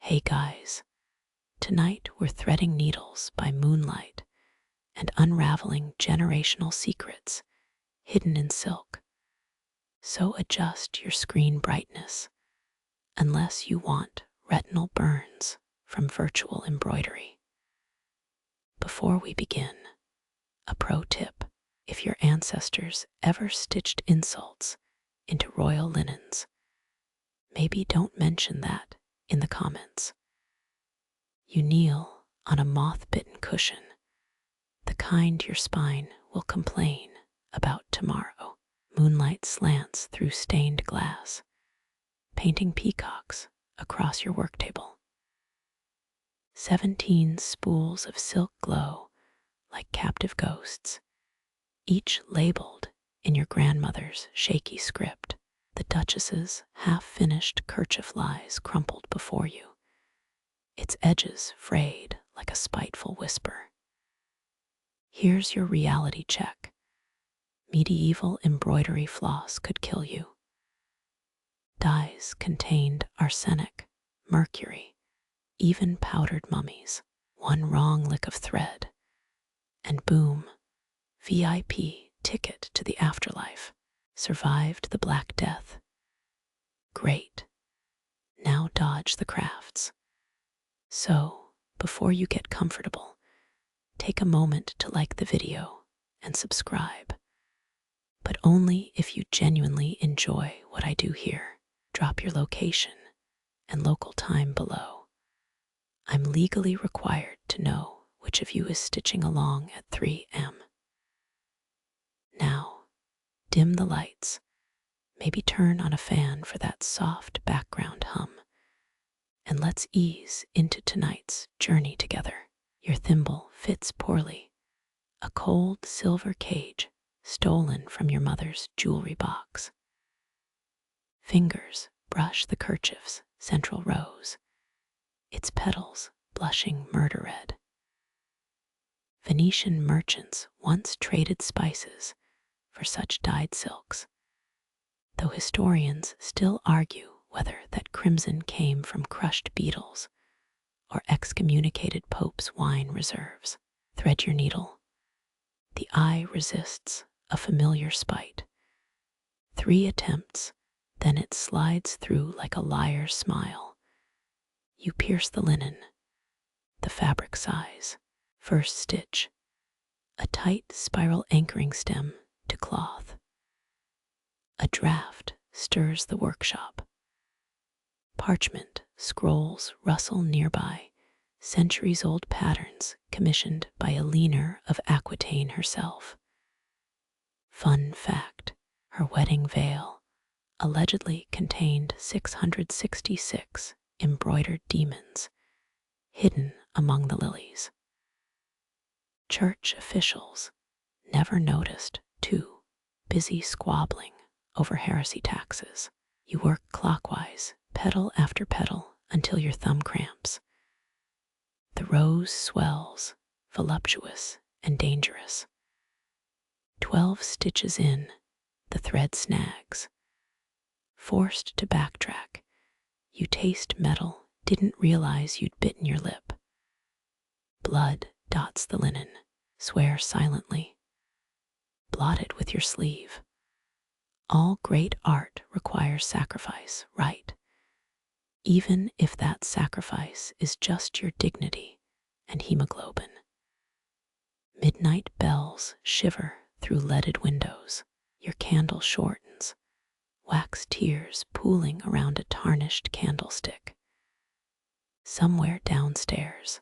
Hey guys, tonight we're threading needles by moonlight and unraveling generational secrets hidden in silk. So adjust your screen brightness unless you want retinal burns from virtual embroidery. Before we begin, a pro tip: if your ancestors ever stitched insults into royal linens, maybe don't mention that in the comments. You kneel on a moth-bitten cushion, the kind your spine will complain about tomorrow. Moonlight slants through stained glass, painting peacocks across your work table. 17 spools of silk glow like captive ghosts, each labeled in your grandmother's shaky script. The Duchess's half-finished kerchief lies crumpled before you, its edges frayed like a spiteful whisper. Here's your reality check. Medieval embroidery floss could kill you. Dyes contained arsenic, mercury, even powdered mummies. One wrong lick of thread, and boom, VIP ticket to the afterlife. Survived the Black Death. Great. Now dodge the crafts. So, before you get comfortable, take a moment to like the video and subscribe. But only if you genuinely enjoy what I do here. Drop your location and local time below. I'm legally required to know which of you is stitching along at 3 a.m. Now, dim the lights, maybe turn on a fan for that soft background hum, and let's ease into tonight's journey together. Your thimble fits poorly, a cold silver cage stolen from your mother's jewelry box. Fingers brush the kerchief's central rose, its petals blushing murder red. Venetian merchants once traded spices for such dyed silks, though historians still argue whether that crimson came from crushed beetles or excommunicated Pope's wine reserves. Thread your needle. The eye resists a familiar spite. 3 attempts, then it slides through like a liar's smile. You pierce the linen, the fabric sighs. First stitch, a tight spiral anchoring stem to cloth. A draft stirs the workshop. Parchment scrolls rustle nearby, centuries-old patterns commissioned by a leaner of Aquitaine herself. Fun fact, her wedding veil allegedly contained 666 embroidered demons, hidden among the lilies. Church officials never noticed, too busy squabbling over heresy taxes. You work clockwise, petal after petal, until your thumb cramps. The rose swells, voluptuous and dangerous. 12 stitches in, the thread snags. Forced to backtrack, you taste metal, didn't realize you'd bitten your lip. Blood dots the linen, swear silently. Blot it with your sleeve. All great art requires sacrifice, right? Even if that sacrifice is just your dignity and hemoglobin. Midnight bells shiver through leaded windows. Your candle shortens, wax tears pooling around a tarnished candlestick. Somewhere downstairs,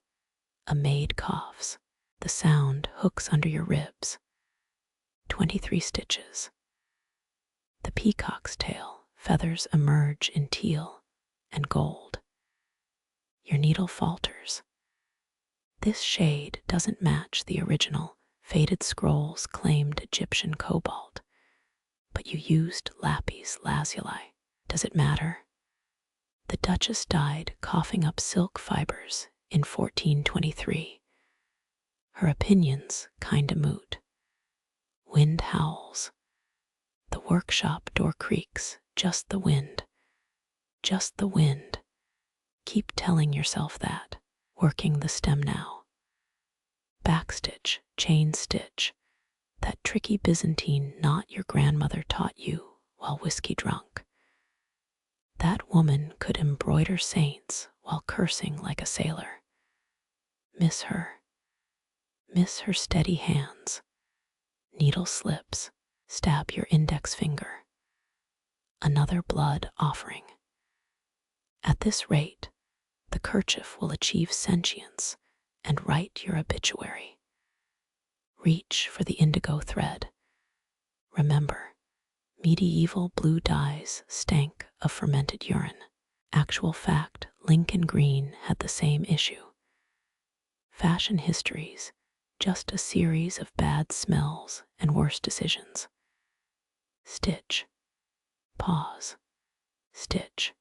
a maid coughs. The sound hooks under your ribs. 23 stitches. The peacock's tail feathers emerge in teal and gold. Your needle falters. This shade doesn't match the original. Faded scrolls claimed Egyptian cobalt, but you used lapis lazuli. Does it matter? The Duchess died coughing up silk fibers in 1423. Her opinions kinda moot. Wind howls. The workshop door creaks, just the wind. Just the wind. Keep telling yourself that, working the stem now. Backstitch, chain stitch, that tricky Byzantine knot your grandmother taught you while whiskey drunk. That woman could embroider saints while cursing like a sailor. Miss her. Miss her steady hands. Needle slips, stab your index finger. Another blood offering. At this rate, the kerchief will achieve sentience and write your obituary. Reach for the indigo thread. Remember, medieval blue dyes stank of fermented urine. Actual fact, Lincoln Green had the same issue. Fashion histories, just a series of bad smells and worse decisions. Stitch. Pause. Stitch.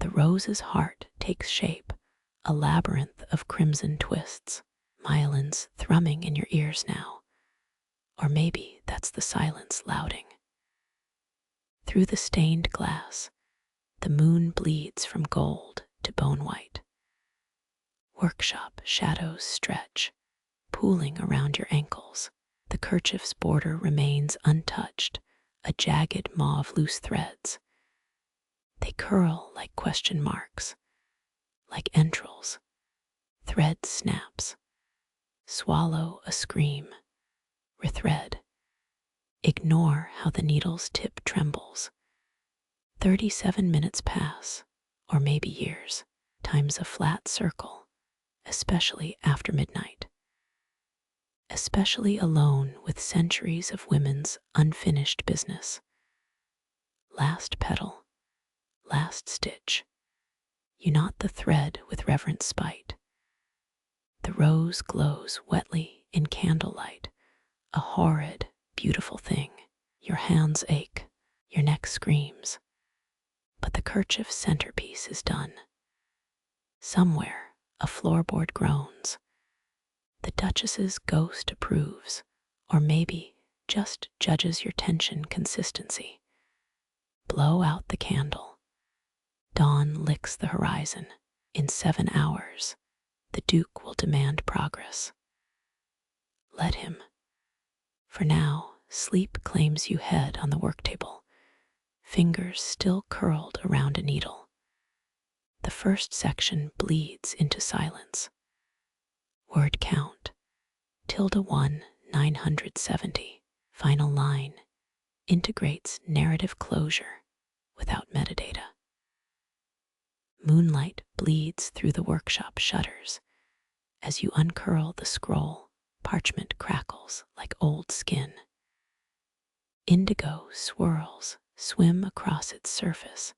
The rose's heart takes shape, a labyrinth of crimson twists, myelins thrumming in your ears now. Or maybe that's the silence louding. Through the stained glass, the moon bleeds from gold to bone white. Workshop shadows stretch, pooling around your ankles. The kerchief's border remains untouched, a jagged maw of loose threads. They curl like question marks, like entrails. Thread snaps. Swallow a scream. Rethread. Ignore how the needle's tip trembles. 37 minutes pass, or maybe years. Time's a flat circle, especially after midnight. Especially alone with centuries of women's unfinished business. Last petal, last stitch. You knot the thread with reverent spite. The rose glows wetly in candlelight, a horrid, beautiful thing. Your hands ache, your neck screams, but the kerchief's centerpiece is done. Somewhere, a floorboard groans. The Duchess's ghost approves, or maybe just judges your tension consistency. Blow out the candle. Dawn licks the horizon. In 7 hours, the Duke will demand progress. Let him. For now, sleep claims you head on the worktable, fingers still curled around a needle. The first section bleeds into silence. Word count, ~1, 970. Final line, integrates narrative closure without metadata. Moonlight bleeds through the workshop shutters. As you uncurl the scroll, parchment crackles like old skin. Indigo swirls, swim across its surface.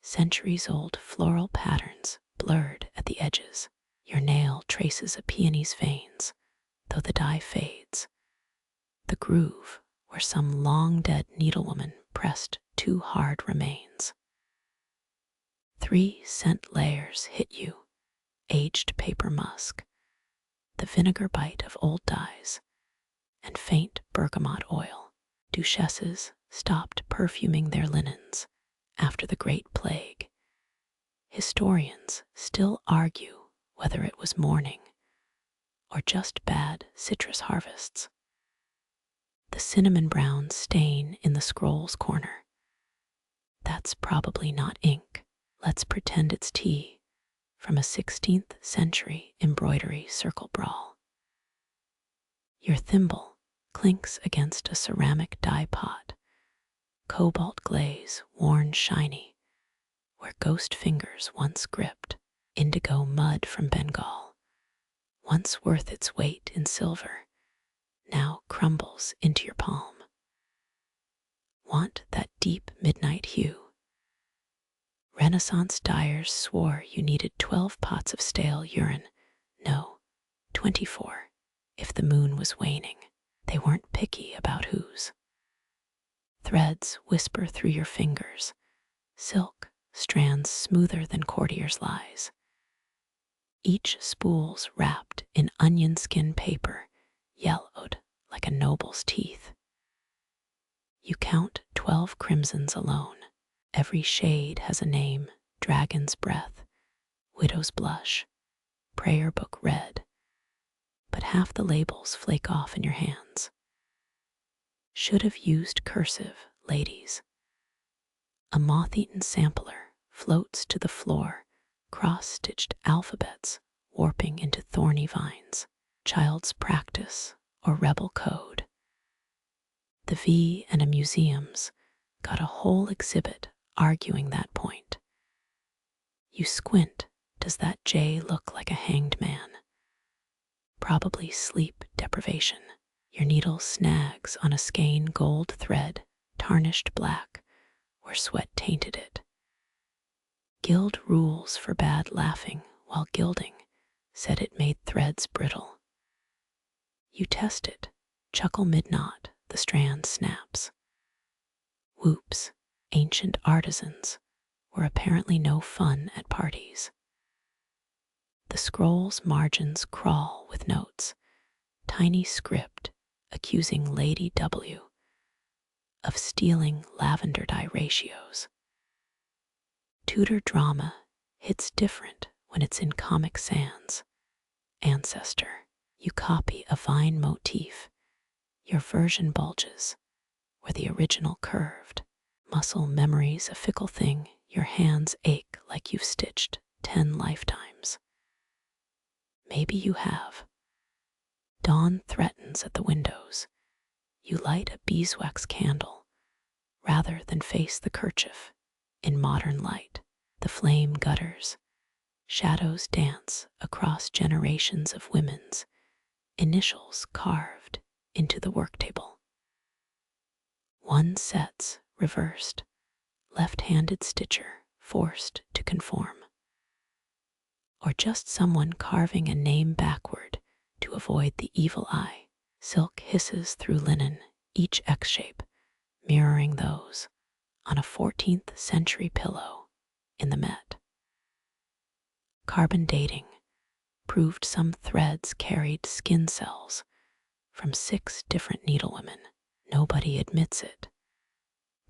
Centuries-old floral patterns blurred at the edges. Your nail traces a peony's veins, though the dye fades. The groove where some long-dead needlewoman pressed too hard remains. 3 scent layers hit you, aged paper musk, the vinegar bite of old dyes, and faint bergamot oil. Duchesses stopped perfuming their linens after the Great Plague. Historians still argue whether it was mourning or just bad citrus harvests. The cinnamon brown stain in the scroll's corner. That's probably not ink. Let's pretend it's tea from a 16th century embroidery circle brawl. Your thimble clinks against a ceramic dye pot, cobalt glaze worn shiny, where ghost fingers once gripped. Indigo mud from Bengal, once worth its weight in silver, now crumbles into your palm. Want that deep midnight hue? Renaissance dyers swore you needed 12 pots of stale urine. No, 24, if the moon was waning. They weren't picky about whose. Threads whisper through your fingers, silk strands smoother than courtiers' lies. Each spool's wrapped in onion skin paper, yellowed like a noble's teeth. You count 12 crimsons alone. Every shade has a name, dragon's breath, widow's blush, prayer book red, but half the labels flake off in your hands. Should have used cursive, ladies. A moth-eaten sampler floats to the floor, cross-stitched alphabets warping into thorny vines, child's practice or rebel code. The V and a museum's got a whole exhibit arguing that point. You squint, does that J look like a hanged man? Probably sleep deprivation. Your needle snags on a skein gold thread, tarnished black, where sweat tainted it. Guild rules forbade laughing while gilding said it made threads brittle. You test it, chuckle mid-knot, the strand snaps. Whoops, ancient artisans were apparently no fun at parties. The scroll's margins crawl with notes, tiny script accusing Lady W of stealing lavender dye ratios. Tudor drama hits different when it's in Comic Sans. Ancestor, you copy a vine motif, your version bulges where the original curved. Muscle memory's a fickle thing, your hands ache like you've stitched 10 lifetimes. Maybe you have. Dawn threatens at the windows. You light a beeswax candle rather than face the kerchief in modern light. The flame gutters. Shadows dance across generations of women's initials carved into the work table. One sets reversed, left-handed stitcher forced to conform. Or just someone carving a name backward to avoid the evil eye. Silk hisses through linen, each X-shape mirroring those on a 14th century pillow in the Met. Carbon dating proved some threads carried skin cells from 6 different needlewomen. Nobody admits it,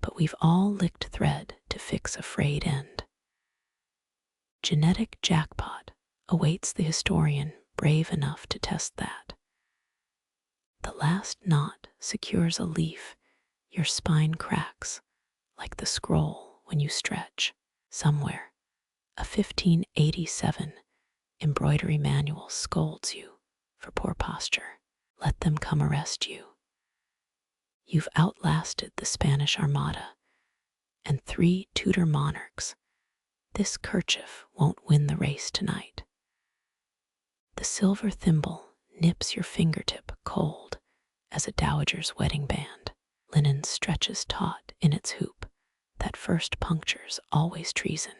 but we've all licked thread to fix a frayed end. Genetic jackpot awaits the historian brave enough to test that. The last knot secures a leaf, your spine cracks like the scroll when you stretch. Somewhere, a 1587 embroidery manual scolds you for poor posture. Let them come arrest you. You've outlasted the Spanish Armada and 3 Tudor monarchs. This kerchief won't win the race tonight. The silver thimble nips your fingertip cold as a dowager's wedding band. Linen stretches taut in its hoop. That first puncture's always treason.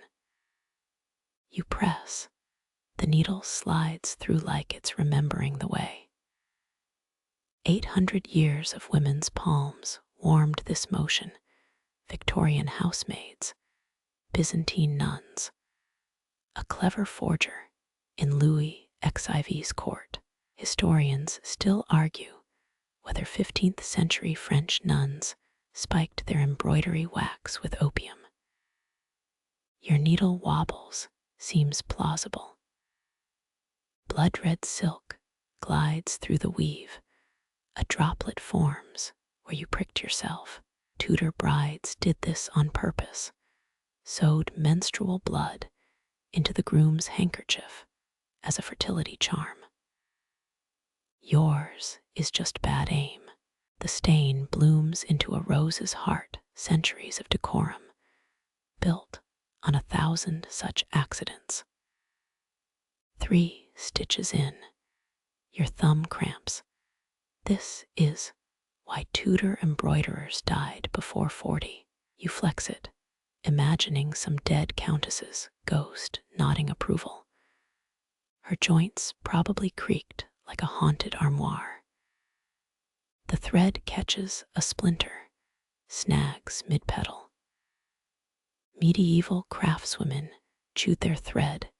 You press. The needle slides through like it's remembering the way. 800 years of women's palms warmed this motion. Victorian housemaids, Byzantine nuns, a clever forger in Louis XIV's court. Historians still argue whether 15th century French nuns spiked their embroidery wax with opium. Your needle wobbles, seems plausible. Blood-red silk glides through the weave. A droplet forms where you pricked yourself. Tudor brides did this on purpose, sewed menstrual blood into the groom's handkerchief as a fertility charm. Yours is just bad aim. The stain blooms into a rose's heart, centuries of decorum, built on 1,000 such accidents. 3 stitches in, your thumb cramps. This is why Tudor embroiderers died before 40. You flex it, imagining some dead countess's ghost nodding approval. Her joints probably creaked like a haunted armoire. The thread catches a splinter, snags mid-petal. Medieval craftswomen chewed their thread,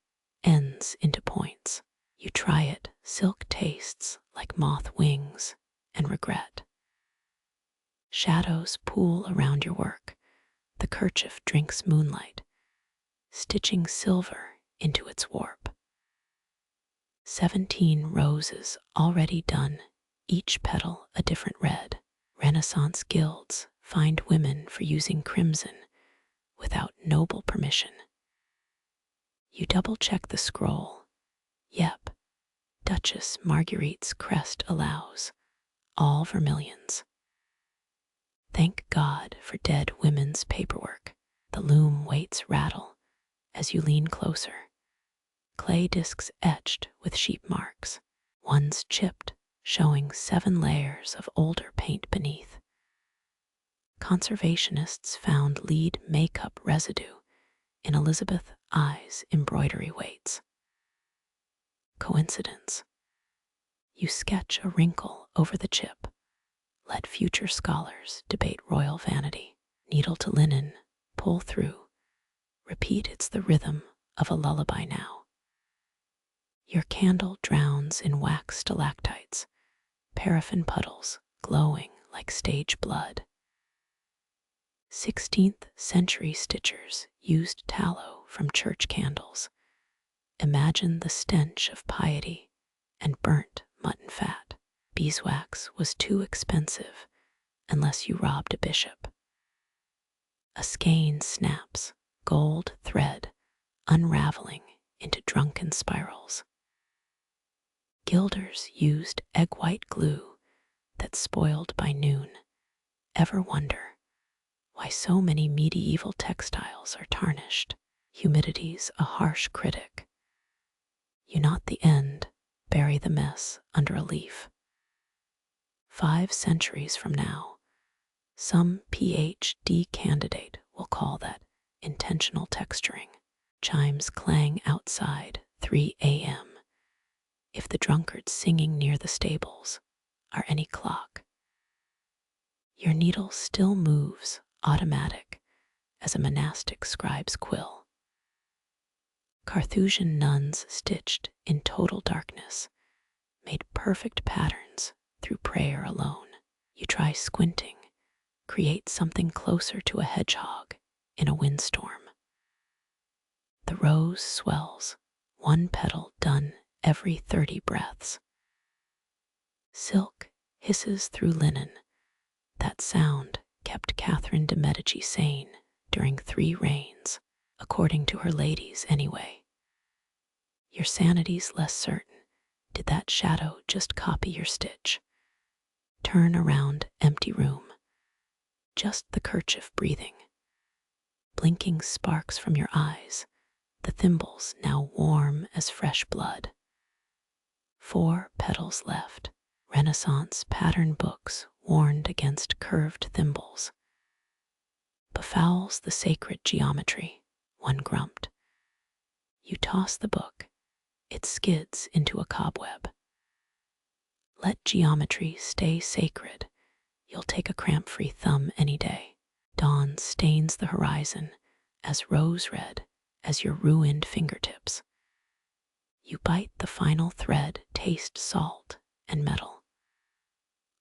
ends into points. You try it, silk tastes like moth wings and regret. Shadows pool around your work. The kerchief drinks moonlight, stitching silver into its warp. 17 roses already done, each petal a different red. Renaissance guilds fined women for using crimson without noble permission. You double-check the scroll. Yep, Duchess Marguerite's crest allows all vermilions. Thank God for dead women's paperwork. The loom weights rattle as you lean closer. Clay discs etched with sheep marks, one's chipped, showing 7 layers of older paint beneath. Conservationists found lead makeup residue in Elizabeth I's embroidery weights. Coincidence? You sketch a wrinkle over the chip. Let future scholars debate royal vanity. Needle to linen, pull through. Repeat, it's the rhythm of a lullaby now. Your candle drowns in wax stalactites, paraffin puddles glowing like stage blood. 16th century stitchers used tallow from church candles. Imagine the stench of piety and burnt mutton fat. Beeswax was too expensive unless you robbed a bishop. A skein snaps, gold thread unraveling into drunken spirals. Gilders used egg-white glue that spoiled by noon. Ever wonder why so many medieval textiles are tarnished? Humidity's a harsh critic. You knot the end, bury the mess under a leaf. 5 centuries from now, some PhD candidate will call that intentional texturing. Chimes clang outside, 3 a.m. If the drunkards singing near the stables are any clock. Your needle still moves, automatic, as a monastic scribe's quill. Carthusian nuns stitched in total darkness made perfect patterns through prayer alone. You try squinting, create something closer to a hedgehog in a windstorm. The rose swells, 1 petal done every 30 breaths. Silk hisses through linen. That sound kept Catherine de' Medici sane during 3 reigns, according to her ladies anyway. Your sanity's less certain. Did that shadow just copy your stitch? Turn around, empty room. Just the kerchief breathing. Blinking sparks from your eyes, the thimbles now warm as fresh blood. 4 petals left. Renaissance pattern books warned against curved thimbles. Befouls the sacred geometry, one grumped. You toss the book, it skids into a cobweb. Let geometry stay sacred, you'll take a cramp-free thumb any day. Dawn stains the horizon as rose-red as your ruined fingertips. You bite the final thread, taste salt and metal.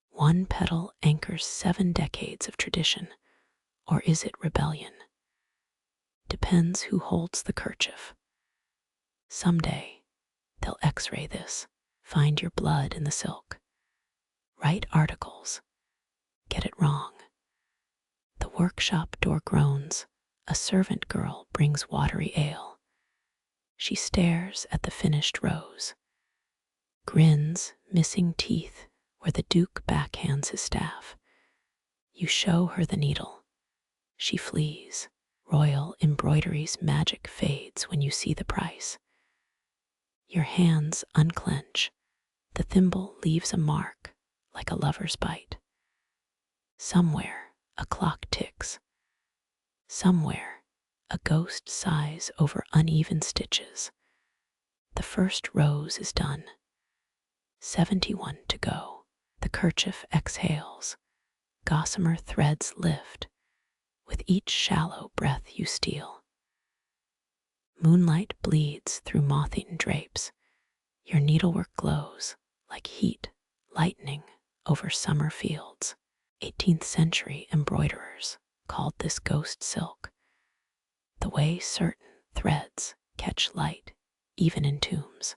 1 petal anchors 7 decades of tradition, or is it rebellion? Depends who holds the kerchief. Someday, they'll x-ray this, find your blood in the silk. Write articles, get it wrong. The workshop door groans, a servant girl brings watery ale. She stares at the finished rose, grins, missing teeth where the Duke backhands his staff. You show her the needle. She flees. Royal embroidery's magic fades when you see the price. Your hands unclench. The thimble leaves a mark like a lover's bite. Somewhere a clock ticks. Somewhere a ghost sighs over uneven stitches. The first rose is done. 71 to go. The kerchief exhales. Gossamer threads lift. With each shallow breath you steal. Moonlight bleeds through moth-eaten drapes. Your needlework glows like heat lightning over summer fields. 18th century embroiderers called this ghost silk. The way certain threads catch light even in tombs.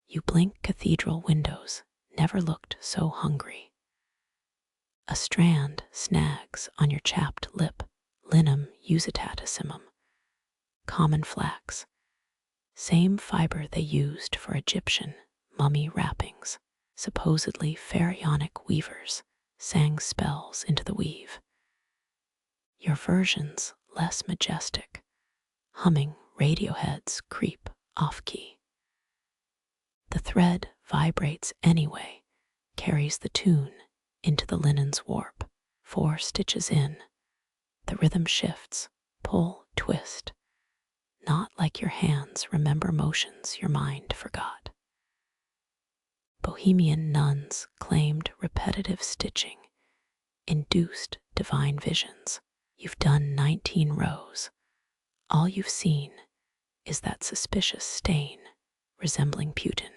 You blink cathedral windows, never looked so hungry. A strand snags on your chapped lip, linum usitatissimum, common flax, same fiber they used for Egyptian mummy wrappings. Supposedly pharaonic weavers sang spells into the weave. Your version's less majestic, humming Radiohead's creep off key. The thread vibrates anyway, carries the tune into the linen's warp. 4 stitches in, the rhythm shifts, pull, twist, not like your hands remember motions your mind forgot. Bohemian nuns claimed repetitive stitching induced divine visions. You've done 19 rows. All you've seen is that suspicious stain resembling putin.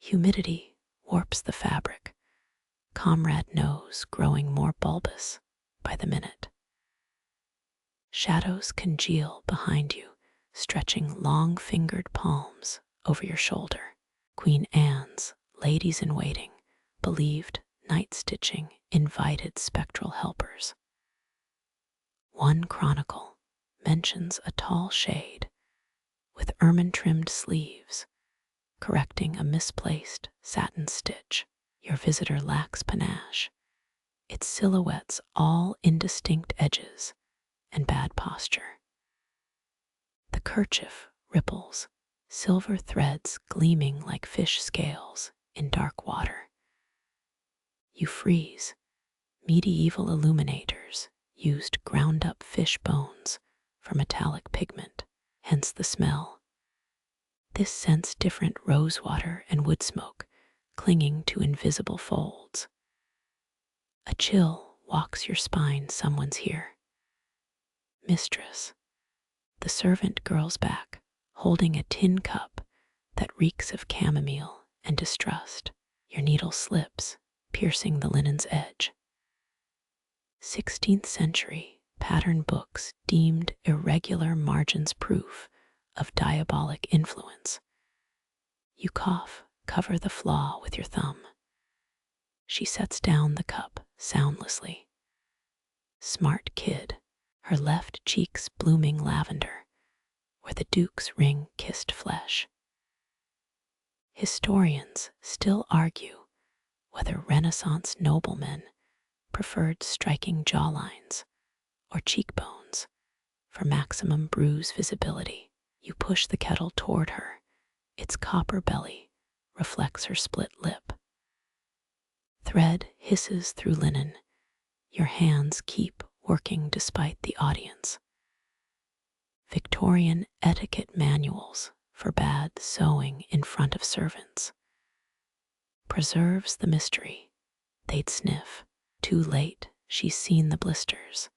Humidity warps the fabric. Comrade nose growing more bulbous by the minute. Shadows congeal behind you, stretching long-fingered palms over your shoulder. Queen Anne's ladies-in-waiting believed night stitching invited spectral helpers. One chronicle mentions a tall shade with ermine-trimmed sleeves correcting a misplaced satin stitch. Your visitor lacks panache. Its silhouettes all indistinct edges and bad posture. The kerchief ripples, silver threads gleaming like fish scales in dark water. You freeze. Medieval illuminators used ground-up fish bones for metallic pigment, hence the smell. This scents different rosewater and wood smoke, clinging to invisible folds. A chill walks your spine, someone's here. Mistress. The servant girl's back, holding a tin cup that reeks of chamomile and distrust. Your needle slips, piercing the linen's edge. 16th century pattern books deemed irregular margins proof of diabolic influence. You cough, cover the flaw with your thumb. She sets down the cup soundlessly. Smart kid, her left cheeks blooming lavender, where the Duke's ring kissed flesh. Historians still argue whether Renaissance noblemen preferred striking jawlines or cheekbones for maximum bruise visibility. You push the kettle toward her. Its copper belly reflects her split lip. Thread hisses through linen. Your hands keep working despite the audience. Victorian etiquette manuals forbade sewing in front of servants. Preserves the mystery. They'd sniff. Too late, she's seen the blisters,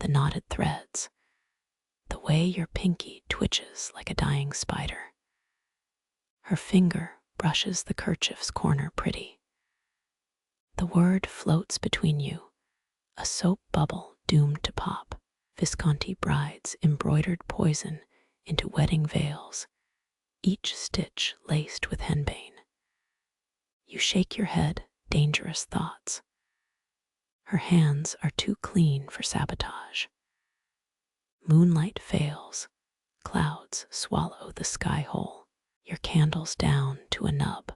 the knotted threads, the way your pinky twitches like a dying spider. Her finger brushes the kerchief's corner pretty. The word floats between you, a soap bubble doomed to pop. Visconti brides embroidered poison into wedding veils, each stitch laced with henbane. You shake your head, dangerous thoughts. Her hands are too clean for sabotage. Moonlight fails, clouds swallow the sky whole. Your candle's down to a nub,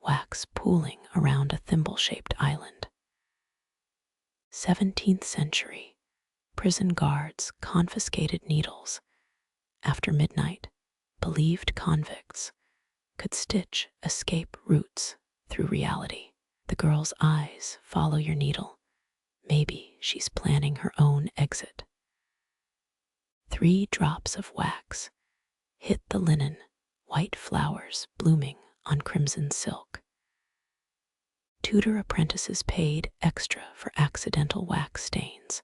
wax pooling around a thimble-shaped island. 17th century, prison guards confiscated needles. After midnight, believed convicts could stitch escape routes through reality. The girl's eyes follow your needle. Maybe she's planning her own exit. 3 drops of wax hit the linen, white flowers blooming on crimson silk. Tudor apprentices paid extra for accidental wax stains,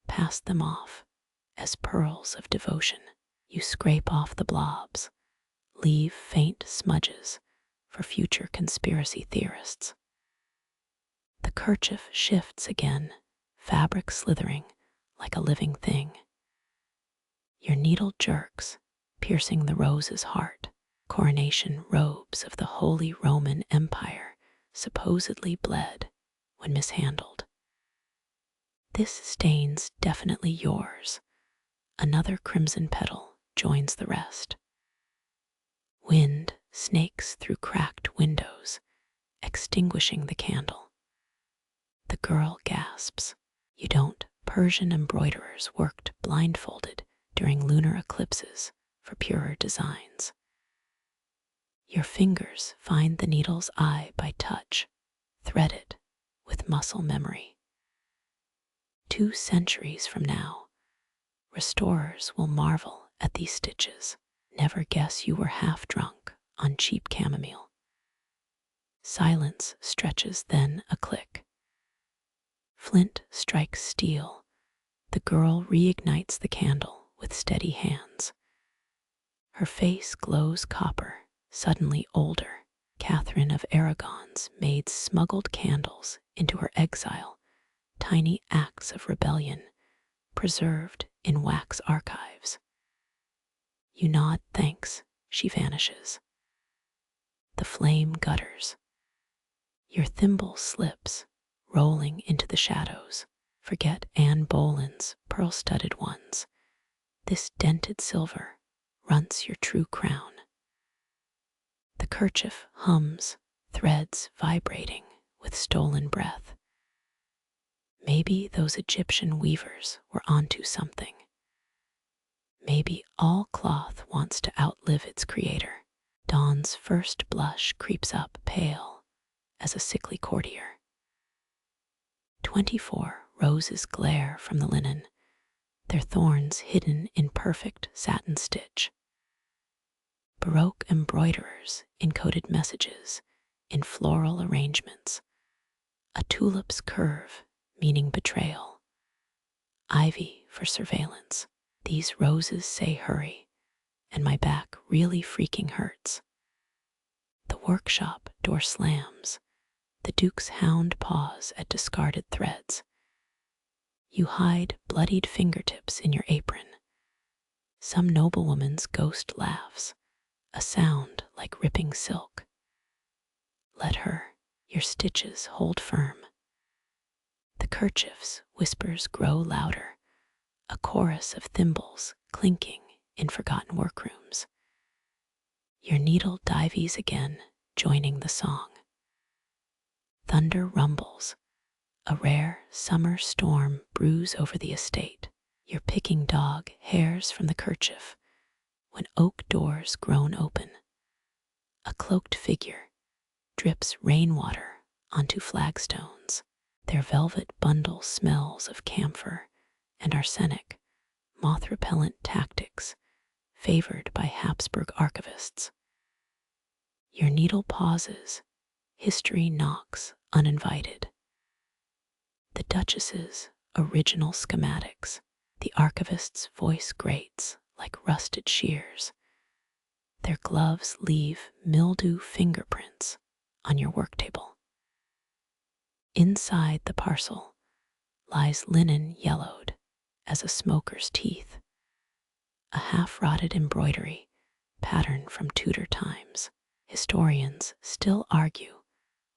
passed them off as pearls of devotion. You scrape off the blobs, leave faint smudges for future conspiracy theorists. The kerchief shifts again, fabric slithering like a living thing. Your needle jerks, piercing the rose's heart. Coronation robes of the Holy Roman Empire supposedly bled when mishandled. This stain's definitely yours. Another crimson petal joins the rest. Wind snakes through cracked windows, extinguishing the candle. The girl gasps. You don't. Persian embroiderers worked blindfolded during lunar eclipses for purer designs. Your fingers find the needle's eye by touch, threaded with muscle memory. 2 centuries from now, restorers will marvel at these stitches, never guess you were half drunk on cheap chamomile. Silence stretches, then a click. Flint strikes steel. The girl reignites the candle with steady hands. Her face glows copper, suddenly older. Catherine of Aragon's maids smuggled candles into her exile, tiny acts of rebellion preserved in wax archives. You nod thanks, she vanishes. The flame gutters. Your thimble slips, rolling into the shadows. Forget Anne Boleyn's pearl-studded ones. This dented silver runts your true crown. The kerchief hums, threads vibrating with stolen breath. Maybe those Egyptian weavers were onto something. Maybe all cloth wants to outlive its creator. Dawn's first blush creeps up pale as a sickly courtier. 24 roses glare from the linen, their thorns hidden in perfect satin stitch. Baroque embroiderers encoded messages in floral arrangements. A tulip's curve meaning betrayal. Ivy for surveillance. These roses say hurry, and my back really freaking hurts. The workshop door slams. The Duke's hound paws at discarded threads. You hide bloodied fingertips in your apron. Some noblewoman's ghost laughs, a sound like ripping silk. Let her, your stitches hold firm. The kerchief's whispers grow louder, a chorus of thimbles clinking in forgotten workrooms. Your needle dives again, joining the song. Thunder rumbles. A rare summer storm brews over the estate. Your picking dog hares from the kerchief when oak doors groan open. A cloaked figure drips rainwater onto flagstones. Their velvet bundle smells of camphor and arsenic, moth-repellent tactics favored by Habsburg archivists. Your needle pauses. History knocks uninvited. The Duchess's original schematics. The archivist's voice grates like rusted shears. Their gloves leave mildew fingerprints on your work table. Inside the parcel lies linen yellowed as a smoker's teeth. A half-rotted embroidery pattern from Tudor times. Historians still argue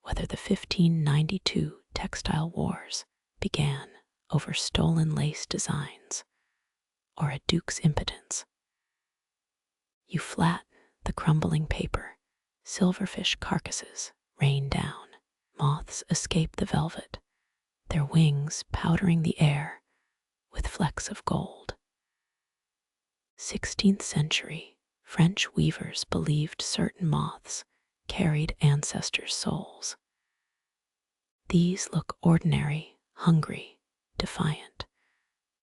whether the 1592 textile wars began over stolen lace designs or a duke's impotence. You flatten the crumbling paper. Silverfish carcasses rain down. Moths escape the velvet, their wings powdering the air with flecks of gold. 16th century French weavers believed certain moths carried ancestors' souls. These look ordinary, hungry, defiant,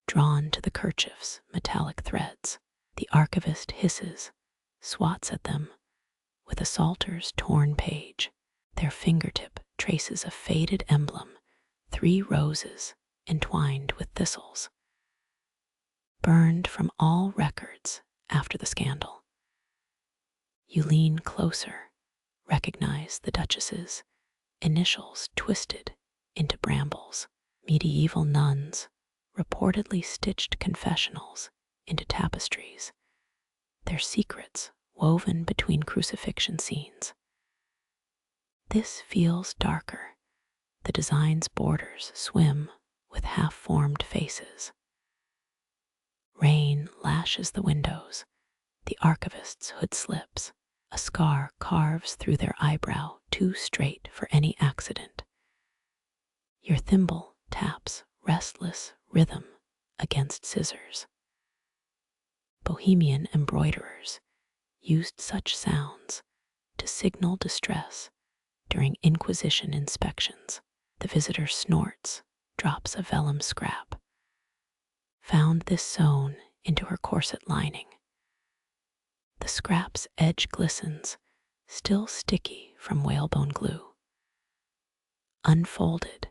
drawn to the kerchief's metallic threads. The archivist hisses, swats at them with a psalter's torn page. Their fingertip traces a faded emblem, 3 roses entwined with thistles. Burned from all records after the scandal. You lean closer, recognize the Duchess's initials twisted into brambles. Medieval nuns reportedly stitched confessionals into tapestries. their secrets woven between crucifixion scenes. This feels darker. The design's borders swim with half-formed faces. Rain lashes the windows. The archivist's hood slips. A scar carves through their eyebrow, too straight for any accident. Your thimble taps restless rhythm against scissors. Bohemian embroiderers used such sounds to signal distress during Inquisition inspections. The visitor snorts, drops a vellum scrap. Found this sewn into her corset lining. The scrap's edge glistens, still sticky from whalebone glue. Unfolded,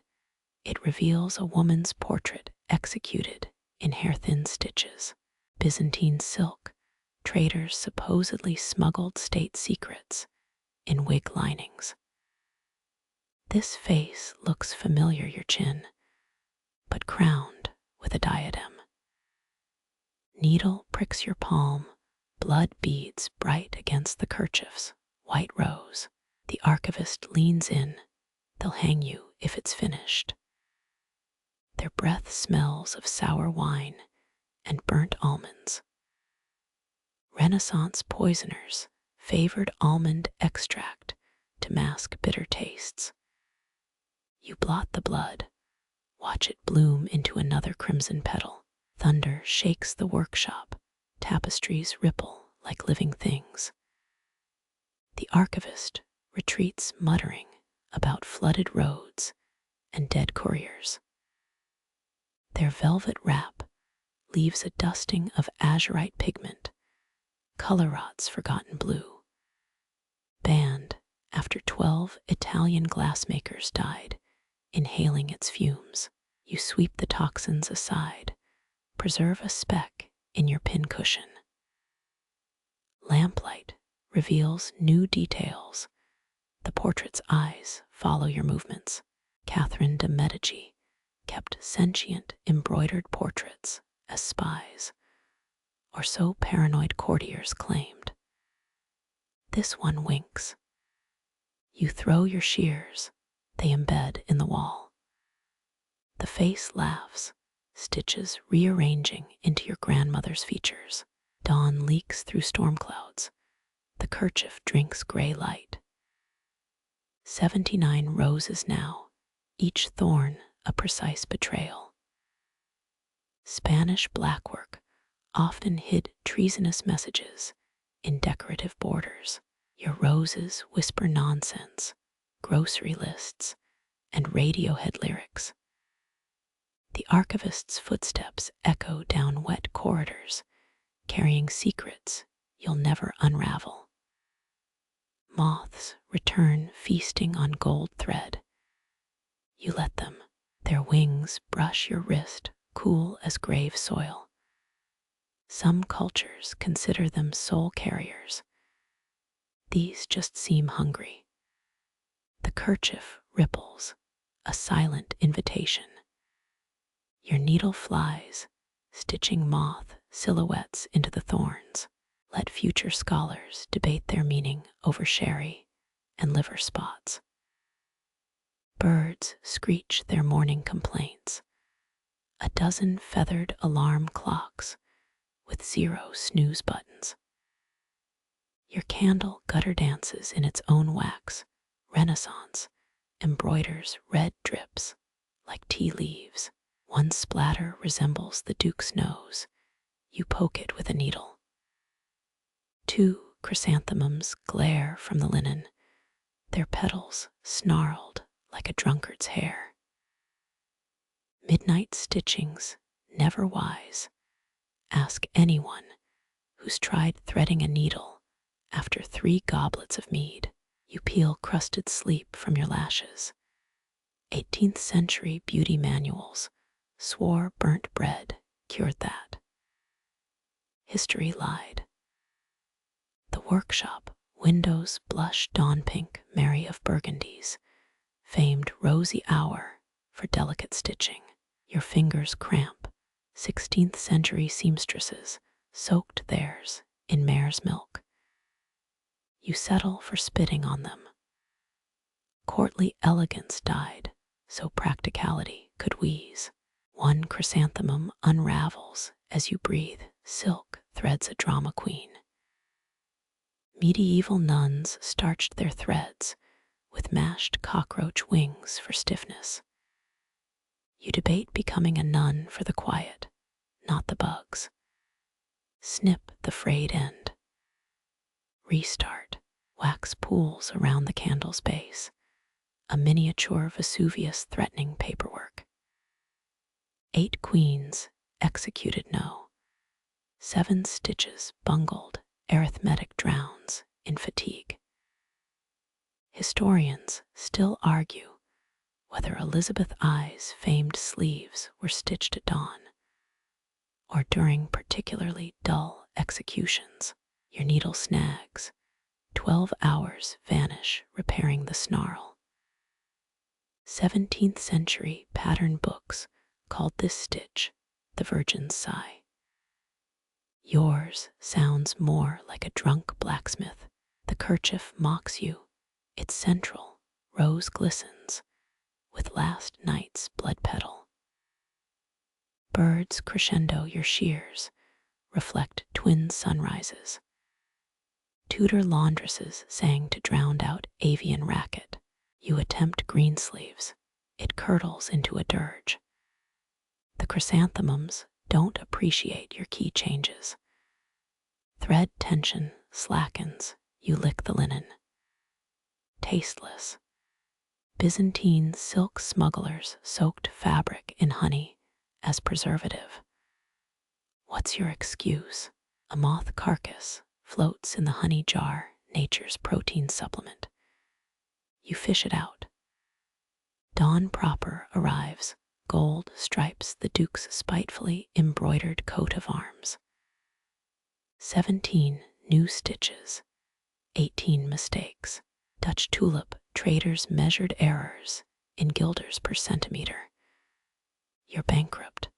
it reveals a woman's portrait executed in hair-thin stitches. Byzantine silk, traders supposedly smuggled state secrets in wig linings. This face looks familiar, your chin, but crowned with a diadem. Needle pricks your palm, blood beads bright against the kerchief's white rose. The archivist leans in. They'll hang you if it's finished. Their breath smells of sour wine and burnt almonds. Renaissance poisoners favored almond extract to mask bitter tastes. You blot the blood, watch it bloom into another crimson petal. Thunder shakes the workshop, tapestries ripple like living things. The archivist retreats muttering about flooded roads and dead couriers. Their velvet wrap leaves a dusting of azurite pigment, color rot's forgotten blue. Banned after 12 Italian glassmakers died, inhaling its fumes. You sweep the toxins aside, preserve a speck in your pincushion. Lamplight reveals new details. The portrait's eyes follow your movements. Catherine de' Medici kept sentient embroidered portraits as spies, or so paranoid courtiers claimed. This one winks. You throw your shears, they embed in the wall. The face laughs, stitches rearranging into your grandmother's features. Dawn leaks through storm clouds. The kerchief drinks gray light. 79 roses now, each thorn a precise betrayal. Spanish blackwork often hid treasonous messages in decorative borders. Your roses whisper nonsense, grocery lists, and Radiohead lyrics. The archivist's footsteps echo down wet corridors, carrying secrets you'll never unravel. Moths return feasting on gold thread. You let them. Their wings brush your wrist, cool as grave soil. Some cultures consider them soul carriers. These just seem hungry. The kerchief ripples, a silent invitation. Your needle flies, stitching moth silhouettes into the thorns. Let future scholars debate their meaning over sherry and liver spots. Birds screech their morning complaints. A dozen feathered alarm clocks with 0 snooze buttons. Your candle gutter dances in its own wax. Renaissance embroiders red drips like tea leaves. One splatter resembles the Duke's nose. You poke it with a needle. 2 chrysanthemums glare from the linen, their petals snarled like a drunkard's hair. Midnight stitchings, never wise. Ask anyone who's tried threading a needle after 3 goblets of mead. You peel crusted sleep from your lashes. 18th century beauty manuals swore burnt bread cured that. History lied. The workshop windows blush dawn pink Mary of Burgundy's, famed rosy hour for delicate stitching. Your fingers cramp. 16th century seamstresses soaked theirs in mare's milk. You settle for spitting on them. Courtly elegance died, so practicality could wheeze. One chrysanthemum unravels as you breathe, silk threads a drama queen. Medieval nuns starched their threads with mashed cockroach wings for stiffness. You debate becoming a nun for the quiet, not the bugs. Snip the frayed end. Restart. Wax pools around the candle's base, a miniature Vesuvius threatening paperwork. 8 queens executed no. 7 stitches bungled, arithmetic drowns in fatigue. Historians still argue whether Elizabeth I's famed sleeves were stitched at dawn or during particularly dull executions. Your needle snags. 12 hours vanish repairing the snarl. 17th century pattern books called this stitch the Virgin's Sigh. Yours sounds more like a drunk blacksmith. The kerchief mocks you. Its central rose glistens with last night's blood petal. Birds crescendo your shears, reflect twin sunrises. Tudor laundresses sang to drown out avian racket. You attempt greensleeves. It curdles into a dirge. The chrysanthemums don't appreciate your key changes. Thread tension slackens. You lick the linen. Tasteless. Byzantine silk smugglers soaked fabric in honey as preservative. What's your excuse? A moth carcass floats in the honey jar, nature's protein supplement. You fish it out. Dawn proper arrives. Gold stripes the Duke's spitefully embroidered coat of arms. 17 new stitches. 18 mistakes. Dutch tulip traders measured errors in guilders per centimeter. You're bankrupt.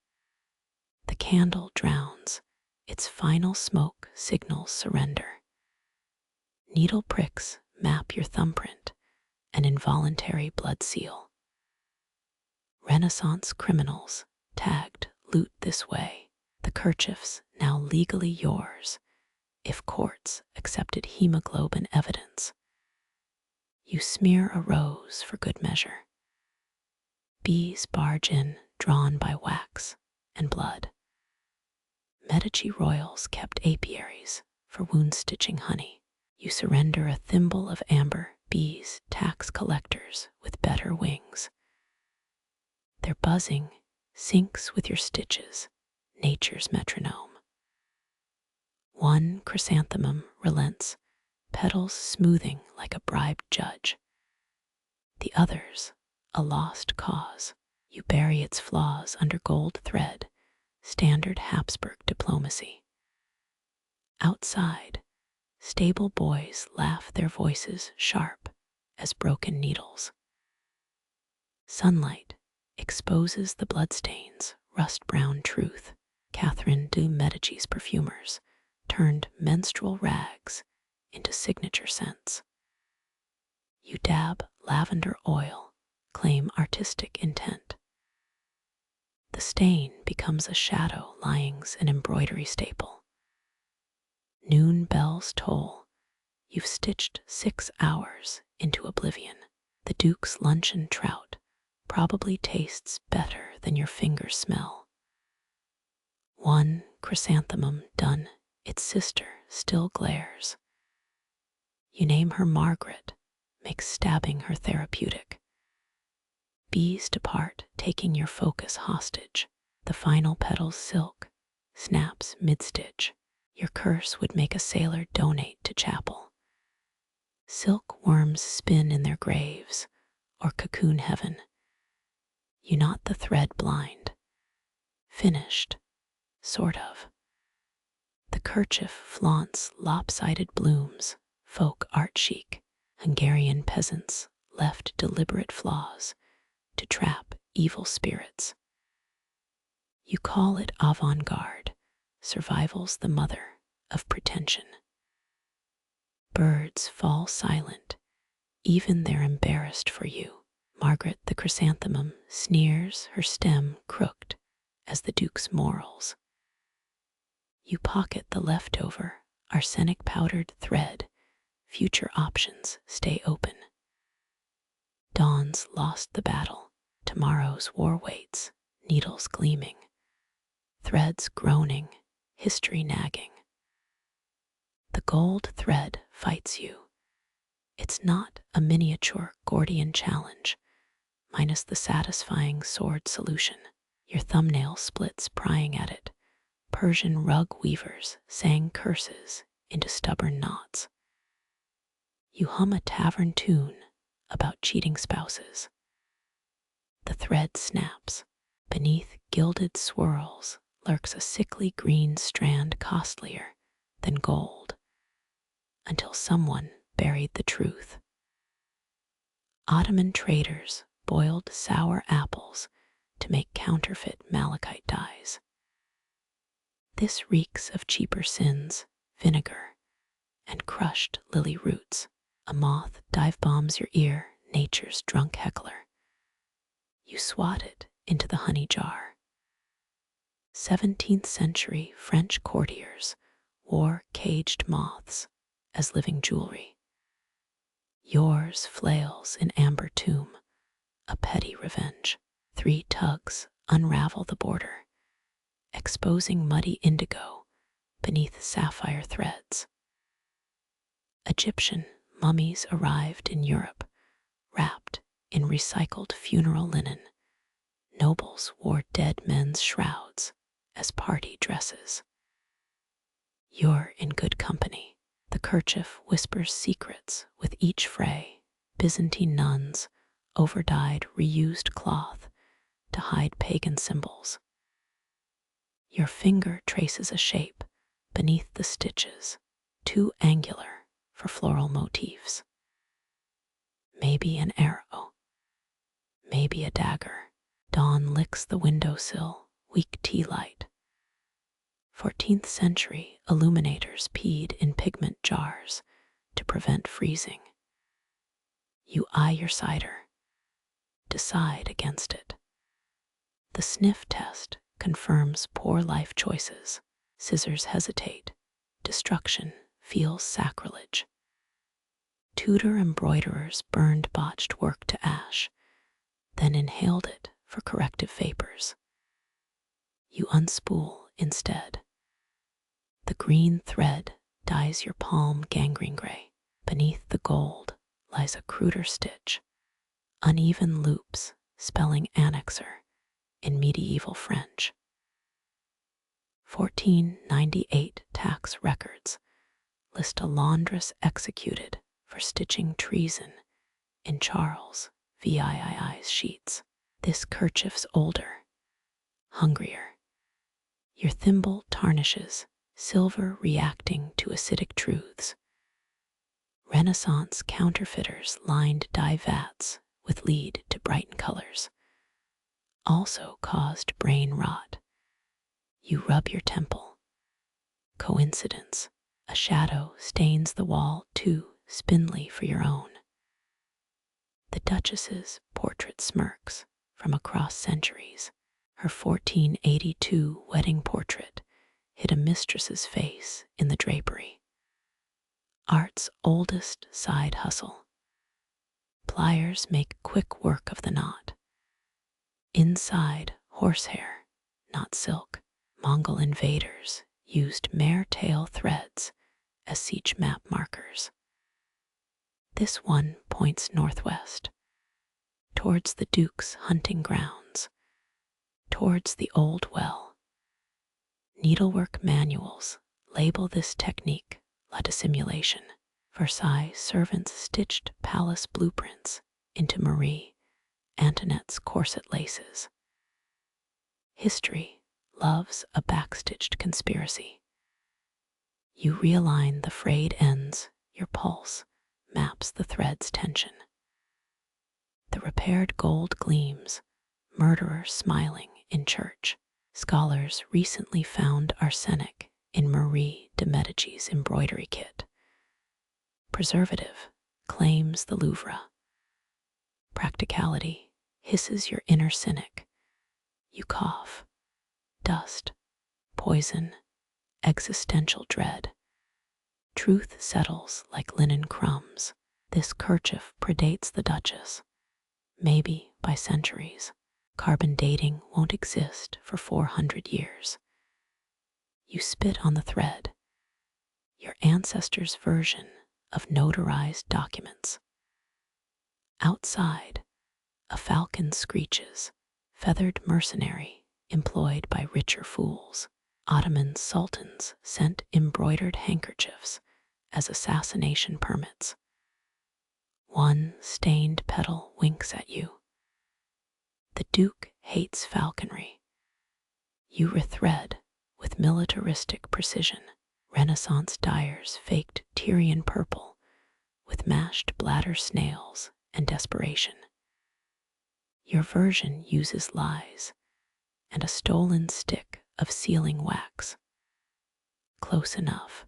The candle drowns. Its final smoke signals surrender. Needle pricks map your thumbprint, an involuntary blood seal. Renaissance criminals tagged loot this way. The kerchief's now legally yours if courts accepted hemoglobin evidence. You smear a rose for good measure. Bees barge in, drawn by wax and blood. Medici royals kept apiaries for wound-stitching honey. You surrender a thimble of amber. Bees tax collectors with better wings. Their buzzing syncs with your stitches, nature's metronome. One chrysanthemum relents, petals smoothing like a bribed judge. The others, a lost cause. You bury its flaws under gold thread, standard Habsburg diplomacy. Outside, stable boys laugh, their voices sharp as broken needles. Sunlight exposes the bloodstains, rust-brown truth. Catherine de Medici's perfumers turned menstrual rags into signature scents. You dab lavender oil, claim artistic intent. The stain becomes a shadow, lying's an embroidery staple. Noon bells toll. You've stitched 6 hours into oblivion. The Duke's luncheon trout probably tastes better than your fingers smell. One chrysanthemum done, its sister still glares. You name her Margaret, makes stabbing her therapeutic. Bees depart, taking your focus hostage. The final petal's silk snaps mid-stitch. Your curse would make a sailor donate to chapel. Silk worms spin in their graves, or cocoon heaven. You knot the thread blind. Finished, sort of. The kerchief flaunts lopsided blooms, folk art chic. Hungarian peasants left deliberate flaws to trap evil spirits. You call it avant-garde, survival's the mother, of pretension. Birds fall silent, even they're embarrassed for you. Margaret the chrysanthemum sneers, her stem crooked as the Duke's morals. You pocket the leftover, arsenic powdered thread. Future options stay open. Dawn's lost the battle. Tomorrow's war waits, needles gleaming, threads groaning, history nagging. The gold thread fights you. It's not a miniature Gordian challenge, minus the satisfying sword solution. Your thumbnail splits prying at it. Persian rug weavers sang curses into stubborn knots. You hum a tavern tune about cheating spouses. The thread snaps. Beneath gilded swirls lurks a sickly green strand costlier than gold, until someone buried the truth. Ottoman traders boiled sour apples to make counterfeit malachite dyes. This reeks of cheaper sins, vinegar, and crushed lily roots. A moth dive bombs your ear, nature's drunk heckler. You swat it into the honey jar. 17th century French courtiers wore caged moths as living jewelry. Yours flails in amber tomb, a petty revenge. 3 tugs unravel the border, exposing muddy indigo beneath sapphire threads. Egyptian mummies arrived in Europe, wrapped in recycled funeral linen. Nobles wore dead men's shrouds as party dresses. You're in good company. The kerchief whispers secrets with each fray. Byzantine nuns overdyed reused cloth to hide pagan symbols. Your finger traces a shape beneath the stitches, too angular for floral motifs. Maybe an arrow, maybe a dagger. Dawn licks the windowsill, weak tea light. 14th century illuminators peed in pigment jars to prevent freezing. You eye your cider, decide against it. The sniff test confirms poor life choices. Scissors hesitate. Destruction feels sacrilege. Tudor embroiderers burned botched work to ash, then inhaled it for corrective vapors. You unspool instead. The green thread dyes your palm gangrene gray. Beneath the gold lies a cruder stitch, uneven loops spelling annexer in medieval French. 1498 tax records list a laundress executed for stitching treason in Charles VII's sheets. This kerchief's older, hungrier. Your thimble tarnishes, silver reacting to acidic truths. Renaissance counterfeiters lined dye vats with lead to brighten colors. Also caused brain rot. You rub your temple. Coincidence. A shadow stains the wall too spindly for your own. The Duchess's portrait smirks from across centuries. Her 1482 wedding portrait hid a mistress's face in the drapery. Art's oldest side hustle. Pliers make quick work of the knot. Inside, horsehair, not silk. Mongol invaders used mare tail threads as siege map markers. This one points northwest, towards the Duke's hunting grounds, towards the old well. Needlework manuals label this technique la dissimulation. Versailles servants stitched palace blueprints into Marie Antoinette's corset laces. History loves a backstitched conspiracy. You realign the frayed ends, your pulse maps the thread's tension. The repaired gold gleams, murderer smiling in church. Scholars recently found arsenic in Marie de Medici's embroidery kit. Preservative claims the Louvre. Practicality hisses your inner cynic. You cough, dust, poison, existential dread. Truth settles like linen crumbs. This kerchief predates the Duchess, maybe by centuries. Carbon dating won't exist for 400 years. You spit on the thread, your ancestors' version of notarized documents. Outside, a falcon screeches, feathered mercenary employed by richer fools. Ottoman sultans sent embroidered handkerchiefs as assassination permits. One stained petal winks at you. The Duke hates falconry. You rethread with militaristic precision. Renaissance dyers faked Tyrian purple with mashed bladder snails and desperation. Your version uses lies and a stolen stick of sealing wax. Close enough.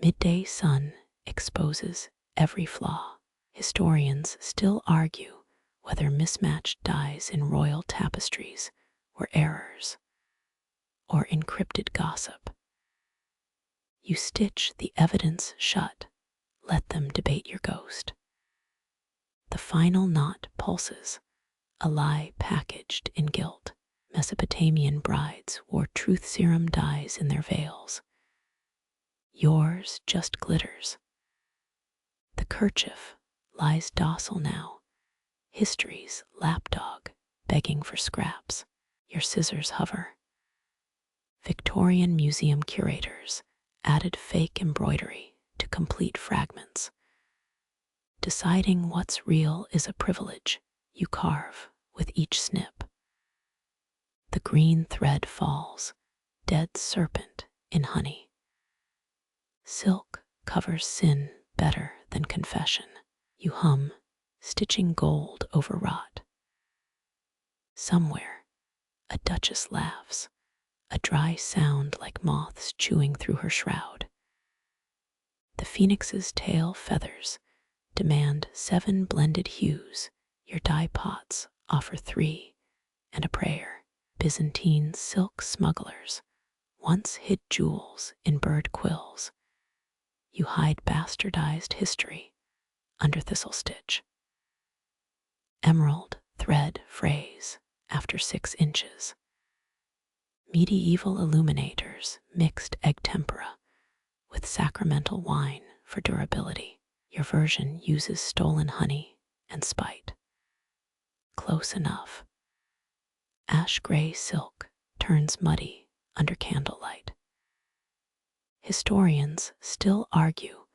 Midday sun exposes every flaw. Historians still argue whether mismatched dyes in royal tapestries were errors or encrypted gossip. You stitch the evidence shut. Let them debate your ghost. The final knot pulses, a lie packaged in guilt. Mesopotamian brides wore truth serum dyes in their veils. Yours just glitters. The kerchief lies docile now, history's lapdog begging for scraps. Your scissors hover. Victorian museum curators added fake embroidery to complete fragments. Deciding what's real is a privilege you carve with each snip. The green thread falls, dead serpent in honey. Silk covers sin better than confession. You hum, stitching gold over rot. Somewhere, a Duchess laughs, a dry sound like moths chewing through her shroud. The phoenix's tail feathers demand 7 blended hues. Your dye pots offer 3 and a prayer. Byzantine silk smugglers once hid jewels in bird quills. You hide bastardized history under thistle stitch. Emerald thread frays after 6 inches. Medieval illuminators mixed egg tempera with sacramental wine for durability. Your version uses stolen honey and spite. Close enough. Ash gray silk turns muddy under candlelight. Historians still argue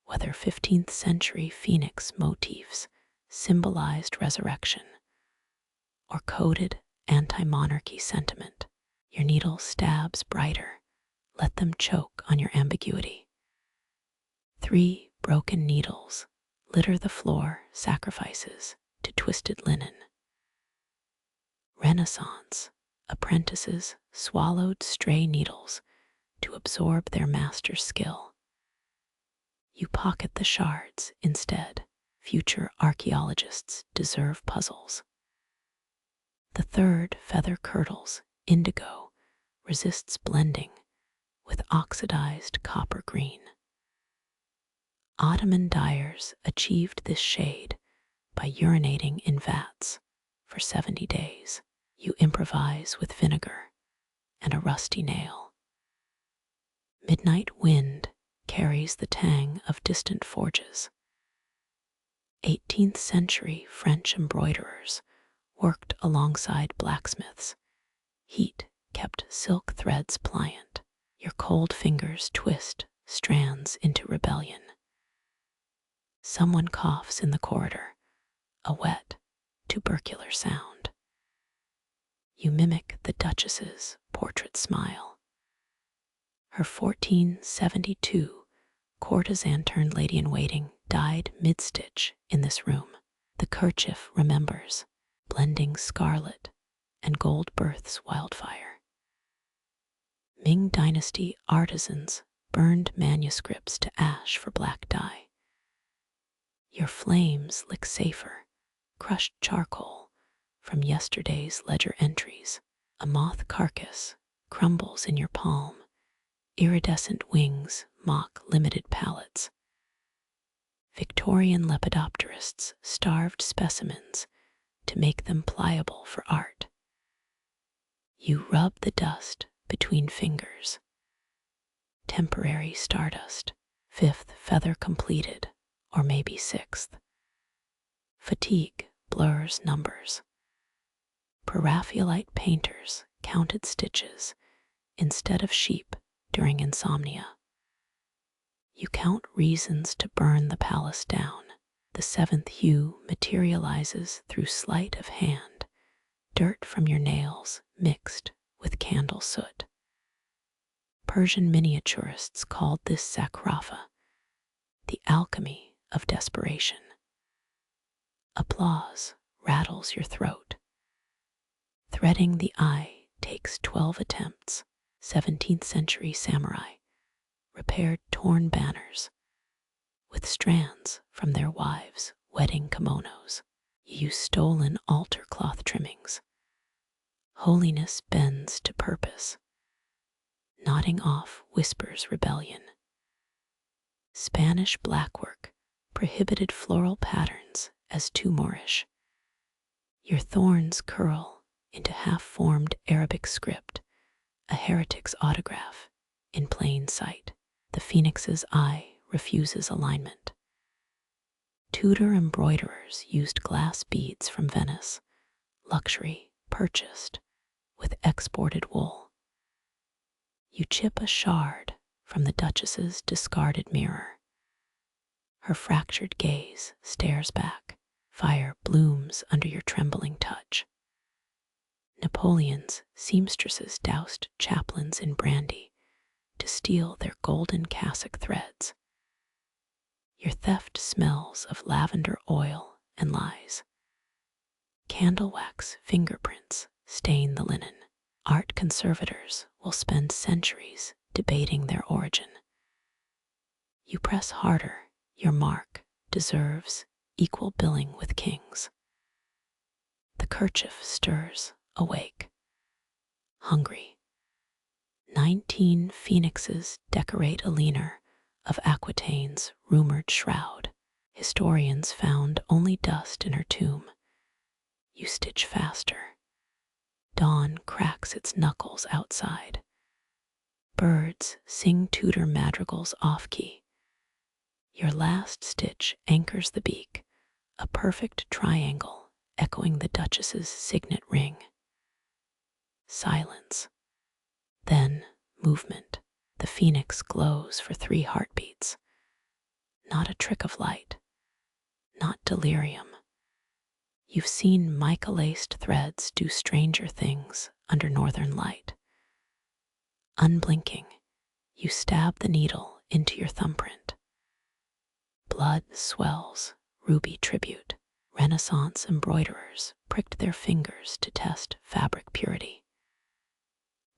whether 15th century phoenix motifs symbolized resurrection or coded anti-monarchy sentiment. Your needle stabs brighter. Let them choke on your ambiguity. 3 broken needles litter the floor, sacrifices to twisted linen. Renaissance apprentices swallowed stray needles to absorb their master's skill. You pocket the shards instead. Future archaeologists deserve puzzles. The third feather curdles, indigo, resists blending with oxidized copper green. Ottoman dyers achieved this shade by urinating in vats for 70 days. You improvise with vinegar and a rusty nail. Midnight wind carries the tang of distant forges. 18th century French embroiderers worked alongside blacksmiths. Heat kept silk threads pliant. Your cold fingers twist strands into rebellion. Someone coughs in the corridor, a wet, tubercular sound. You mimic the Duchess's portrait smile. Her 1472 courtesan-turned lady-in-waiting died mid-stitch in this room. The kerchief remembers, blending scarlet and gold births wildfire. Ming Dynasty artisans burned manuscripts to ash for black dye. Your flames lick safer, crushed charcoal from yesterday's ledger entries. A moth carcass crumbles in your palm. Iridescent wings mock limited palettes. Victorian lepidopterists starved specimens to make them pliable for art. You rub the dust between fingers. Temporary stardust, fifth feather completed, or maybe sixth. Fatigue blurs numbers. Preraphaelite painters counted stitches instead of sheep during insomnia. You count reasons to burn the palace down. The seventh hue materializes through sleight of hand, dirt from your nails mixed with candle soot. Persian miniaturists called this sakrafa, the alchemy of desperation. Applause rattles your throat. Threading the eye takes 12 attempts. 17th century samurai repaired torn banners with strands from their wives' wedding kimonos. You use stolen altar cloth trimmings. Holiness bends to purpose. Nodding off whispers rebellion. Spanish blackwork prohibited floral patterns as too Moorish. Your thorns curl into half-formed Arabic script, a heretic's autograph in plain sight. The phoenix's eye refuses alignment. Tudor embroiderers used glass beads from Venice, luxury purchased with exported wool. You chip a shard from the Duchess's discarded mirror. Her fractured gaze stares back. Fire blooms under your trembling touch. Napoleon's seamstresses doused chaplains in brandy to steal their golden cassock threads. Your theft smells of lavender oil and lies. Candle wax fingerprints stain the linen. Art conservators will spend centuries debating their origin. You press harder. Your mark deserves equal billing with kings. The kerchief stirs awake, hungry. 19 phoenixes decorate a leaner of Aquitaine's rumored shroud. Historians found only dust in her tomb. You stitch faster. Dawn cracks its knuckles outside. Birds sing Tudor madrigals off-key. Your last stitch anchors the beak, a perfect triangle echoing the Duchess's signet ring. Silence. Then movement. The phoenix glows for 3 heartbeats. Not a trick of light. Not delirium. You've seen mica-laced threads do stranger things under northern light. Unblinking, you stab the needle into your thumbprint. Blood swells, ruby tribute. Renaissance embroiderers pricked their fingers to test fabric purity.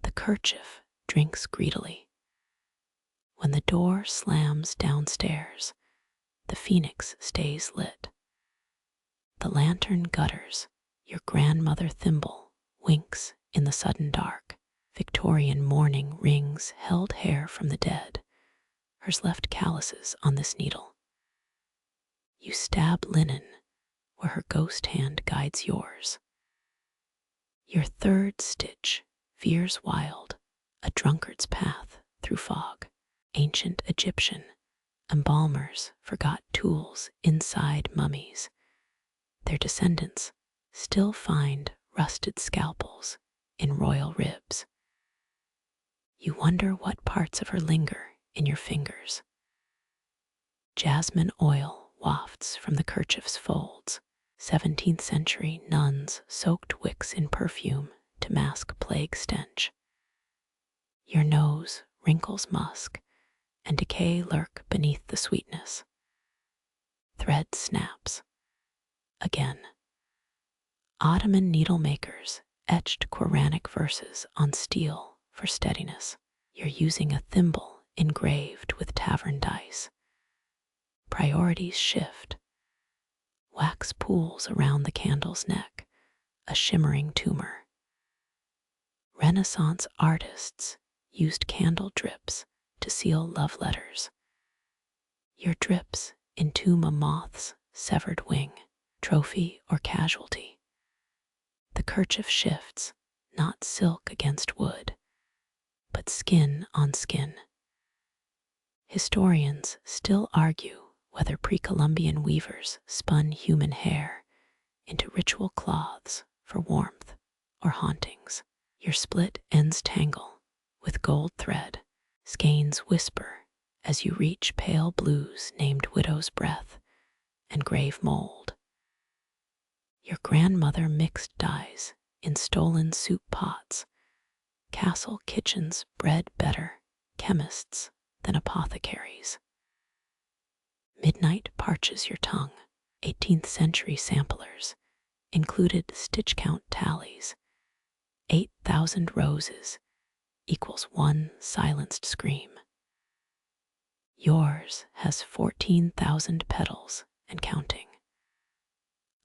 The kerchief drinks greedily. When the door slams downstairs, the phoenix stays lit. The lantern gutters. Your grandmother thimble winks in the sudden dark. Victorian mourning rings held hair from the dead. Hers left calluses on this needle. You stab linen where her ghost hand guides yours. Your third stitch veers wild, a drunkard's path through fog. Ancient Egyptian embalmers forgot tools inside mummies. Their descendants still find rusted scalpels in royal ribs. You wonder what parts of her linger in your fingers. Jasmine oil wafts from the kerchief's folds. 17th century nuns soaked wicks in perfume to mask plague stench. Your nose wrinkles musk, and decay lurk beneath the sweetness. Thread snaps. Again. Ottoman needlemakers etched Quranic verses on steel for steadiness. You're using a thimble engraved with tavern dice. Priorities shift. Wax pools around the candle's neck, a shimmering tumor. Renaissance artists used candle drips to seal love letters. Your drips entomb a moth's severed wing, trophy or casualty. The kerchief shifts, not silk against wood, but skin on skin. Historians still argue whether pre-Columbian weavers spun human hair into ritual cloths for warmth or hauntings. Your split ends tangle with gold thread. Skeins whisper as you reach pale blues named widow's breath and grave mold. Your grandmother mixed dyes in stolen soup pots. Castle kitchens bred better chemists than apothecaries. Midnight parches your tongue. 18th century samplers included stitch count tallies. 8,000 roses equals one silenced scream. Yours has 14,000 petals and counting.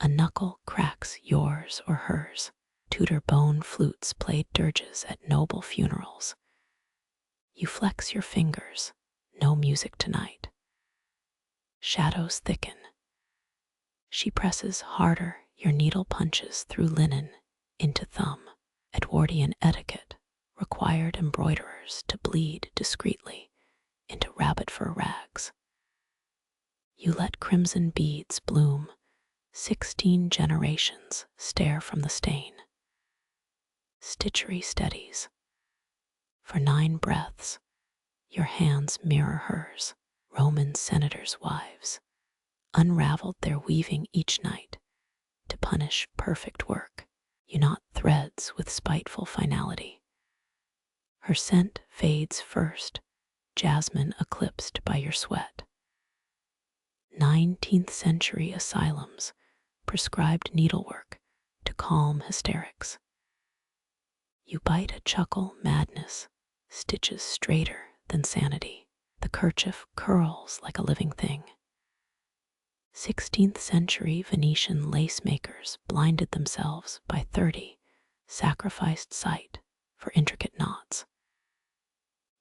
A knuckle cracks yours or hers. Tudor bone flutes played dirges at noble funerals. You flex your fingers, no music tonight. Shadows thicken. She presses harder, your needle punches through linen into thumb. Edwardian etiquette required embroiderers to bleed discreetly into rabbit fur rags. You let crimson beads bloom. 16 generations stare from the stain. Stitchery steadies. For 9 breaths, your hands mirror hers. Roman senators' wives unraveled their weaving each night to punish perfect work. You knot threads with spiteful finality. Her scent fades first, jasmine eclipsed by your sweat. 19th century asylums prescribed needlework to calm hysterics. You bite a chuckle madness, stitches straighter than sanity. The kerchief curls like a living thing. 16th century Venetian lace makers blinded themselves by 30, sacrificed sight for intricate knots.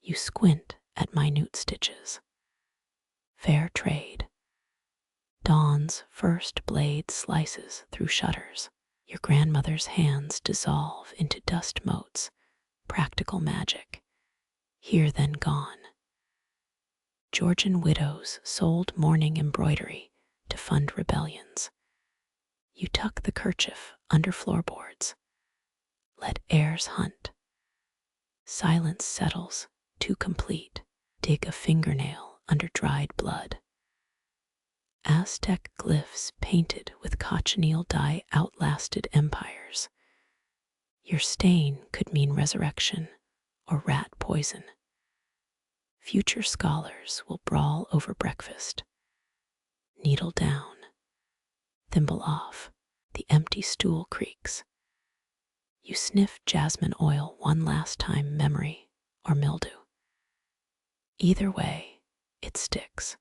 You squint at minute stitches. Fair trade. Dawn's first blade slices through shutters. Your grandmother's hands dissolve into dust motes, practical magic. Here then gone. Georgian widows sold mourning embroidery to fund rebellions. You tuck the kerchief under floorboards. Let heirs hunt. Silence settles, too complete. Dig a fingernail under dried blood. Aztec glyphs painted with cochineal dye outlasted empires. Your stain could mean resurrection or rat poison. Future scholars will brawl over breakfast. Needle down, thimble off, the empty stool creaks. You sniff jasmine oil one last time, memory or mildew. Either way, it sticks.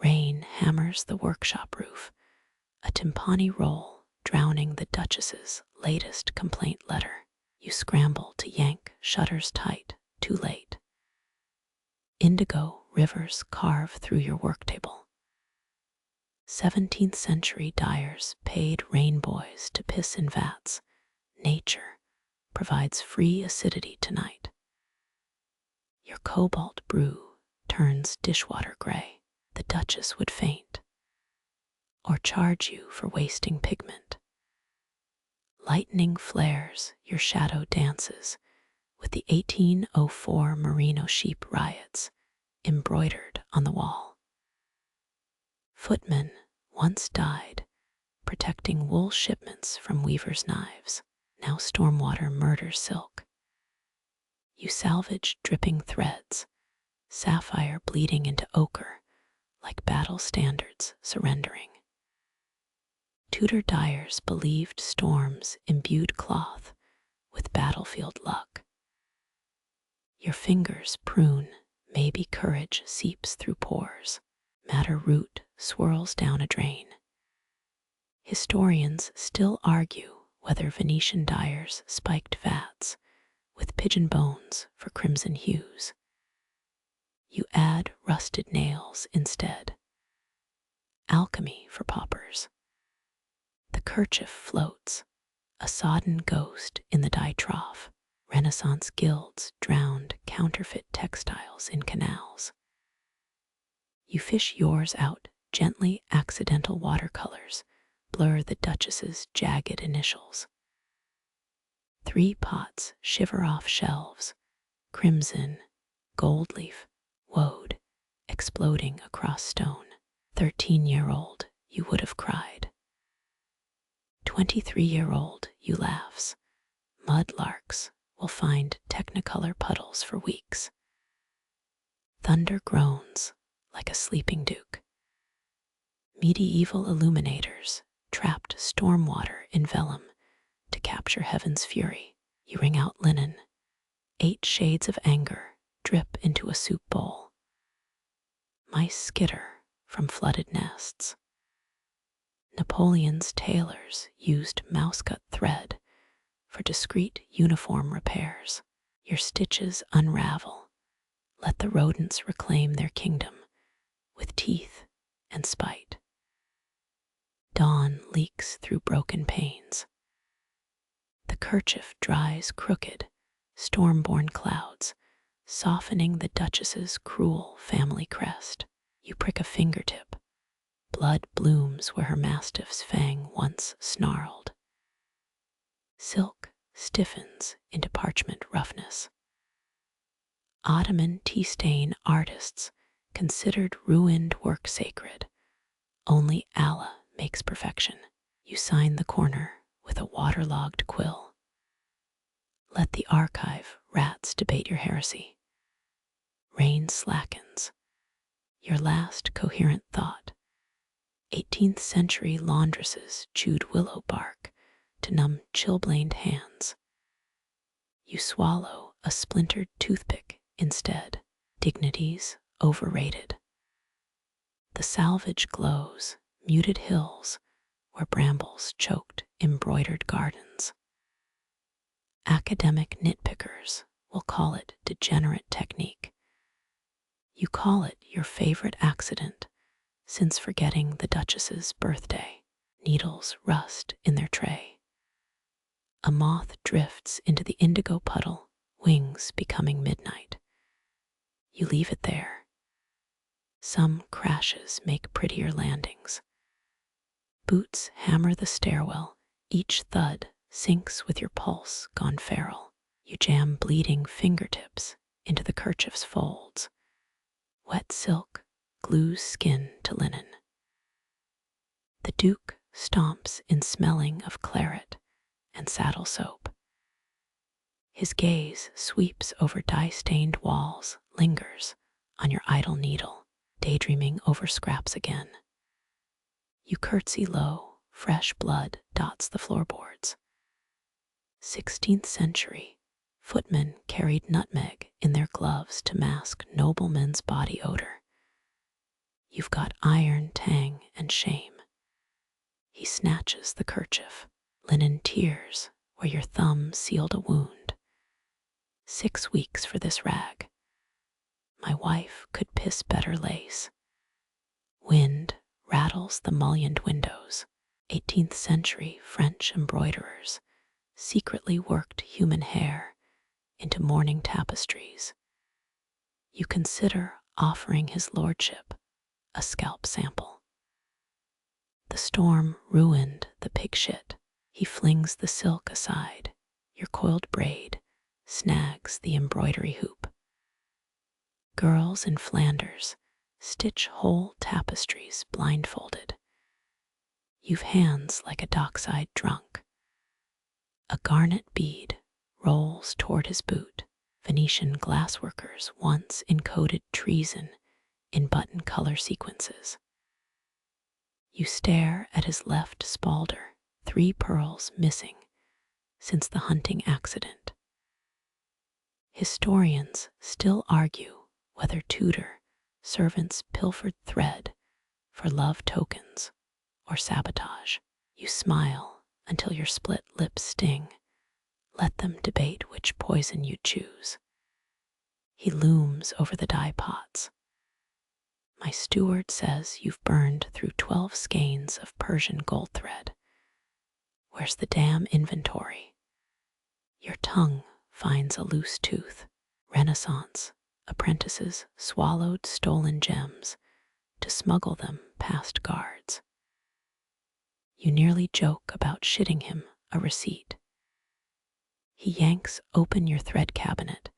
Rain hammers the workshop roof, a timpani roll drowning the Duchess's latest complaint letter. You scramble to yank shutters tight, too late. Indigo rivers carve through your work table. 17th century dyers paid rain boys to piss in vats. Nature provides free acidity tonight. Your cobalt brew turns dishwater gray. The Duchess would faint or charge you for wasting pigment. Lightning flares, your shadow dances with the 1804 merino sheep riots embroidered on the wall. Footmen once died protecting wool shipments from weavers' knives. Now stormwater murders silk. You salvage dripping threads, sapphire bleeding into ochre like battle standards surrendering. Tudor dyers believed storms imbued cloth with battlefield luck. Your fingers prune, maybe courage seeps through pores. Madder root swirls down a drain. Historians still argue whether Venetian dyers spiked vats with pigeon bones for crimson hues. You add rusted nails instead. Alchemy for paupers. The kerchief floats, a sodden ghost in the dye trough. Renaissance guilds drowned counterfeit textiles in canals. You fish yours out, gently accidental watercolors blur the Duchess's jagged initials. 3 pots shiver off shelves, crimson, gold leaf, woad, exploding across stone. 13-year-old, you would have cried. 23-year-old, you laughs. Mud larks will find technicolor puddles for weeks. Thunder groans like a sleeping duke. Medieval illuminators trapped stormwater in vellum to capture heaven's fury. You wring out linen. 8 shades of anger drip into a soup bowl. Mice skitter from flooded nests. Napoleon's tailors used mouse-cut thread for discreet uniform repairs. Your stitches unravel. Let the rodents reclaim their kingdom with teeth and spite. Dawn leaks through broken panes. The kerchief dries crooked, storm-born clouds, softening the Duchess's cruel family crest. You prick a fingertip. Blood blooms where her mastiff's fang once snarled. Silk stiffens into parchment roughness. Ottoman tea-stain artists considered ruined work sacred. Only Allah makes perfection. You sign the corner with a waterlogged quill. Let the archive rats debate your heresy. Rain slackens. Your last coherent thought. 18th century laundresses chewed willow bark to numb chilblained hands. You swallow a splintered toothpick instead. Dignity's overrated. The salvage glows, muted hills where brambles choked embroidered gardens. Academic nitpickers will call it degenerate technique. You call it your favorite accident since forgetting the Duchess's birthday. Needles rust in their tray. A moth drifts into the indigo puddle, wings becoming midnight. You leave it there. Some crashes make prettier landings. Boots hammer the stairwell, each thud sinks with your pulse gone feral. You jam bleeding fingertips into the kerchief's folds. Wet silk glues skin to linen. The Duke stomps in smelling of claret and saddle soap. His gaze sweeps over dye-stained walls, lingers on your idle needle, daydreaming over scraps again. You curtsy low, fresh blood dots the floorboards. 16th century, footmen carried nutmeg in their gloves to mask noblemen's body odor. You've got iron tang and shame. He snatches the kerchief, linen tears where your thumb sealed a wound. 6 weeks for this rag. My wife could piss better lace. Wind rattles the mullioned windows. 18th century French embroiderers secretly worked human hair into mourning tapestries. You consider offering his lordship a scalp sample. The storm ruined the pig shit. He flings the silk aside. Your coiled braid snags the embroidery hoop. Girls in Flanders stitch whole tapestries blindfolded. You've hands like a dockside drunk. A garnet bead rolls toward his boot. Venetian glassworkers once encoded treason in button color sequences. You stare at his left spalder, 3 pearls missing since the hunting accident. Historians still argue whether Tudor servants pilfered thread for love tokens or sabotage. You smile until your split lips sting. Let them debate which poison you'd choose. He looms over the dye pots. My steward says you've burned through 12 skeins of Persian gold thread. Where's the damn inventory? Your tongue finds a loose tooth. Renaissance apprentices swallowed stolen gems to smuggle them past guards. You nearly joke about shitting him a receipt. He yanks open your thread cabinet.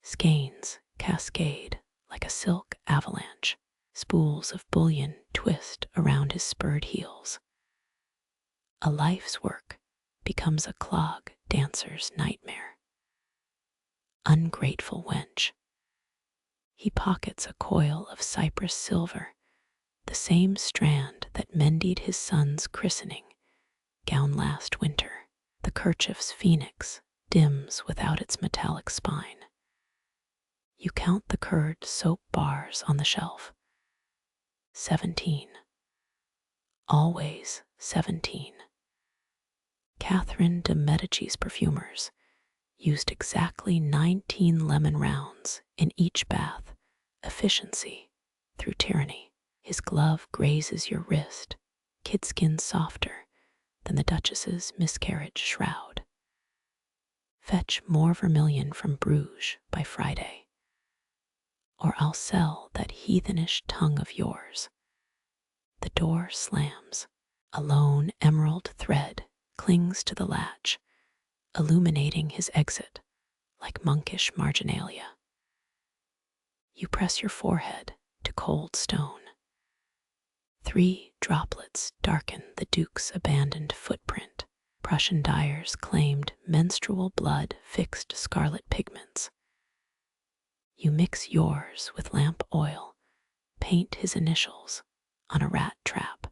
Skeins cascade like a silk avalanche. Spools of bullion twist around his spurred heels. A life's work becomes a clog dancer's nightmare. Ungrateful wench. He pockets a coil of cypress silver, the same strand that mended his son's christening gown last winter. The kerchief's phoenix dims without its metallic spine. You count the curd soap bars on the shelf. 17. Always 17. Catherine de Medici's perfumers used exactly 19 lemon rounds in each bath. Efficiency through tyranny. His glove grazes your wrist, kid skin softer than the Duchess's miscarriage shroud. Fetch more vermilion from Bruges by Friday, or I'll sell that heathenish tongue of yours. The door slams. A lone emerald thread clings to the latch, illuminating his exit like monkish marginalia. You press your forehead to cold stone. 3 droplets darken the Duke's abandoned footprint. Prussian dyers claimed menstrual blood fixed scarlet pigments. You mix yours with lamp oil, paint his initials on a rat trap.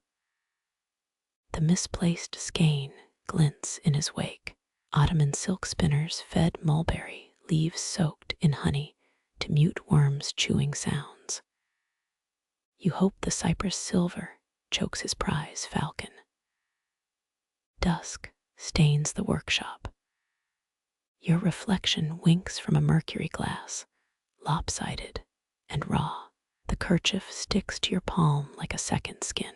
The misplaced skein glints in his wake. Ottoman silk spinners fed mulberry leaves soaked in honey to mute worms' chewing sounds. You hope the cypress silver chokes his prize falcon. Dusk stains the workshop. Your reflection winks from a mercury glass, lopsided and raw. The kerchief sticks to your palm like a second skin.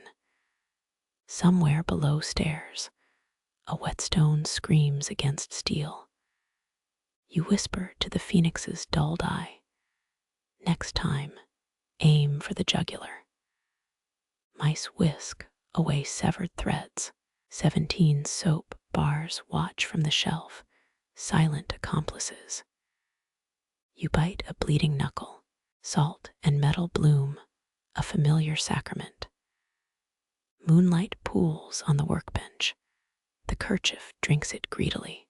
Somewhere below stairs, a whetstone screams against steel. You whisper to the phoenix's dulled eye, next time, aim for the jugular. Mice whisk away severed threads. 17 soap bars watch from the shelf, silent accomplices. You bite a bleeding knuckle. Salt and metal bloom, a familiar sacrament. Moonlight pools on the workbench. The kerchief drinks it greedily.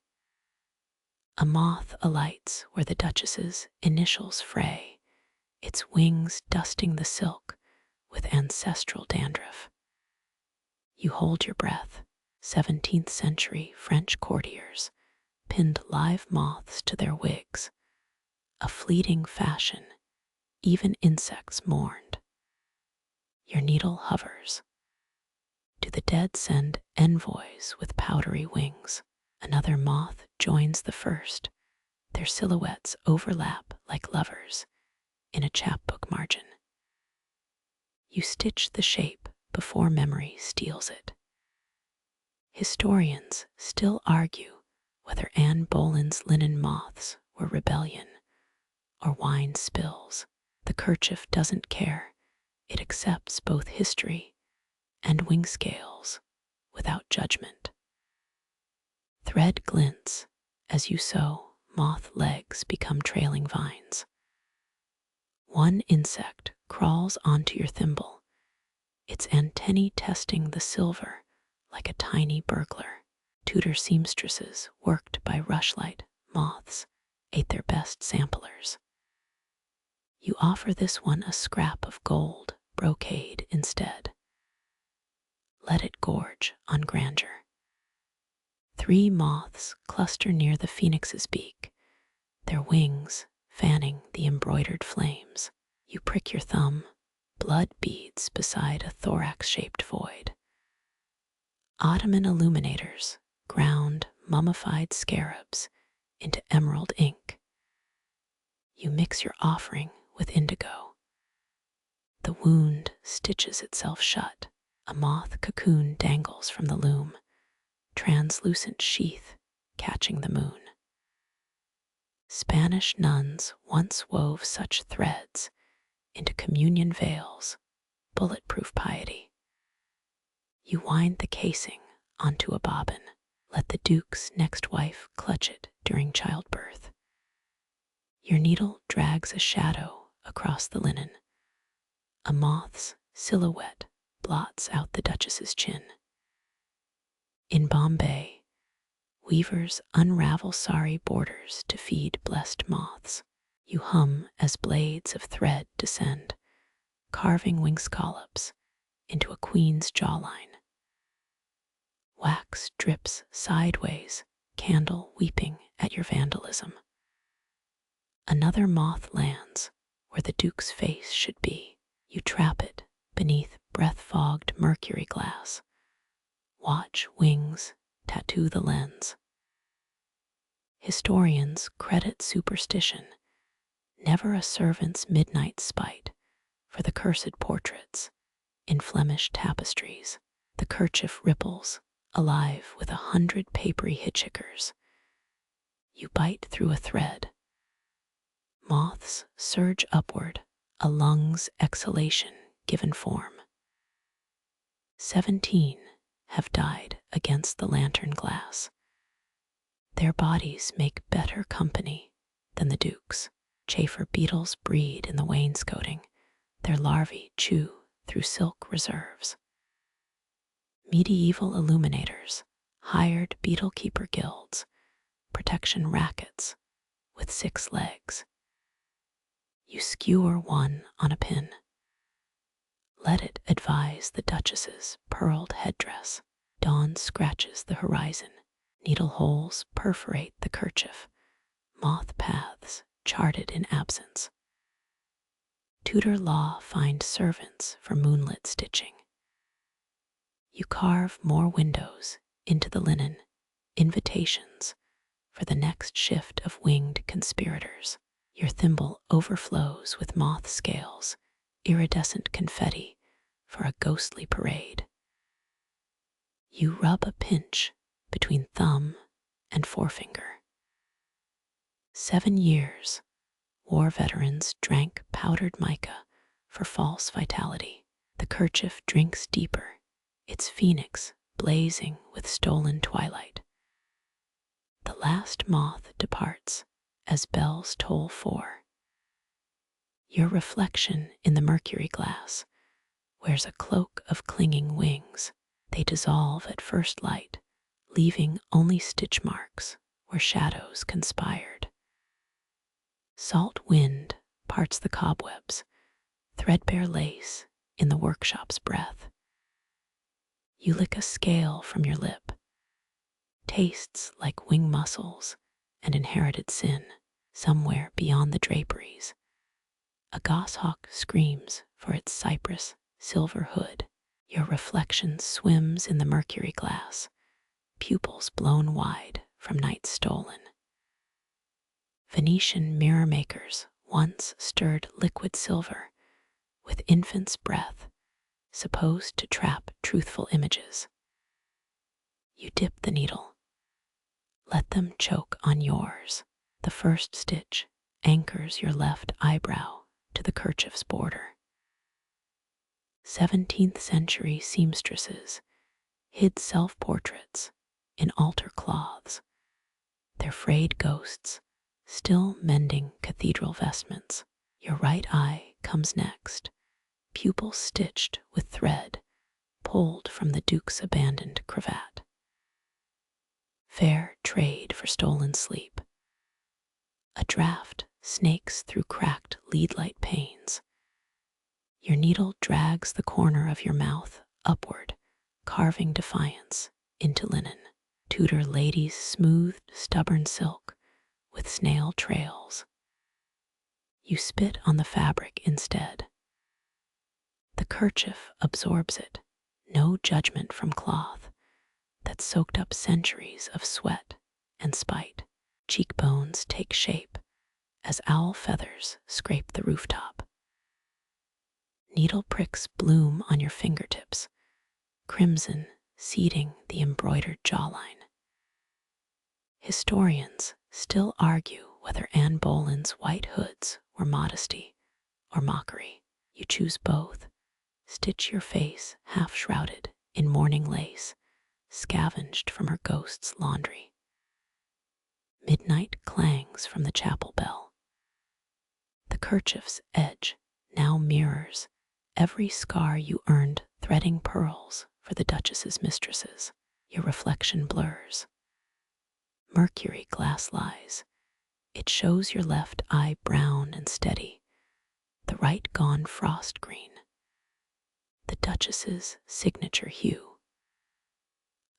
A moth alights where the Duchess's initials fray, its wings dusting the silk with ancestral dandruff. You hold your breath. 17th century French courtiers pinned live moths to their wigs. A fleeting fashion, even insects mourned. Your needle hovers. Do the dead send envoys with powdery wings? Another moth joins the first. Their silhouettes overlap like lovers in a chapbook margin. You stitch the shape before memory steals it. Historians still argue whether Anne Boleyn's linen moths were rebellion or wine spills. The kerchief doesn't care. It accepts both history and wing scales without judgment. Thread glints as you sew, moth legs become trailing vines. One insect crawls onto your thimble, its antennae testing the silver like a tiny burglar. Tudor seamstresses worked by rushlight moths ate their best samplers. You offer this one a scrap of gold brocade instead. Let it gorge on grandeur. 3 moths cluster near the phoenix's beak, their wings fanning the embroidered flames. You prick your thumb, blood beads beside a thorax-shaped void. Ottoman illuminators ground mummified scarabs into emerald ink. You mix your offering with indigo. The wound stitches itself shut. A moth cocoon dangles from the loom, translucent sheath catching the moon. Spanish nuns once wove such threads into communion veils, bulletproof piety. You wind the casing onto a bobbin. Let the Duke's next wife clutch it during childbirth. Your needle drags a shadow across the linen. A moth's silhouette blots out the Duchess's chin. In Bombay, weavers unravel sari borders to feed blessed moths. You hum as blades of thread descend, carving wing scallops into a queen's jawline. Wax drips sideways, candle weeping at your vandalism. Another moth lands where the Duke's face should be. You trap it beneath breath-fogged mercury glass. Watch wings tattoo the lens. Historians credit superstition, never a servant's midnight spite, for the cursed portraits in Flemish tapestries. The kerchief ripples, alive with 100 papery hitchhickers. You bite through a thread. Moths surge upward, a lung's exhalation given form. 17 have died against the lantern glass. Their bodies make better company than the Duke's. Chafer beetles breed in the wainscoting. Their larvae chew through silk reserves. Medieval illuminators hired beetle-keeper guilds, protection rackets with 6 legs. You skewer one on a pin. Let it advise the Duchess's pearled headdress. Dawn scratches the horizon. Needle holes perforate the kerchief. Moth paths charted in absence. Tudor law fined servants for moonlit stitching. You carve more windows into the linen, invitations for the next shift of winged conspirators. Your thimble overflows with moth scales, iridescent confetti for a ghostly parade. You rub a pinch between thumb and forefinger. 7 years, war veterans drank powdered mica for false vitality. The kerchief drinks deeper, its phoenix blazing with stolen twilight. The last moth departs as bells toll 4. Your reflection in the mercury glass wears a cloak of clinging wings. They dissolve at first light, leaving only stitch marks where shadows conspired. Salt wind parts the cobwebs, threadbare lace in the workshop's breath. You lick a scale from your lip. Tastes like wing muscles and inherited sin somewhere beyond the draperies. A goshawk screams for its cypress silver hood. Your reflection swims in the mercury glass, pupils blown wide from night stolen. Venetian mirror makers once stirred liquid silver with infant's breath, supposed to trap truthful images. You dip the needle. Let them choke on yours. The first stitch anchors your left eyebrow to the kerchief's border. 17th century seamstresses hid self-portraits in altar cloths, their frayed ghosts still mending cathedral vestments. Your right eye comes next, pupil stitched with thread pulled from the Duke's abandoned cravat. Fair trade for stolen sleep. A draft snakes through cracked lead-light panes. Your needle drags the corner of your mouth upward, carving defiance into linen. Tudor ladies smoothed stubborn silk with snail trails. You spit on the fabric instead. The kerchief absorbs it, no judgment from cloth that soaked up centuries of sweat and spite. Cheekbones take shape as owl feathers scrape the rooftop. Needle pricks bloom on your fingertips, crimson seeding the embroidered jawline. Historians still argue whether Anne Boleyn's white hoods were modesty or mockery. You choose both. Stitch your face half shrouded in mourning lace, scavenged from her ghost's laundry. Midnight clangs from the chapel bell. The kerchief's edge now mirrors every scar you earned threading pearls for the Duchess's mistresses. Your reflection blurs. Mercury glass lies. It shows your left eye brown and steady, the right gone frost green. The Duchess's signature hue.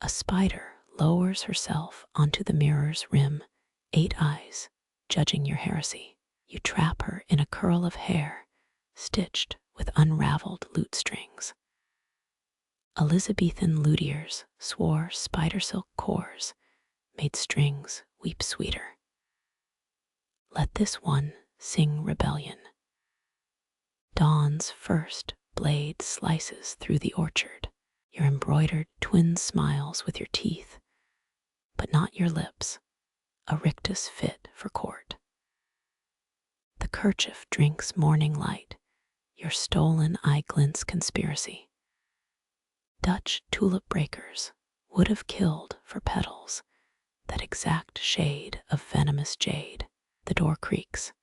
A spider lowers herself onto the mirror's rim, 8 eyes, judging your heresy. You trap her in a curl of hair, stitched with unraveled lute strings. Elizabethan luthiers swore spider silk cores made strings weep sweeter. Let this one sing rebellion. Dawn's first blade slices through the orchard. Your embroidered twin smiles with your teeth, but not your lips, a rictus fit for court. The kerchief drinks morning light, your stolen eye glints conspiracy. Dutch tulip breakers would have killed for petals, that exact shade of venomous jade. The door creaks.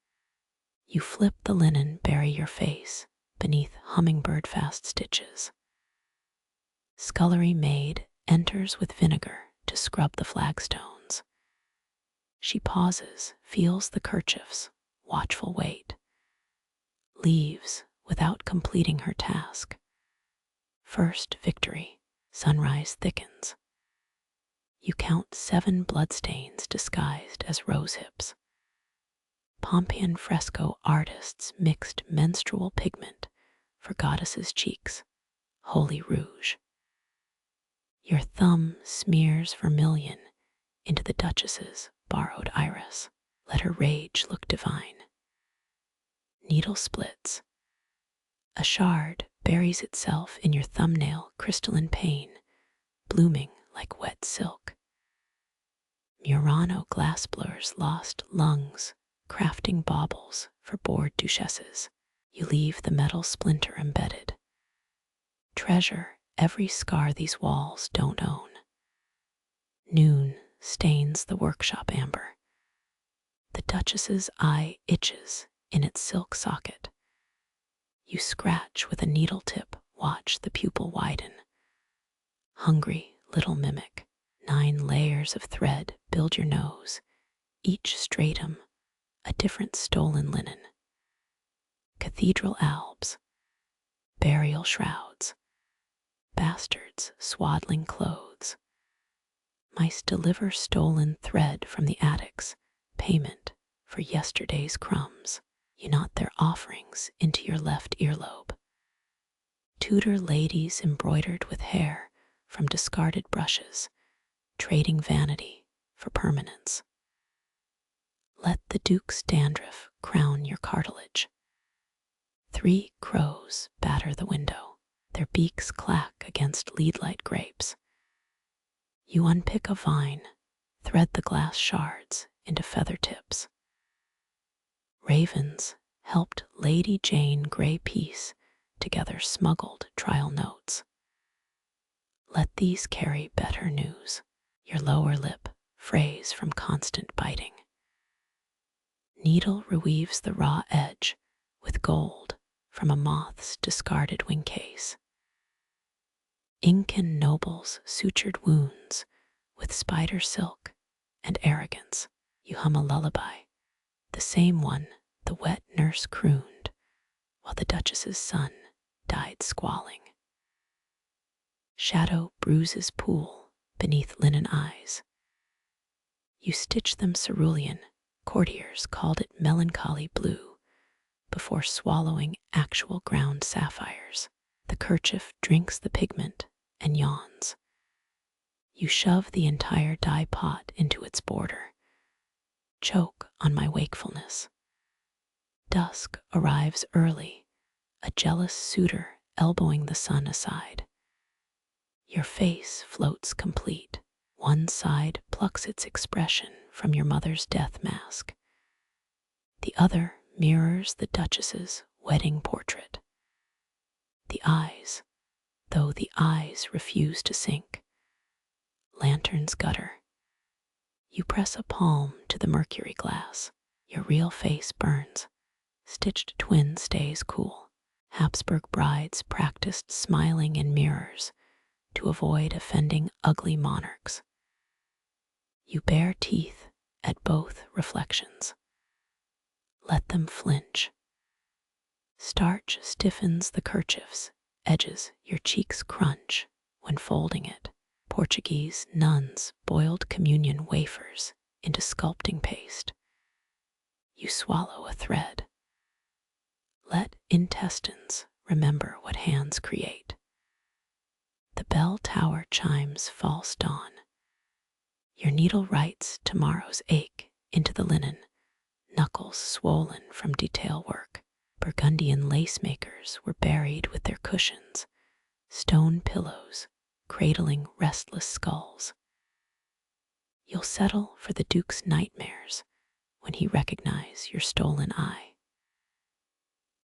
You flip the linen, bury your face beneath hummingbird fast stitches. Scullery maid enters with vinegar to scrub the flagstones. She pauses, feels the kerchief's watchful weight, leaves without completing her task. First victory, sunrise thickens. You count 7 bloodstains disguised as rose hips. Pompeian fresco artists mixed menstrual pigment for goddesses' cheeks, holy rouge. Your thumb smears vermilion into the Duchess's borrowed iris. Let her rage look divine. Needle splits. A shard buries itself in your thumbnail crystalline pain, blooming like wet silk. Murano glass blurs lost lungs, crafting baubles for bored duchesses. You leave the metal splinter embedded. Treasure every scar these walls don't own. Noon stains the workshop amber. The Duchess's eye itches in its silk socket. You scratch with a needle tip, watch the pupil widen. Hungry little mimic, 9 layers of thread build your nose, each stratum a different stolen linen. Cathedral albs, burial shrouds, bastards swaddling clothes. Mice deliver stolen thread from the attics, payment for yesterday's crumbs. You knot their offerings into your left earlobe. Tudor ladies embroidered with hair from discarded brushes, trading vanity for permanence. Let the Duke's dandruff crown your cartilage. 3 crows batter the window, their beaks clack against lead-light grapes. You unpick a vine, thread the glass shards into feather tips. Ravens helped Lady Jane Grey piece together smuggled trial notes. Let these carry better news. Your lower lip frays from constant biting. Needle reweaves the raw edge with gold from a moth's discarded wing case. Incan nobles sutured wounds with spider silk and arrogance. You hum a lullaby, the same one the wet nurse crooned while the Duchess's son died squalling. Shadow bruises pool beneath linen eyes. You stitch them cerulean, Courtiers called it melancholy blue before swallowing actual ground sapphires. The kerchief drinks the pigment and yawns. You shove the entire dye pot into its border. Choke on my wakefulness. Dusk arrives early, a jealous suitor elbowing the sun aside. Your face floats complete. One side plucks its expression from your mother's death mask. The other mirrors the Duchess's wedding portrait. The eyes, though the eyes refuse to sink. Lanterns gutter. You press a palm to the mercury glass. Your real face burns. Stitched twin stays cool. Habsburg brides practiced smiling in mirrors to avoid offending ugly monarchs. You bare teeth at both reflections. Let them flinch. Starch stiffens the kerchief's edges. Your cheeks crunch when folding it. Portuguese nuns boiled communion wafers into sculpting paste. You swallow a thread. Let intestines remember what hands create. The bell tower chimes false dawn. Your needle writes tomorrow's ache into the linen, knuckles swollen from detail work. Burgundian lace makers were buried with their cushions, stone pillows cradling restless skulls. You'll settle for the Duke's nightmares when he recognizes your stolen eye.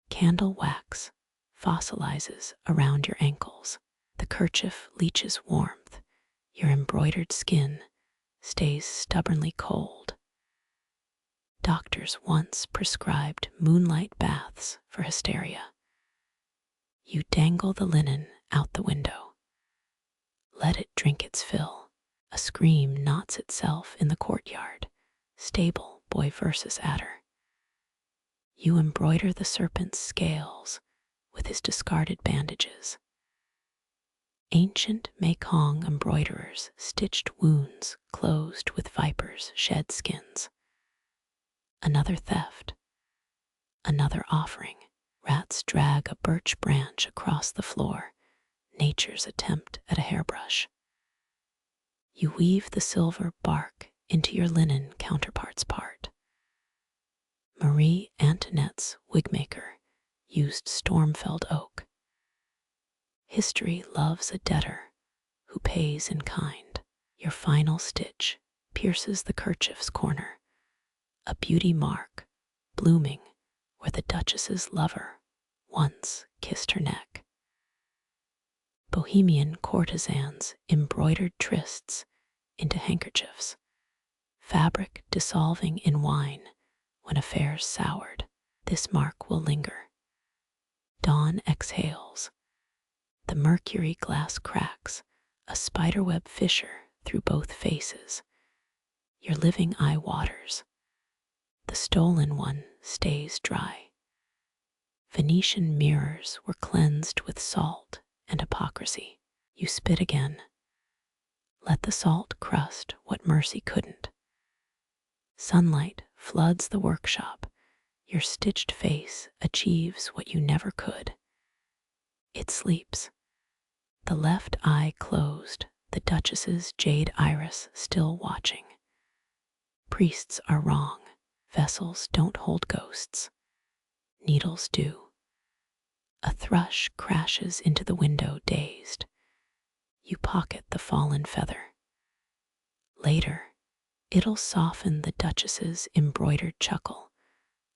Candle wax fossilizes around your ankles. The kerchief leaches warmth. Your embroidered skin stays stubbornly cold. Doctors once prescribed moonlight baths for hysteria. You dangle the linen out the window. Let it drink its fill. A scream knots itself in the courtyard. Stable boy versus adder. You embroider the serpent's scales with his discarded bandages. Ancient Mekong embroiderers stitched wounds closed with vipers' shed skins. Another theft. Another offering. Rats drag a birch branch across the floor. Nature's attempt at a hairbrush. You weave the silver bark into your linen counterpart's part. Marie Antoinette's wigmaker used storm-felled oak. History loves a debtor who pays in kind. Your final stitch pierces the kerchief's corner, a beauty mark blooming where the Duchess's lover once kissed her neck. Bohemian courtesans embroidered trysts into handkerchiefs, fabric dissolving in wine when affairs soured. This mark will linger. Dawn exhales. The mercury glass cracks, a spiderweb fissure through both faces. Your living eye waters. The stolen one stays dry. Venetian mirrors were cleansed with salt and hypocrisy. You spit again. Let the salt crust what mercy couldn't. Sunlight floods the workshop. Your stitched face achieves what you never could. It sleeps. The left eye closed, the Duchess's jade iris still watching. Priests are wrong. Vessels don't hold ghosts. Needles do. A thrush crashes into the window dazed. You pocket the fallen feather. Later, it'll soften the Duchess's embroidered chuckle,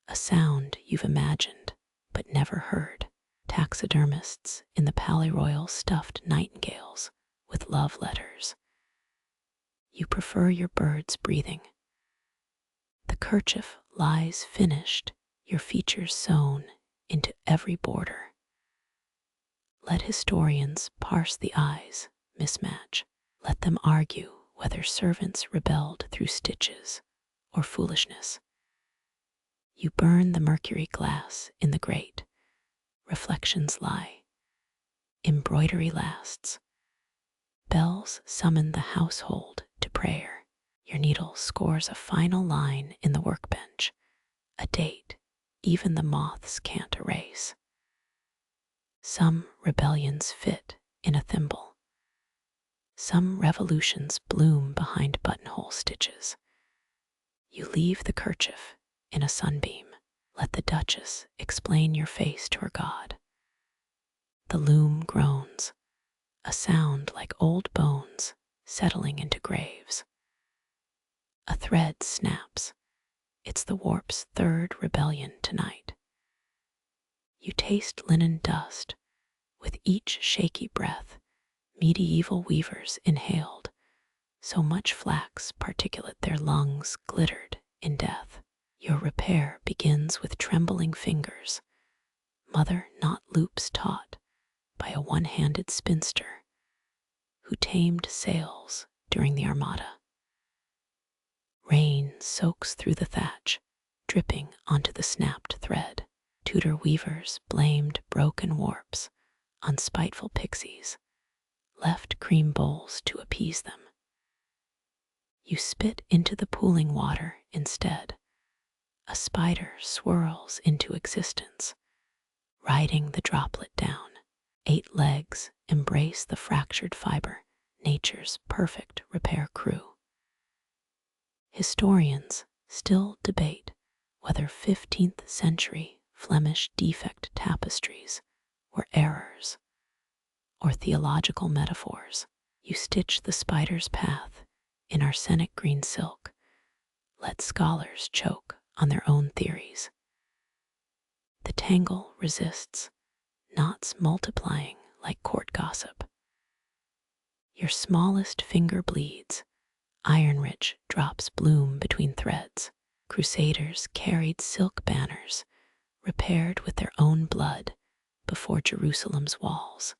a sound you've imagined but never heard. Taxidermists in the Palais Royal stuffed nightingales with love letters. You prefer your birds breathing. The kerchief lies finished, your features sewn into every border. Let historians parse the eyes, mismatch. Let them argue whether servants rebelled through stitches or foolishness. You burn the mercury glass in the grate. Reflections lie. Embroidery lasts. Bells summon the household to prayer. Your needle scores a final line in the workbench, a date even the moths can't erase. Some rebellions fit in a thimble. Some revolutions bloom behind buttonhole stitches. You leave the kerchief in a sunbeam. Let the Duchess explain your face to her god. The loom groans, a sound like old bones settling into graves. A thread snaps. It's the warp's third rebellion tonight. You taste linen dust. With each shaky breath, medieval weavers inhaled so much flax particulate their lungs glittered in death. Your repair begins with trembling fingers, mother knot loops taught by a one-handed spinster who tamed sails during the Armada. Rain soaks through the thatch, dripping onto the snapped thread. Tudor weavers blamed broken warps on spiteful pixies, left cream bowls to appease them. You spit into the pooling water instead. A spider swirls into existence, riding the droplet down. 8 legs embrace the fractured fiber, nature's perfect repair crew. Historians still debate whether 15th century Flemish defect tapestries were errors or theological metaphors. You stitch the spider's path in arsenic green silk. Let scholars choke on their own theories. The tangle resists, knots multiplying like court gossip. Your smallest finger bleeds. Iron-rich drops bloom between threads. Crusaders carried silk banners, repaired with their own blood before Jerusalem's walls.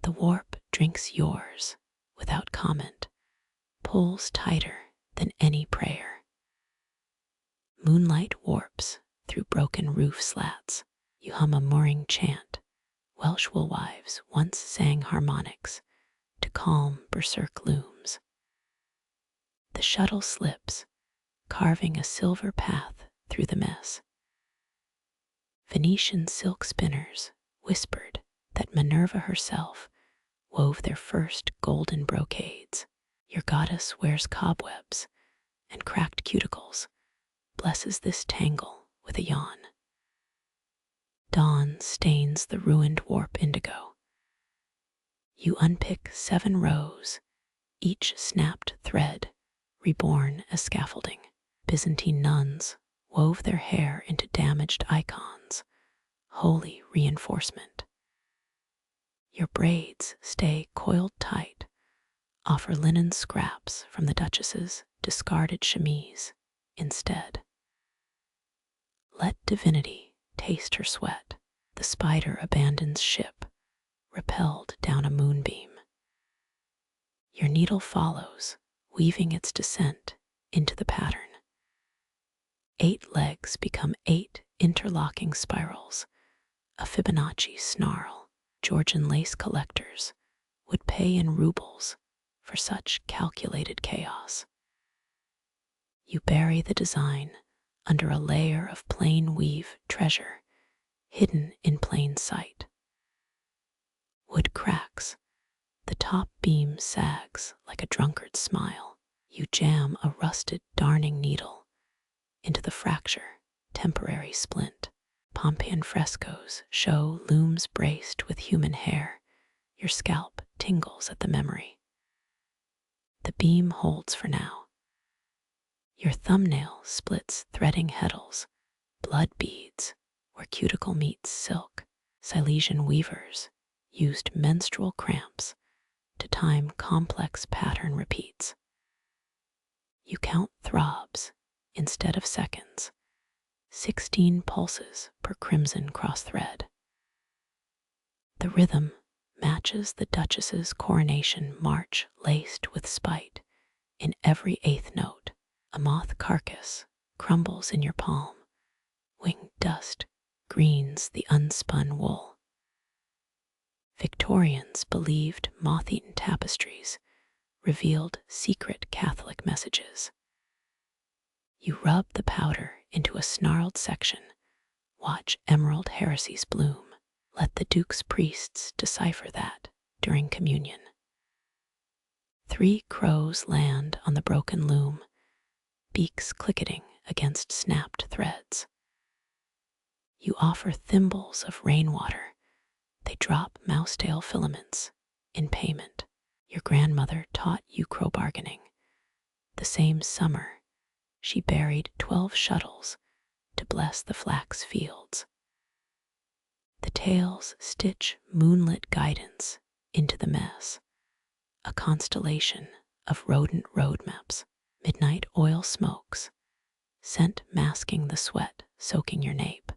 The warp drinks yours without comment, pulls tighter than any prayer. Moonlight warps through broken roof slats. You hum a mooring chant. Welsh woolwives once sang harmonics to calm berserk looms. The shuttle slips, carving a silver path through the mess. Venetian silk spinners whispered that Minerva herself wove their first golden brocades. Your goddess wears cobwebs and cracked cuticles, blesses this tangle with a yawn. Dawn stains the ruined warp indigo. You unpick 7 rows, each snapped thread reborn as scaffolding. Byzantine nuns wove their hair into damaged icons, holy reinforcement. Your braids stay coiled tight, offer linen scraps from the Duchess's discarded chemise instead. Let divinity taste her sweat. The spider abandons ship, repelled down a moonbeam. Your needle follows, weaving its descent into the pattern. 8 legs become 8 interlocking spirals, a Fibonacci snarl. Georgian lace collectors would pay in rubles for such calculated chaos. You bury the design under a layer of plain weave treasure, hidden in plain sight. Wood cracks, the top beam sags like a drunkard's smile. You jam a rusted darning needle into the fracture, temporary splint. Pompeian frescoes show looms braced with human hair. Your scalp tingles at the memory. The beam holds for now. Your thumbnail splits threading heddles, blood beads where cuticle meets silk. Silesian weavers used menstrual cramps to time complex pattern repeats. You count throbs instead of seconds, 16 pulses per crimson cross thread. The rhythm matches the Duchess's coronation march laced with spite in every 8th note. A moth carcass crumbles in your palm. Winged dust greens the unspun wool. Victorians believed moth-eaten tapestries revealed secret Catholic messages. You rub the powder into a snarled section, watch emerald heresies bloom. Let the Duke's priests decipher that during communion. 3 crows land on the broken loom, beaks clicketing against snapped threads. You offer thimbles of rainwater. They drop mousetail filaments in payment. Your grandmother taught you crow bargaining. The same summer, she buried 12 shuttles to bless the flax fields. The tales stitch moonlit guidance into the mess, a constellation of rodent road maps, midnight oil smokes, scent masking the sweat soaking your nape.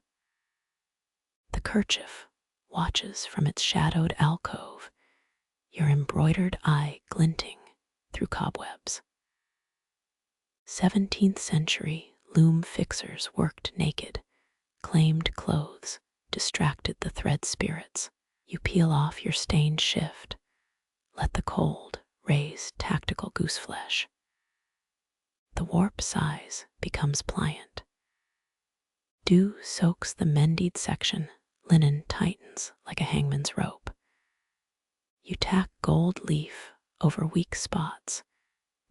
The kerchief watches from its shadowed alcove, your embroidered eye glinting through cobwebs. 17th century loom fixers worked naked, claimed clothes, distracted the thread spirits. You peel off your stained shift, let the cold raise tactical gooseflesh. The warp size becomes pliant. Dew soaks the mended section, linen tightens like a hangman's rope. You tack gold leaf over weak spots,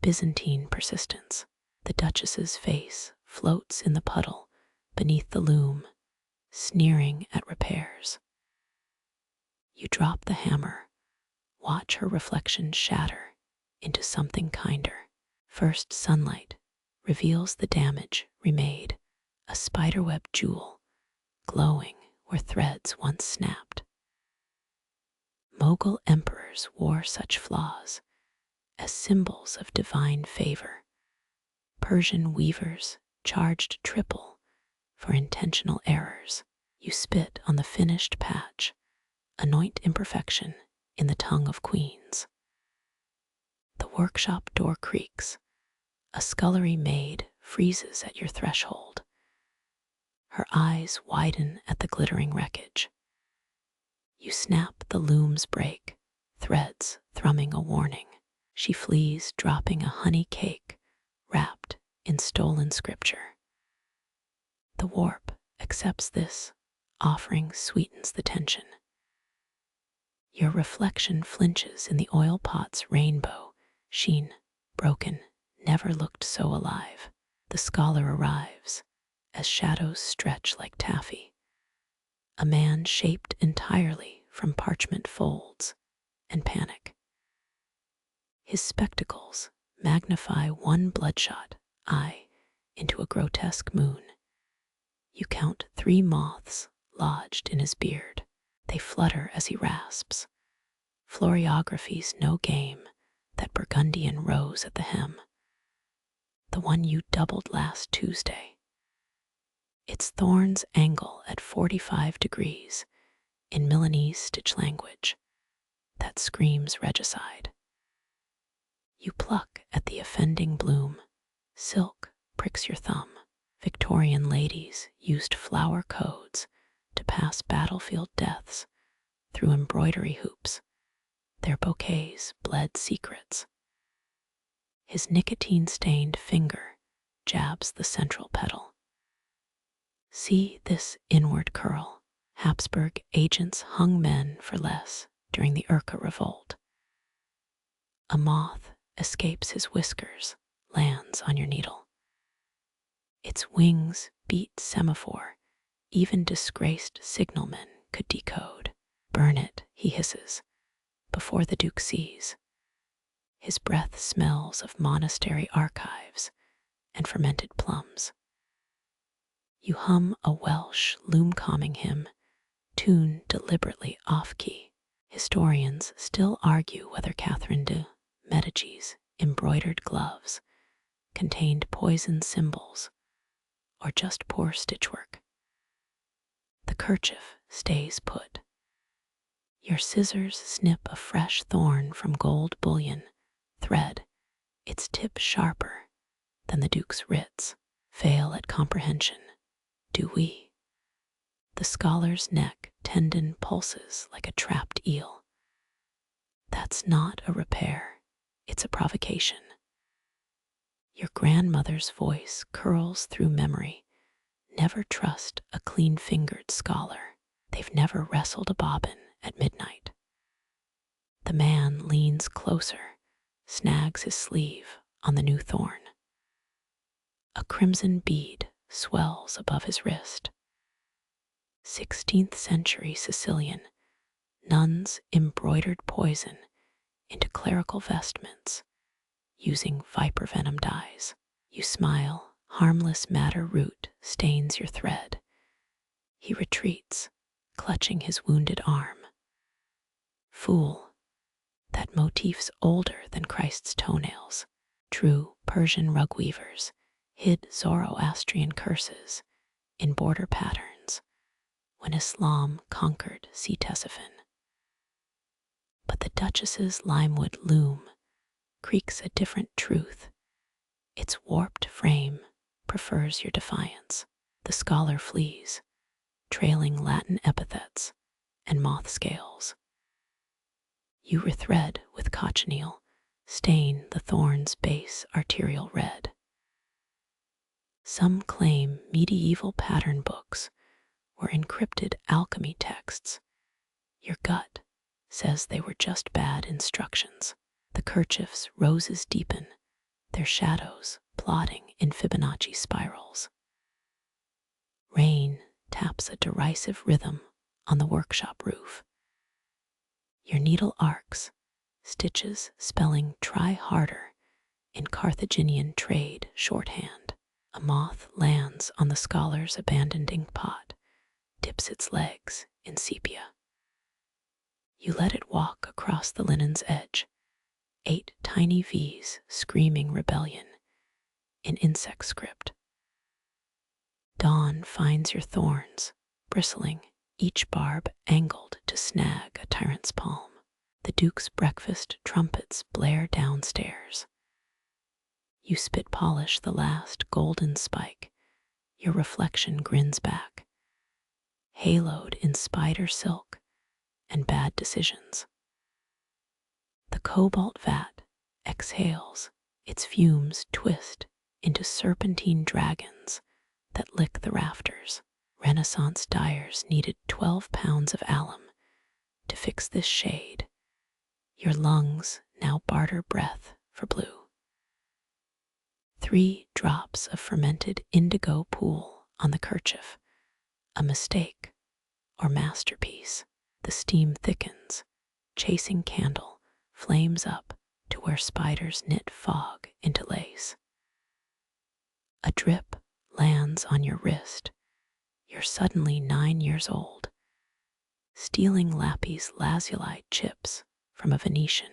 Byzantine persistence. The Duchess's face floats in the puddle beneath the loom, sneering at repairs. You drop the hammer, watch her reflection shatter into something kinder. First sunlight reveals the damage remade, a spiderweb jewel glowing where threads once snapped. Mughal emperors wore such flaws as symbols of divine favor. Persian weavers charged triple for intentional errors. You spit on the finished patch, anoint imperfection in the tongue of queens. The workshop door creaks. A scullery maid freezes at your threshold. Her eyes widen at the glittering wreckage. You snap the loom's break, threads thrumming a warning. She flees, dropping a honey cake wrapped in stolen scripture. The warp accepts this, offering sweetens the tension. Your reflection flinches in the oil pot's rainbow sheen, broken, never looked so alive. The scholar arrives as shadows stretch like taffy. A man shaped entirely from parchment folds and panic. His spectacles magnify one bloodshot eye into a grotesque moon. You count 3 moths lodged in his beard. They flutter as he rasps. Floriography's no game, that Burgundian rose at the hem. The one you doubled last Tuesday. Its thorns angle at 45 degrees in Milanese stitch language that screams regicide. You pluck at the offending bloom. Silk pricks your thumb. Victorian ladies used flower codes to pass battlefield deaths through embroidery hoops. Their bouquets bled secrets. His nicotine-stained finger jabs the central petal. See this inward curl. Habsburg agents hung men for less during the Urca revolt. A moth escapes his whiskers, lands on your needle. Its wings beat semaphore, even disgraced signalmen could decode. Burn it, he hisses, before the Duke sees. His breath smells of monastery archives and fermented plums. You hum a Welsh loom-calming hymn, tuned deliberately off-key. Historians still argue whether Catherine de Medici's embroidered gloves contained poison symbols or just poor stitchwork. The kerchief stays put. Your scissors snip a fresh thorn from gold bullion thread, its tip sharper than the Duke's writs. Fail at comprehension, do we? The scholar's neck tendon pulses like a trapped eel. That's not a repair, it's a provocation. Your grandmother's voice curls through memory. Never trust a clean-fingered scholar. They've never wrestled a bobbin at midnight. The man leans closer, snags his sleeve on the new thorn. A crimson bead swells above his wrist. 16th century Sicilian nuns embroidered poison into clerical vestments using viper venom dyes. You smile, harmless madder root stains your thread. He retreats, clutching his wounded arm. Fool, that motif's older than Christ's toenails. True Persian rug weavers hid Zoroastrian curses in border patterns when Islam conquered Ctesiphon. But the Duchess's limewood loom creaks a different truth. Its warped frame prefers your defiance. The scholar flees, trailing Latin epithets and moth scales. You rethread with cochineal, stain the thorn's base arterial red. Some claim medieval pattern books were encrypted alchemy texts. Your gut says they were just bad instructions. The kerchief's roses deepen, their shadows plotting in Fibonacci spirals. Rain taps a derisive rhythm on the workshop roof. Your needle arcs, stitches spelling try harder in Carthaginian trade shorthand. A moth lands on the scholar's abandoned inkpot, dips its legs in sepia. You let it walk across the linen's edge, 8 tiny V's screaming rebellion in insect script. Dawn finds your thorns, bristling, each barb angled to snag a tyrant's palm. The Duke's breakfast trumpets blare downstairs. You spit polish the last golden spike. Your reflection grins back, haloed in spider silk and bad decisions. The cobalt vat exhales, its fumes twist into serpentine dragons that lick the rafters. Renaissance dyers needed 12 pounds of alum to fix this shade. Your lungs now barter breath for blue. 3 drops of fermented indigo pool on the kerchief, a mistake or masterpiece. The steam thickens, chasing candle flames up to where spiders knit fog into lace. A drip lands on your wrist. You're suddenly 9 years old, stealing Lappy's lazuli chips from a Venetian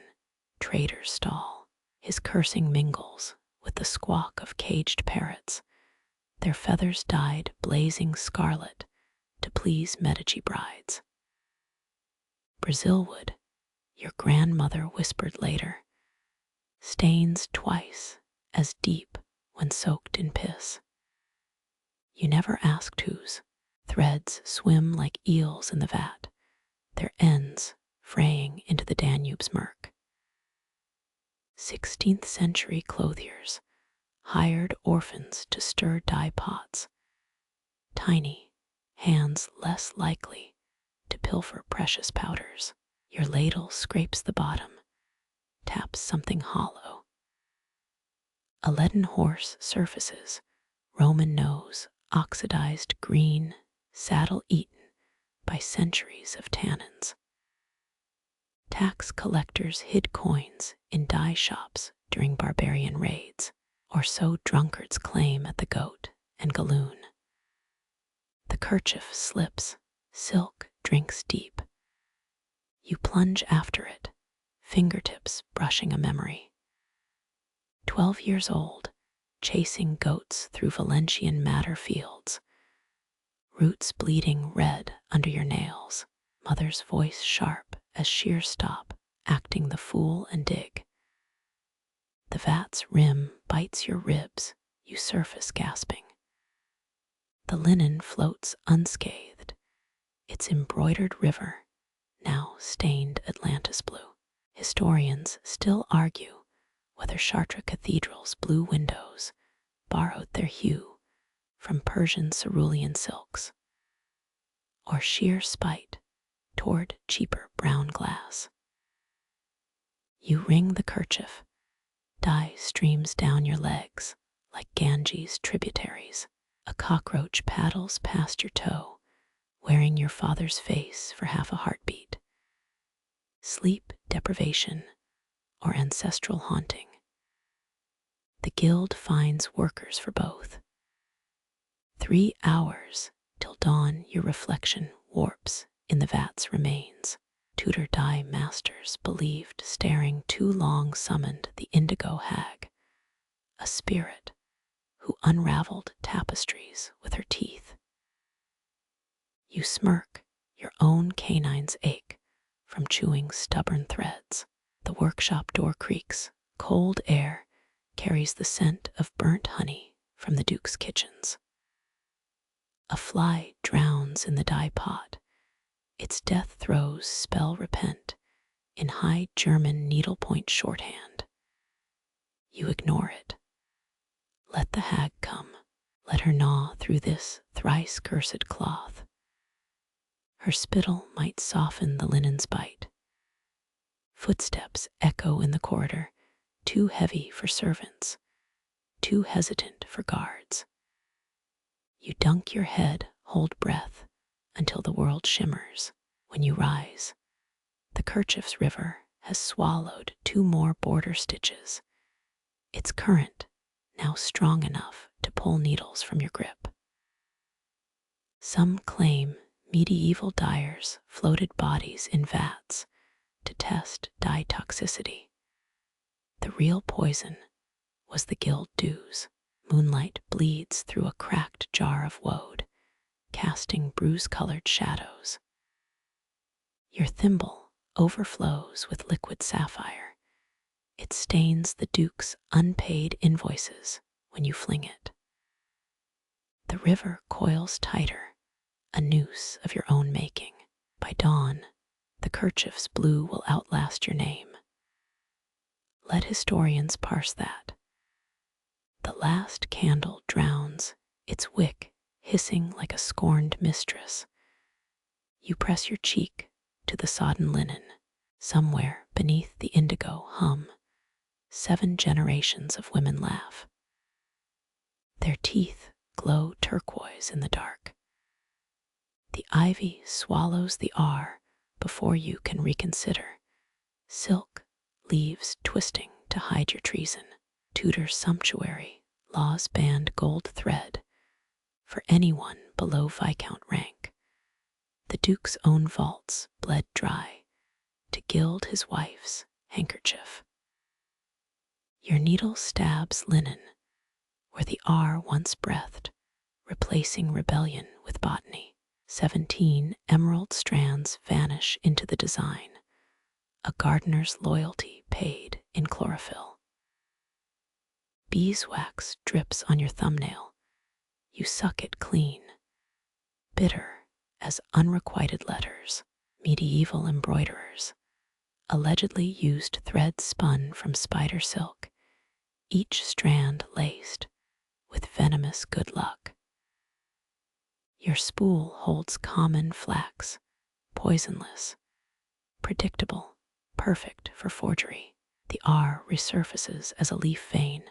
trader's stall. His cursing mingles with the squawk of caged parrots, their feathers dyed blazing scarlet to please Medici brides. Brazilwood, your grandmother whispered later, stains twice as deep when soaked in piss. You never asked whose. Threads swim like eels in the vat, their ends fraying into the Danube's murk. 16th century clothiers hired orphans to stir dye pots, tiny, hands less likely to pilfer precious powders. Your ladle scrapes the bottom, taps something hollow. A leaden horse surfaces, Roman nose oxidized green, saddle eaten by centuries of tannins. Tax collectors hid coins in dye shops during barbarian raids, or so drunkards claim at the Goat and Galloon. The kerchief slips, silk drinks deep. You plunge after it, fingertips brushing a memory. 12 years old, chasing goats through Valencian madder fields, roots bleeding red under your nails, mother's voice sharp as shear stop, acting the fool and dig. The vat's rim bites your ribs, you surface gasping. The linen floats unscathed, its embroidered river now stained Atlantis blue. Historians still argue whether Chartres cathedral's blue windows borrowed their hue from Persian cerulean silks, or sheer spite toward cheaper brown glass. You wring the kerchief, dye streams down your legs like Ganges tributaries. A cockroach paddles past your toe, wearing your father's face for half a heartbeat. Sleep deprivation or ancestral haunting. The guild finds workers for both. 3 hours till dawn your reflection warps in the vat's remains. Tudor dye masters believed staring too long summoned the indigo hag, a spirit who unraveled tapestries with her teeth. You smirk, your own canines ache from chewing stubborn threads. The workshop door creaks, cold air carries the scent of burnt honey from the Duke's kitchens. A fly drowns in the dye pot, its death throes spell repent in high German needlepoint shorthand. You ignore it. Let the hag come. Let her gnaw through this thrice cursed cloth. Her spittle might soften the linen's bite. Footsteps echo in the corridor, too heavy for servants, too hesitant for guards. You dunk your head, hold breath, until the world shimmers. When you rise, the kerchief's river has swallowed 2 more border stitches, its current now strong enough to pull needles from your grip. Some claim medieval dyers floated bodies in vats to test dye toxicity. The real poison was the guild dues. Moonlight bleeds through a cracked jar of woad, casting bruise-colored shadows. Your thimble overflows with liquid sapphire. It stains the Duke's unpaid invoices when you fling it. The river coils tighter, a noose of your own making. By dawn, the kerchief's blue will outlast your name. Let historians parse that. The last candle drowns, its wick hissing like a scorned mistress. You press your cheek to the sodden linen. Somewhere beneath the indigo hum 7 generations of women laugh. Their teeth glow turquoise in the dark. The ivy swallows the R before you can reconsider. Silk leaves twisting to hide your treason. Tudor sumptuary laws banned gold thread for anyone below Viscount rank. The Duke's own vaults bled dry to gild his wife's handkerchief. Your needle stabs linen where the R once breathed, replacing rebellion with botany. 17 emerald strands vanish into the design, a gardener's loyalty paid in chlorophyll. Beeswax drips on your thumbnail. You suck it clean, bitter as unrequited letters. Medieval embroiderers allegedly used thread spun from spider silk, each strand laced with venomous good luck. Your spool holds common flax, poisonless, predictable, perfect for forgery. The R resurfaces as a leaf vein,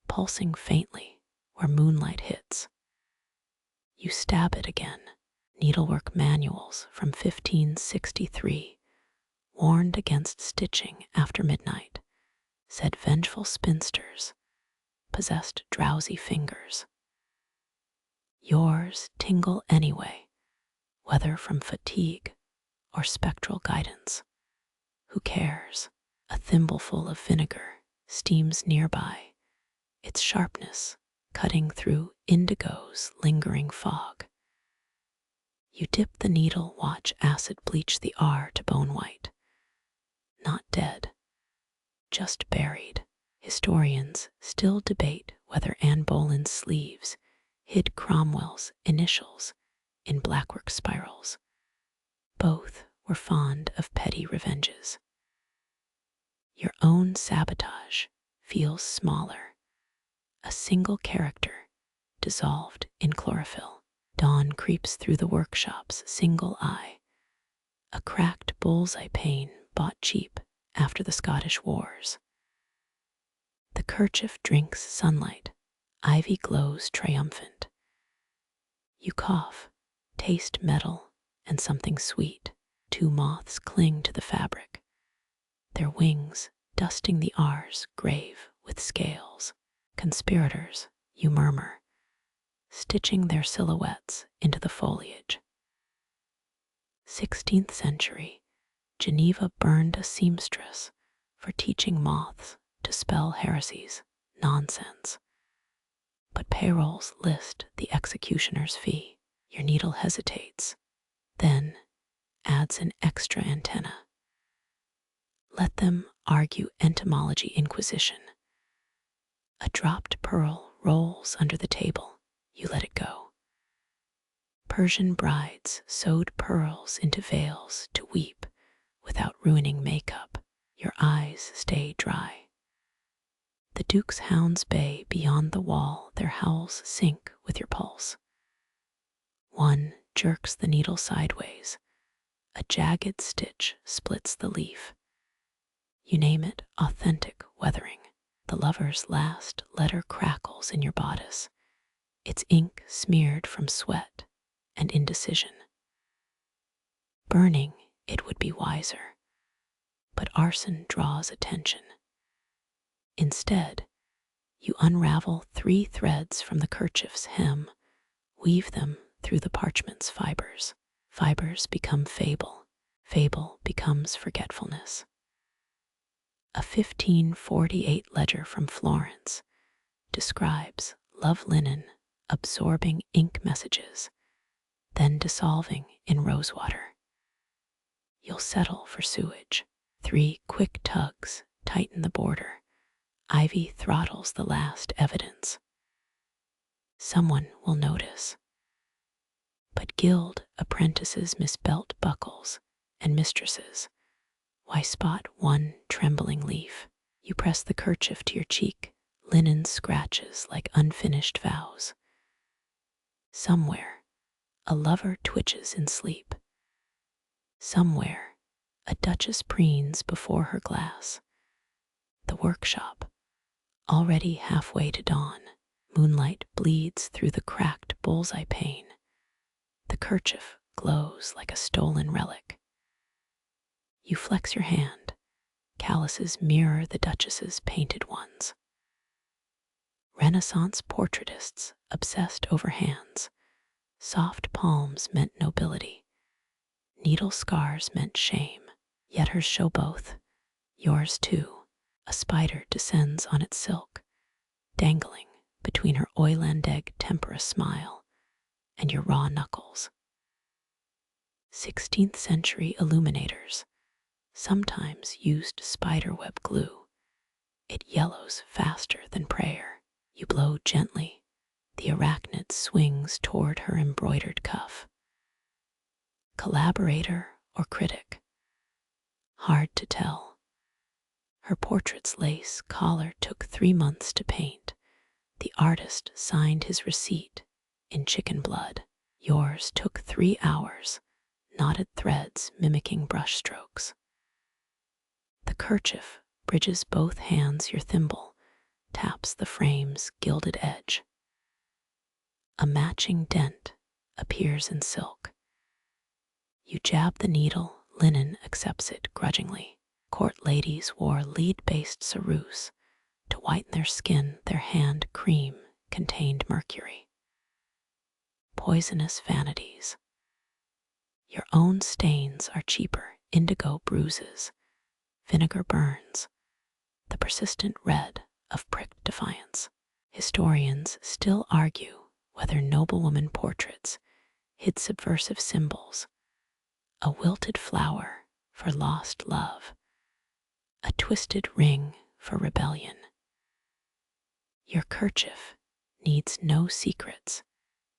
pulsing faintly where moonlight hits. You stab it again. Needlework manuals from 1563 warned against stitching after midnight, said vengeful spinsters possessed drowsy fingers. Yours tingle anyway, whether from fatigue or spectral guidance. Who cares? A thimbleful of vinegar steams nearby, its sharpness cutting through indigo's lingering fog. You dip the needle, watch acid bleach the R to bone white. Not dead, just buried. Historians still debate whether Anne Boleyn's sleeves hid Cromwell's initials in blackwork spirals. Both were fond of petty revenges. Your own sabotage feels smaller, a single character dissolved in chlorophyll. Dawn creeps through the workshop's single eye, a cracked bullseye pane bought cheap after the Scottish Wars. The kerchief drinks sunlight, ivy glows triumphant. You cough, taste metal and something sweet. Two moths cling to the fabric, their wings dusting the R's grave with scales. Conspirators, you murmur, stitching their silhouettes into the foliage. 16th century, Geneva burned a seamstress for teaching moths to spell heresies. Nonsense. But payrolls list the executioner's fee. Your needle hesitates, then adds an extra antenna. Let them argue entomology inquisition. A dropped pearl rolls under the table. You let it go. Persian brides sewed pearls into veils to weep without ruining makeup. Your eyes stay dry. The Duke's hounds bay beyond the wall, their howls sync with your pulse. One jerks the needle sideways. A jagged stitch splits the leaf. You name it authentic weathering. The lover's last letter crackles in your bodice, its ink smeared from sweat and indecision. Burning, it would be wiser, but arson draws attention. Instead, you unravel 3 threads from the kerchief's hem, weave them through the parchment's fibers. Fibers become fable. Fable becomes forgetfulness. A 1548 ledger from Florence describes love linen absorbing ink messages, then dissolving in rosewater. You'll settle for sewage. 3 quick tugs tighten the border. Ivy throttles the last evidence. Someone will notice. But guild apprentices miss belt buckles, and mistresses, why spot 1 trembling leaf? You press the kerchief to your cheek, linen scratches like unfinished vows. Somewhere, a lover twitches in sleep. Somewhere, a duchess preens before her glass. The workshop, already halfway to dawn. Moonlight bleeds through the cracked bullseye pane. The kerchief glows like a stolen relic. You flex your hand. Calluses mirror the Duchess's painted ones. Renaissance portraitists obsessed over hands. Soft palms meant nobility. Needle scars meant shame. Yet hers show both. Yours too. A spider descends on its silk, dangling between her Oilandig tempera smile and your raw knuckles. 16th century illuminators sometimes used spiderweb glue. It yellows faster than prayer. You blow gently. The arachnid swings toward her embroidered cuff. Collaborator or critic? Hard to tell. Her portrait's lace collar took 3 months to paint. The artist signed his receipt in chicken blood. Yours took 3 hours, knotted threads mimicking brushstrokes. The kerchief bridges both hands. Your thimble taps the frame's gilded edge. A matching dent appears in silk. You jab the needle, linen accepts it grudgingly. Court ladies wore lead-based ceruse to whiten their skin. Their hand cream contained mercury. Poisonous vanities. Your own stains are cheaper. Indigo bruises. Vinegar burns. The persistent red of pricked defiance. Historians still argue whether noblewoman portraits hid subversive symbols. A wilted flower for lost love. A twisted ring for rebellion. Your kerchief needs no secrets.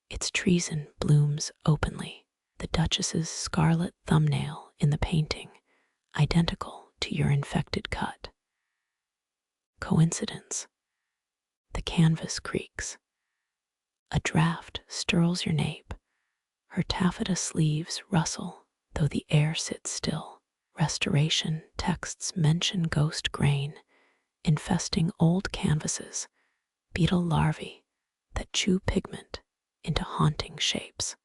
Its treason blooms openly. The Duchess's scarlet thumbnail in the painting, identical to your infected cut. Coincidence? The canvas creaks. A draft stirs your nape. Her taffeta sleeves rustle, though the air sits still. Restoration texts mention ghost grain, infesting old canvases, beetle larvae that chew pigment into haunting shapes.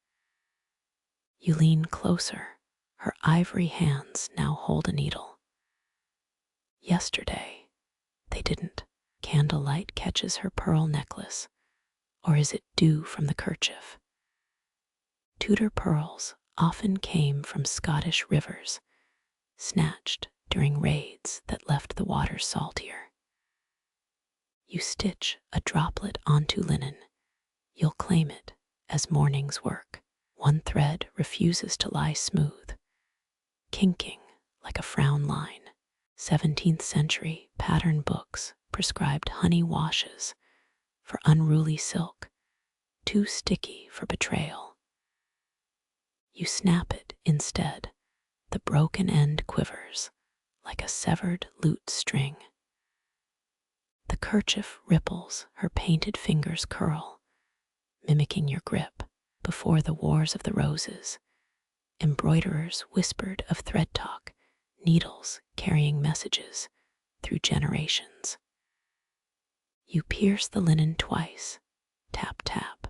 You lean closer, her ivory hands now hold a needle. Yesterday, they didn't. Candlelight catches her pearl necklace, or is it dew from the kerchief? Tudor pearls often came from Scottish rivers, snatched during raids that left the water saltier. You stitch a droplet onto linen, you'll claim it as morning's work. One thread refuses to lie smooth, kinking like a frown line. 17th century pattern books prescribed honey washes for unruly silk, too sticky for betrayal. You snap it instead. The broken end quivers like a severed lute string. The kerchief ripples, her painted fingers curl, mimicking your grip. Before the wars of the roses, embroiderers whispered of thread talk, needles carrying messages through generations. You pierce the linen twice, tap, tap.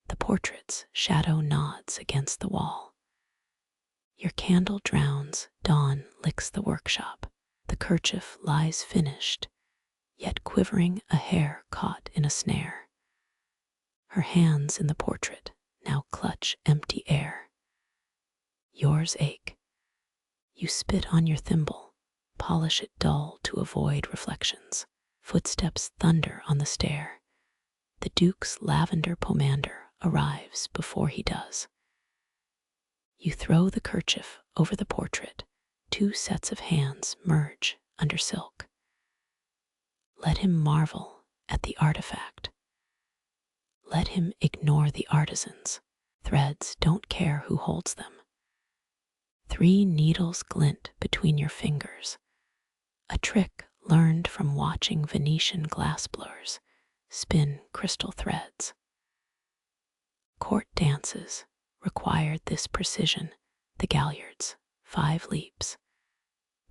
The portrait's shadow nods against the wall. Your candle drowns, dawn licks the workshop. The kerchief lies finished, yet quivering, a hair caught in a snare. Her hands in the portrait now clutch empty air. Yours ache. You spit on your thimble, polish it dull to avoid reflections. Footsteps thunder on the stair. The Duke's lavender pomander arrives before he does. You throw the kerchief over the portrait. Two sets of hands merge under silk. Let him marvel at the artifact. Let him ignore the artisans. Threads don't care who holds them. 3 needles glint between your fingers. A trick learned from watching Venetian glass blowers spin crystal threads. Court dances required this precision. The galliards, 5 leaps.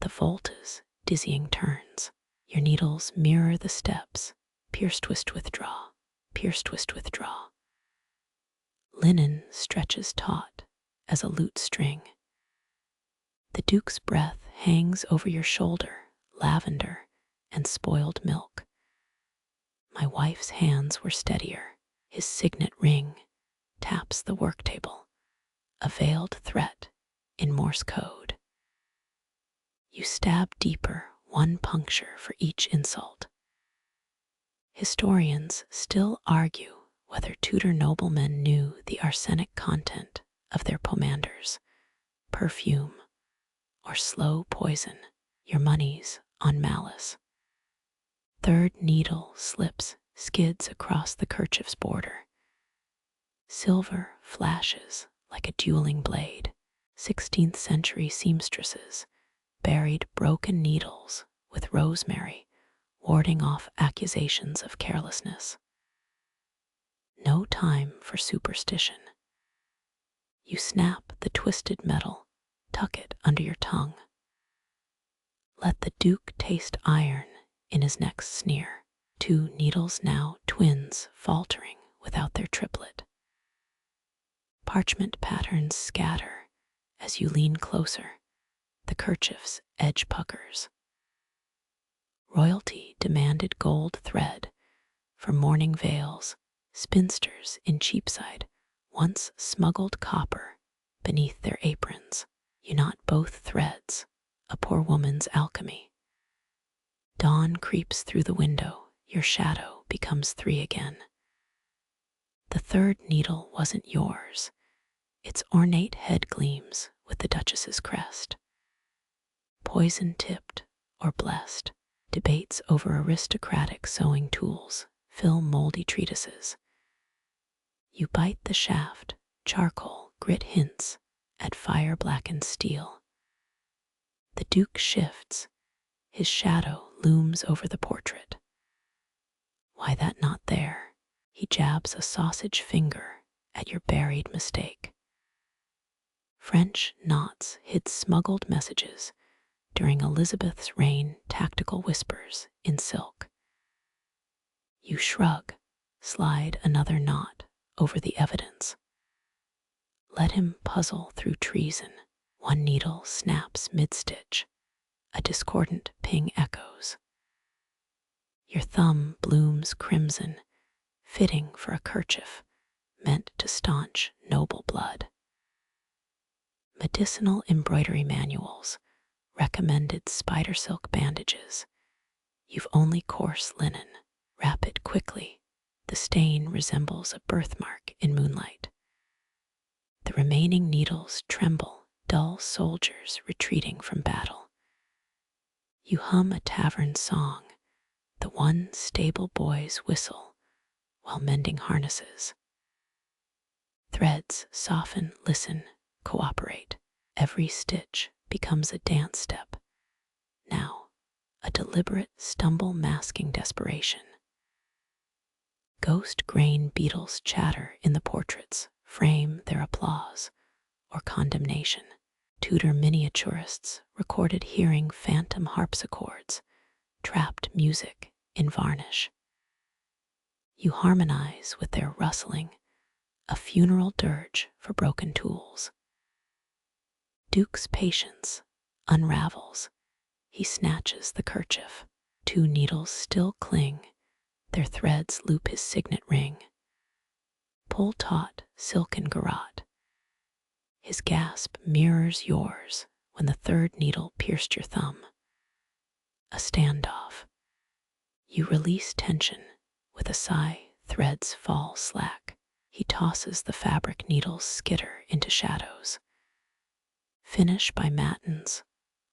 The voltas, dizzying turns. Your needles mirror the steps. Pierce, twist, withdraw. Pierce, twist, withdraw. Linen stretches taut as a lute string. The Duke's breath hangs over your shoulder, lavender and spoiled milk. My wife's hands were steadier. His signet ring taps the work table, a veiled threat in Morse code. You stab deeper, 1 puncture for each insult. Historians still argue whether Tudor noblemen knew the arsenic content of their pomanders, perfume, or slow poison. Your money's on malice. 3rd needle slips, skids across the kerchief's border. Silver flashes like a dueling blade. 16th century seamstresses buried broken needles with rosemary, warding off accusations of carelessness. No time for superstition. You snap the twisted metal, tuck it under your tongue. Let the Duke taste iron in his next sneer. 2 needles now, twins faltering without their triplet. Parchment patterns scatter as you lean closer. The kerchief's edge puckers. Royalty demanded gold thread for mourning veils. Spinsters in Cheapside once smuggled copper beneath their aprons. You knot both threads, a poor woman's alchemy. Dawn creeps through the window. Your shadow becomes 3 again. The 3rd needle wasn't yours. Its ornate head gleams with the Duchess's crest. Poison-tipped or blessed, debates over aristocratic sewing tools fill moldy treatises. You bite the shaft, charcoal grit hints at fire-blackened steel. The Duke shifts, his shadow looms over the portrait. Why that not there? He jabs a sausage finger at your buried mistake. French knots hid smuggled messages during Elizabeth's reign, tactical whispers in silk. You shrug, slide another knot over the evidence. Let him puzzle through treason. One needle snaps mid-stitch. A discordant ping echoes. Your thumb blooms crimson, fitting for a kerchief meant to staunch noble blood. Medicinal embroidery manuals, recommended spider silk bandages. You've only coarse linen, rapid quickly. The stain resembles a birthmark in moonlight. The remaining needles tremble, dull soldiers retreating from battle. You hum a tavern song, the one stable boy's whistle, while mending harnesses. Threads soften, listen, cooperate. Every stitch becomes a dance step. Now, a deliberate stumble masking desperation. Ghost grain beetles chatter in the portraits, frame their applause or condemnation. Tudor miniaturists recorded hearing phantom harpsichords, trapped music in varnish. You harmonize with their rustling, a funeral dirge for broken tools. Duke's patience unravels. He snatches the kerchief. Two needles still cling. Their threads loop his signet ring. Pull taut silken garrote. His gasp mirrors yours when the third needle pierced your thumb. A standoff. You release tension. With a sigh, threads fall slack. He tosses the fabric needles skitter into shadows. Finish by matins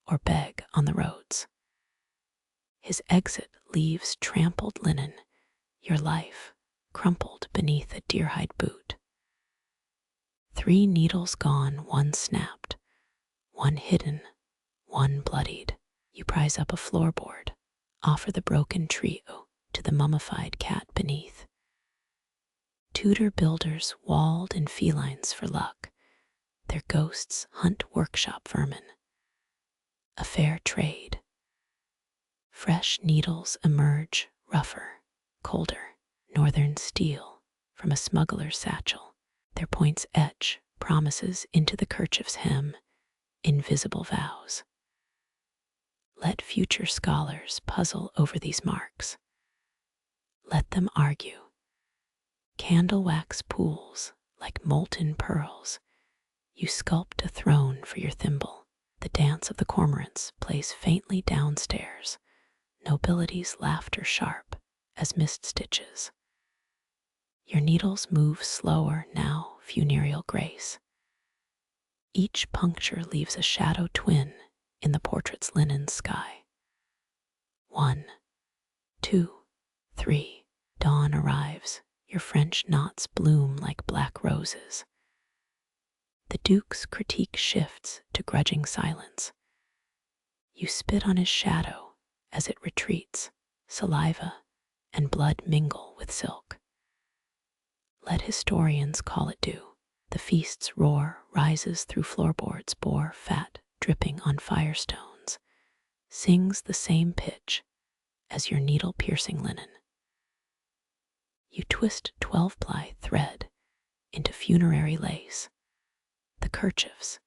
or beg on the roads. His exit leaves trampled linen, your life crumpled beneath a deerhide boot. 3 needles gone, 1 snapped, 1 hidden, 1 bloodied. You prise up a floorboard, offer the broken trio to the mummified cat beneath. Tudor builders walled in felines for luck. Their ghosts hunt workshop vermin. A fair trade. Fresh needles emerge, rougher, colder, northern steel from a smuggler's satchel. Their points etch promises into the kerchief's hem, invisible vows. Let future scholars puzzle over these marks. Let them argue. Candle wax pools like molten pearls. You sculpt a throne for your thimble. The dance of the cormorants plays faintly downstairs, nobility's laughter sharp as mist stitches. Your needles move slower now, funereal grace. Each puncture leaves a shadow twin in the portrait's linen sky. 1, 2, 3. Dawn arrives. Your French knots bloom like black roses. The Duke's critique shifts to grudging silence. You spit on his shadow as it retreats. Saliva and blood mingle with silk. Let historians call it due. The feast's roar rises through floorboards, boar fat dripping on firestones, sings the same pitch as your needle-piercing linen. You twist 12-ply thread into funerary lace. The kerchief's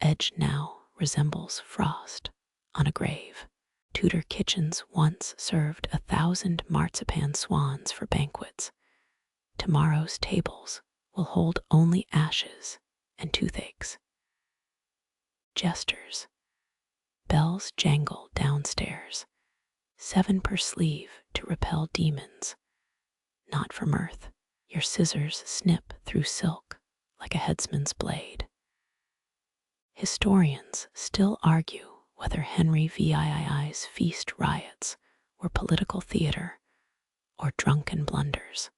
edge now resembles frost on a grave. Tudor kitchens once served 1,000 marzipan swans for banquets. Tomorrow's tables will hold only ashes and toothaches. Jesters. Bells jangle downstairs, 7 per sleeve to repel demons. Not for mirth, your scissors snip through silk like a headsman's blade. Historians still argue whether Henry VII's feast riots were political theater or drunken blunders.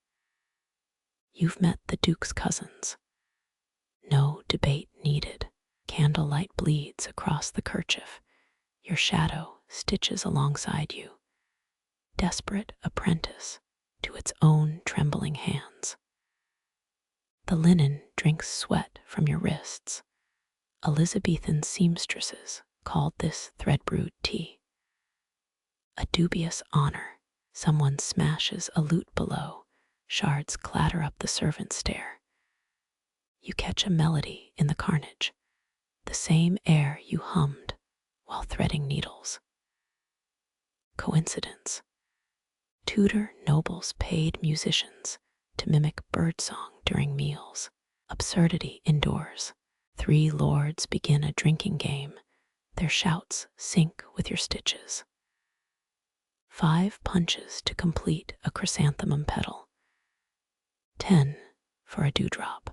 You've met the Duke's cousins. No debate needed. Candlelight bleeds across the kerchief. Your shadow stitches alongside you. desperate apprentice to its own trembling hands. The linen drinks sweat from your wrists. Elizabethan seamstresses called this thread-brewed tea. A dubious honor. Someone smashes a lute below. Shards clatter up the servant stair. You catch a melody in the carnage, the same air you hummed while threading needles. Coincidence. Tudor nobles paid musicians to mimic birdsong during meals. Absurdity indoors. 3 lords begin a drinking game. Their shouts sync with your stitches. 5 punches to complete a chrysanthemum petal. 10 for a dewdrop.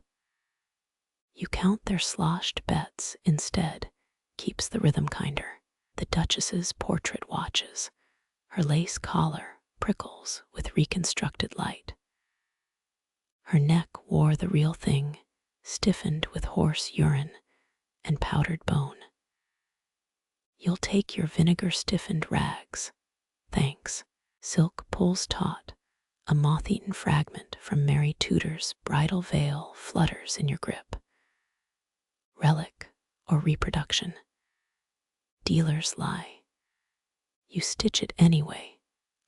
You count their sloshed bets instead, keeps the rhythm kinder. The Duchess's portrait watches. Her lace collar prickles with reconstructed light. Her neck wore the real thing, stiffened with horse urine and powdered bone. You'll take your vinegar-stiffened rags. Thanks. Silk pulls taut. A moth-eaten fragment from Mary Tudor's bridal veil flutters in your grip. Relic or reproduction. Dealers lie. You stitch it anyway.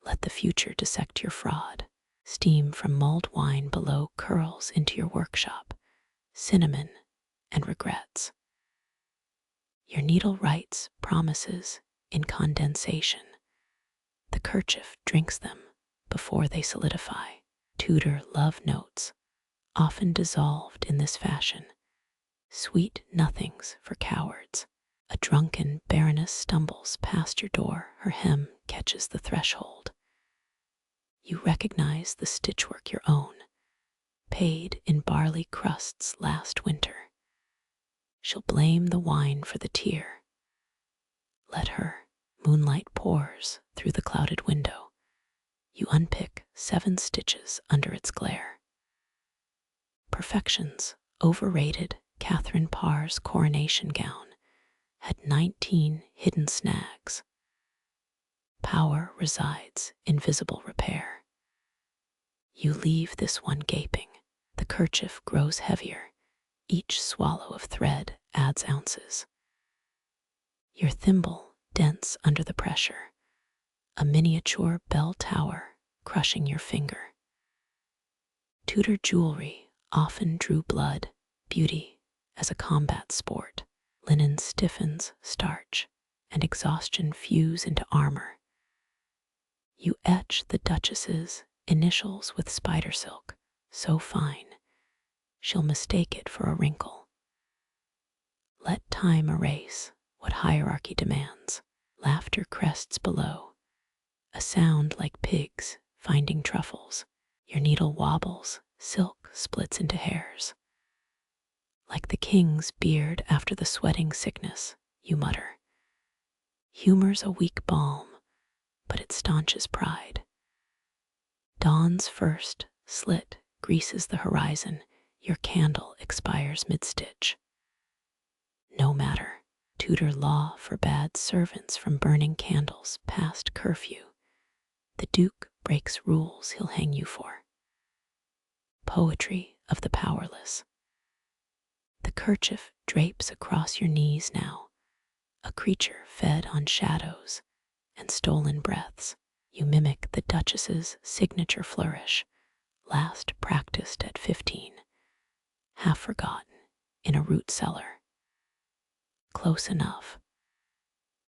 Let the future dissect your fraud. Steam from mulled wine below curls into your workshop. Cinnamon and regrets. Your needle writes promises in condensation. The kerchief drinks them before they solidify. Tudor love notes, often dissolved in this fashion. Sweet nothings for cowards. A drunken baroness stumbles past your door. Her hem catches the threshold. You recognize the stitchwork your own, paid in barley crusts last winter. She'll blame the wine for the tear. Let her. Moonlight pours through the clouded window. You unpick 7 stitches under its glare. Perfections, overrated. Catherine Parr's coronation gown had 19 hidden snags. Power resides in visible repair. You leave this one gaping. The kerchief grows heavier. Each swallow of thread adds ounces. Your thimble dents under the pressure. A miniature bell tower crushing your finger. Tudor jewelry often drew blood, beauty as a combat sport. Linen stiffens starch, and exhaustion fuse into armor. You etch the Duchess's initials with spider silk, so fine, she'll mistake it for a wrinkle. Let time erase what hierarchy demands. Laughter crests below, a sound like pigs finding truffles. Your needle wobbles, silk splits into hairs. Like the king's beard after the sweating sickness, you mutter. Humor's a weak balm, but it staunches pride. Dawn's first slit greases the horizon. Your candle expires mid-stitch. No matter. Tudor law forbade servants from burning candles past curfew. The Duke breaks rules he'll hang you for. Poetry of the powerless. The kerchief drapes across your knees now, a creature fed on shadows and stolen breaths. You mimic the Duchess's signature flourish, last practiced at 15, half forgotten in a root cellar. Close enough.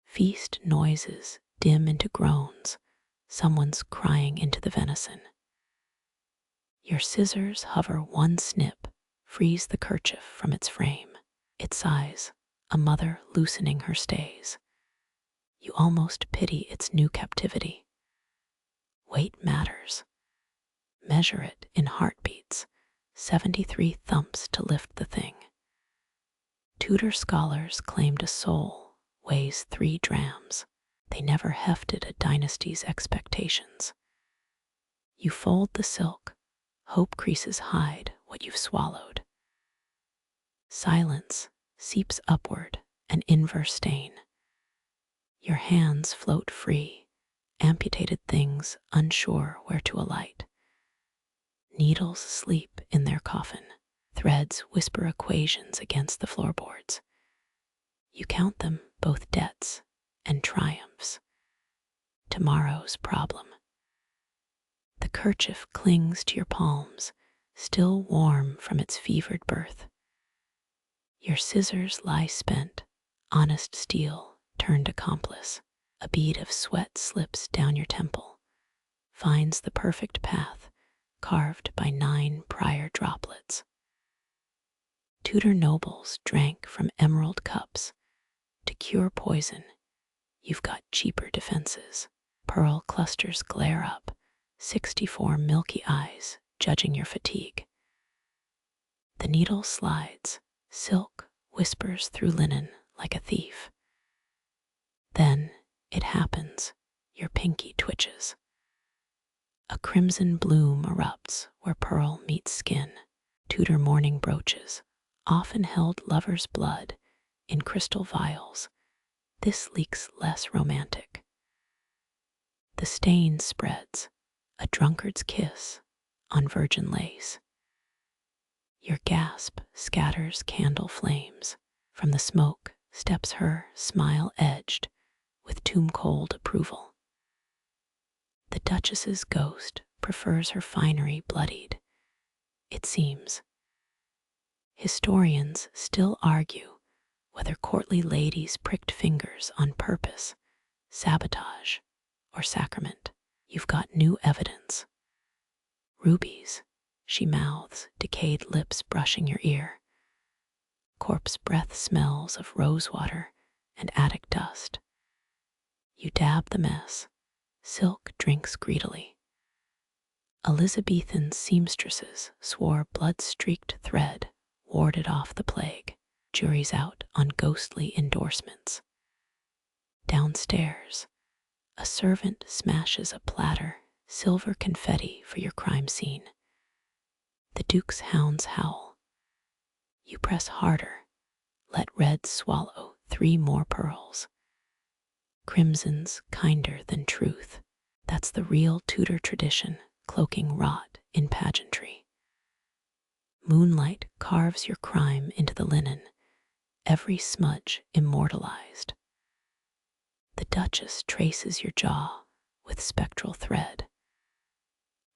Feast noises dim into groans. Someone's crying into the venison. Your scissors hover one snip, frees the kerchief from its frame. It sighs, a mother loosening her stays. You almost pity its new captivity. Weight matters. Measure it in heartbeats, 73 thumps to lift the thing. Tudor scholars claimed a soul weighs 3 drams. They never hefted a dynasty's expectations. You fold the silk, hope creases hide what you've swallowed. Silence seeps upward, an inverse stain. Your hands float free, amputated things unsure where to alight. Needles sleep in their coffin. Threads whisper equations against the floorboards. You count them both debts and triumphs. Tomorrow's problem. The kerchief clings to your palms, still warm from its fevered birth. Your scissors lie spent, honest steel turned accomplice. A bead of sweat slips down your temple, finds the perfect path carved by 9 prior droplets. Tudor nobles drank from emerald cups. To cure poison, you've got cheaper defenses. Pearl clusters glare up, 64 milky eyes judging your fatigue. The needle slides, silk whispers through linen like a thief. Then it happens, your pinky twitches. A crimson bloom erupts where pearl meets skin. Tudor mourning brooches often held lover's blood in crystal vials. This leaks less romantic. The stain spreads, a drunkard's kiss on virgin lace. Your gasp scatters candle flames. From the smoke steps her, smile edged with tomb-cold approval. The Duchess's ghost prefers her finery bloodied, it seems. Historians still argue whether courtly ladies pricked fingers on purpose, sabotage, or sacrament. You've got new evidence. Rubies, she mouths, decayed lips brushing your ear. Corpse breath smells of rosewater and attic dust. You dab the mess. Silk drinks greedily. Elizabethan seamstresses swore blood-streaked thread warded off the plague. Juries out on ghostly endorsements. Downstairs, a servant smashes a platter, silver confetti for your crime scene. The Duke's hounds howl. You press harder, let red swallow 3 more pearls. Crimson's kinder than truth. That's the real Tudor tradition, cloaking rot in pageantry. Moonlight carves your crime into the linen, every smudge immortalized. The Duchess traces your jaw with spectral thread.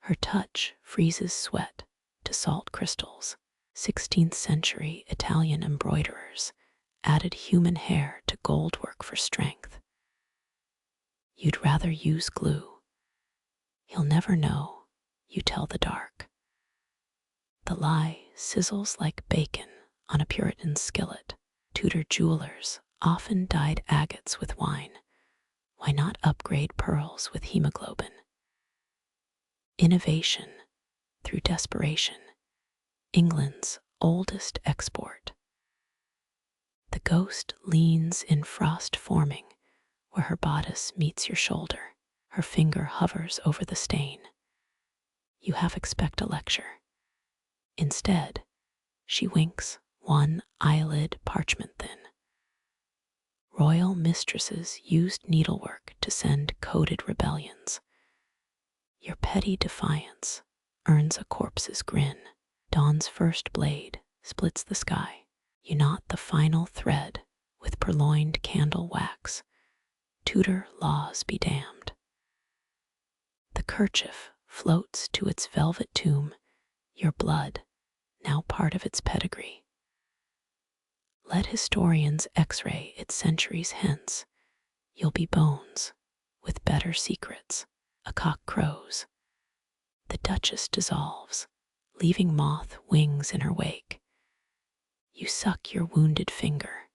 Her touch freezes sweat to salt crystals. 16th century Italian embroiderers added human hair to goldwork for strength. You'd rather use glue. He'll never know, you tell the dark. The lie sizzles like bacon on a Puritan skillet. Tudor jewelers often dyed agates with wine. Why not upgrade pearls with hemoglobin? Innovation through desperation. England's oldest export. The ghost leans in frost forming where her bodice meets your shoulder. Her finger hovers over the stain. You half expect a lecture. Instead, she winks, one eyelid parchment thin. Royal mistresses used needlework to send coded rebellions. Your petty defiance earns a corpse's grin. Dawn's first blade splits the sky. You knot the final thread with purloined candle wax. Tudor laws be damned. The kerchief floats to its velvet tomb, your blood, now part of its pedigree. Let historians x-ray its centuries hence. You'll be bones, with better secrets. A cock crows. The Duchess dissolves, leaving moth wings in her wake. You suck your wounded finger.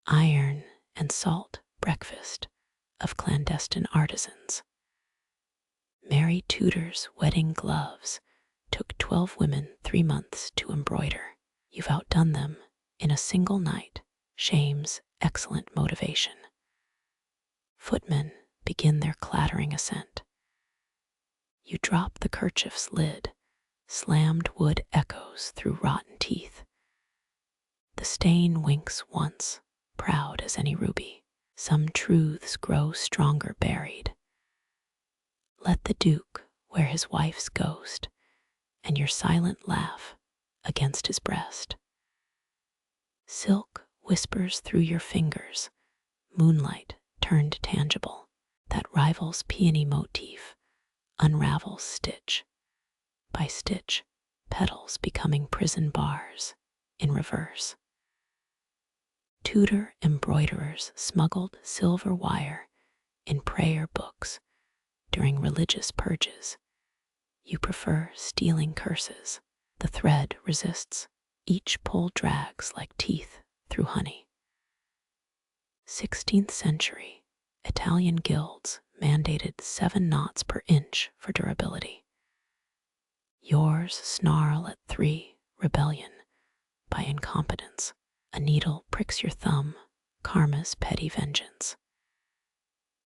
Iron and salt breakfast of clandestine artisans. Mary Tudor's wedding gloves took 12 women 3 months to embroider. You've outdone them in a single night. Shame's excellent motivation. Footmen begin their clattering ascent. You drop the kerchief's lid. Slammed wood echoes through rotten teeth. The stain winks once, proud as any ruby. Some truths grow stronger buried. Let the Duke wear his wife's ghost and your silent laugh against his breast. Silk whispers through your fingers, moonlight turned tangible. That rivals peony motif unravels stitch by stitch, petals becoming prison bars in reverse. Tudor embroiderers smuggled silver wire in prayer books during religious purges. You prefer stealing curses. The thread resists. Each pull drags like teeth through honey. 16th century, Italian guilds mandated 7 knots per inch for durability. Yours snarl at 3, rebellion by incompetence. A needle pricks your thumb, karma's petty vengeance.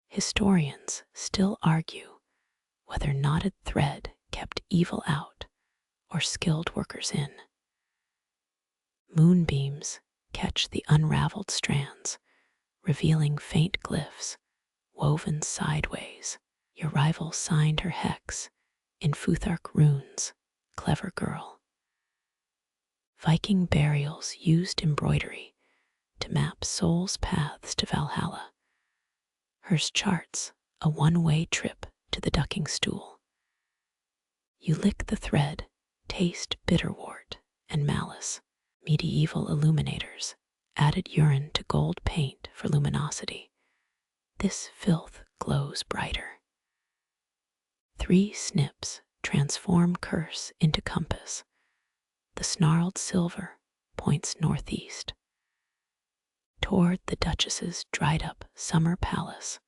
Historians still argue whether knotted thread kept evil out or skilled workers in. Moonbeams catch the unraveled strands, revealing faint glyphs woven sideways. Your rival signed her hex in Futhark runes, clever girl. Viking burials used embroidery to map souls' paths to Valhalla. Hers charts a one-way trip to the ducking stool. You lick the thread, taste bitterwort and malice. Medieval illuminators added urine to gold paint for luminosity. This filth glows brighter. 3 snips transform curse into compass. The snarled silver points northeast, toward the Duchess's dried-up summer palace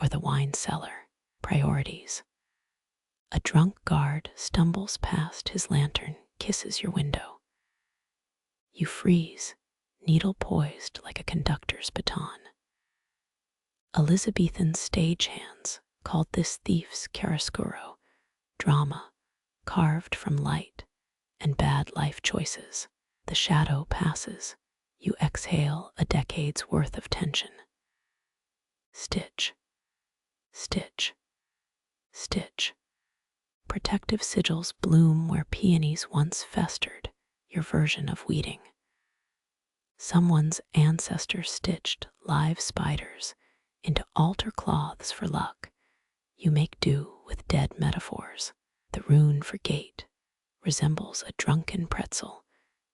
or the wine cellar. Priorities. A drunk guard stumbles past his lantern, kisses your window. You freeze, needle poised like a conductor's baton. Elizabethan stagehands called this thief's chiaroscuro, drama carved from light and bad life choices. The shadow passes. You exhale a decade's worth of tension. Stitch, stitch, stitch. Protective sigils bloom where peonies once festered, your version of weeding. Someone's ancestor stitched live spiders into altar cloths for luck. You make do with dead metaphors. The rune for gate resembles a drunken pretzel,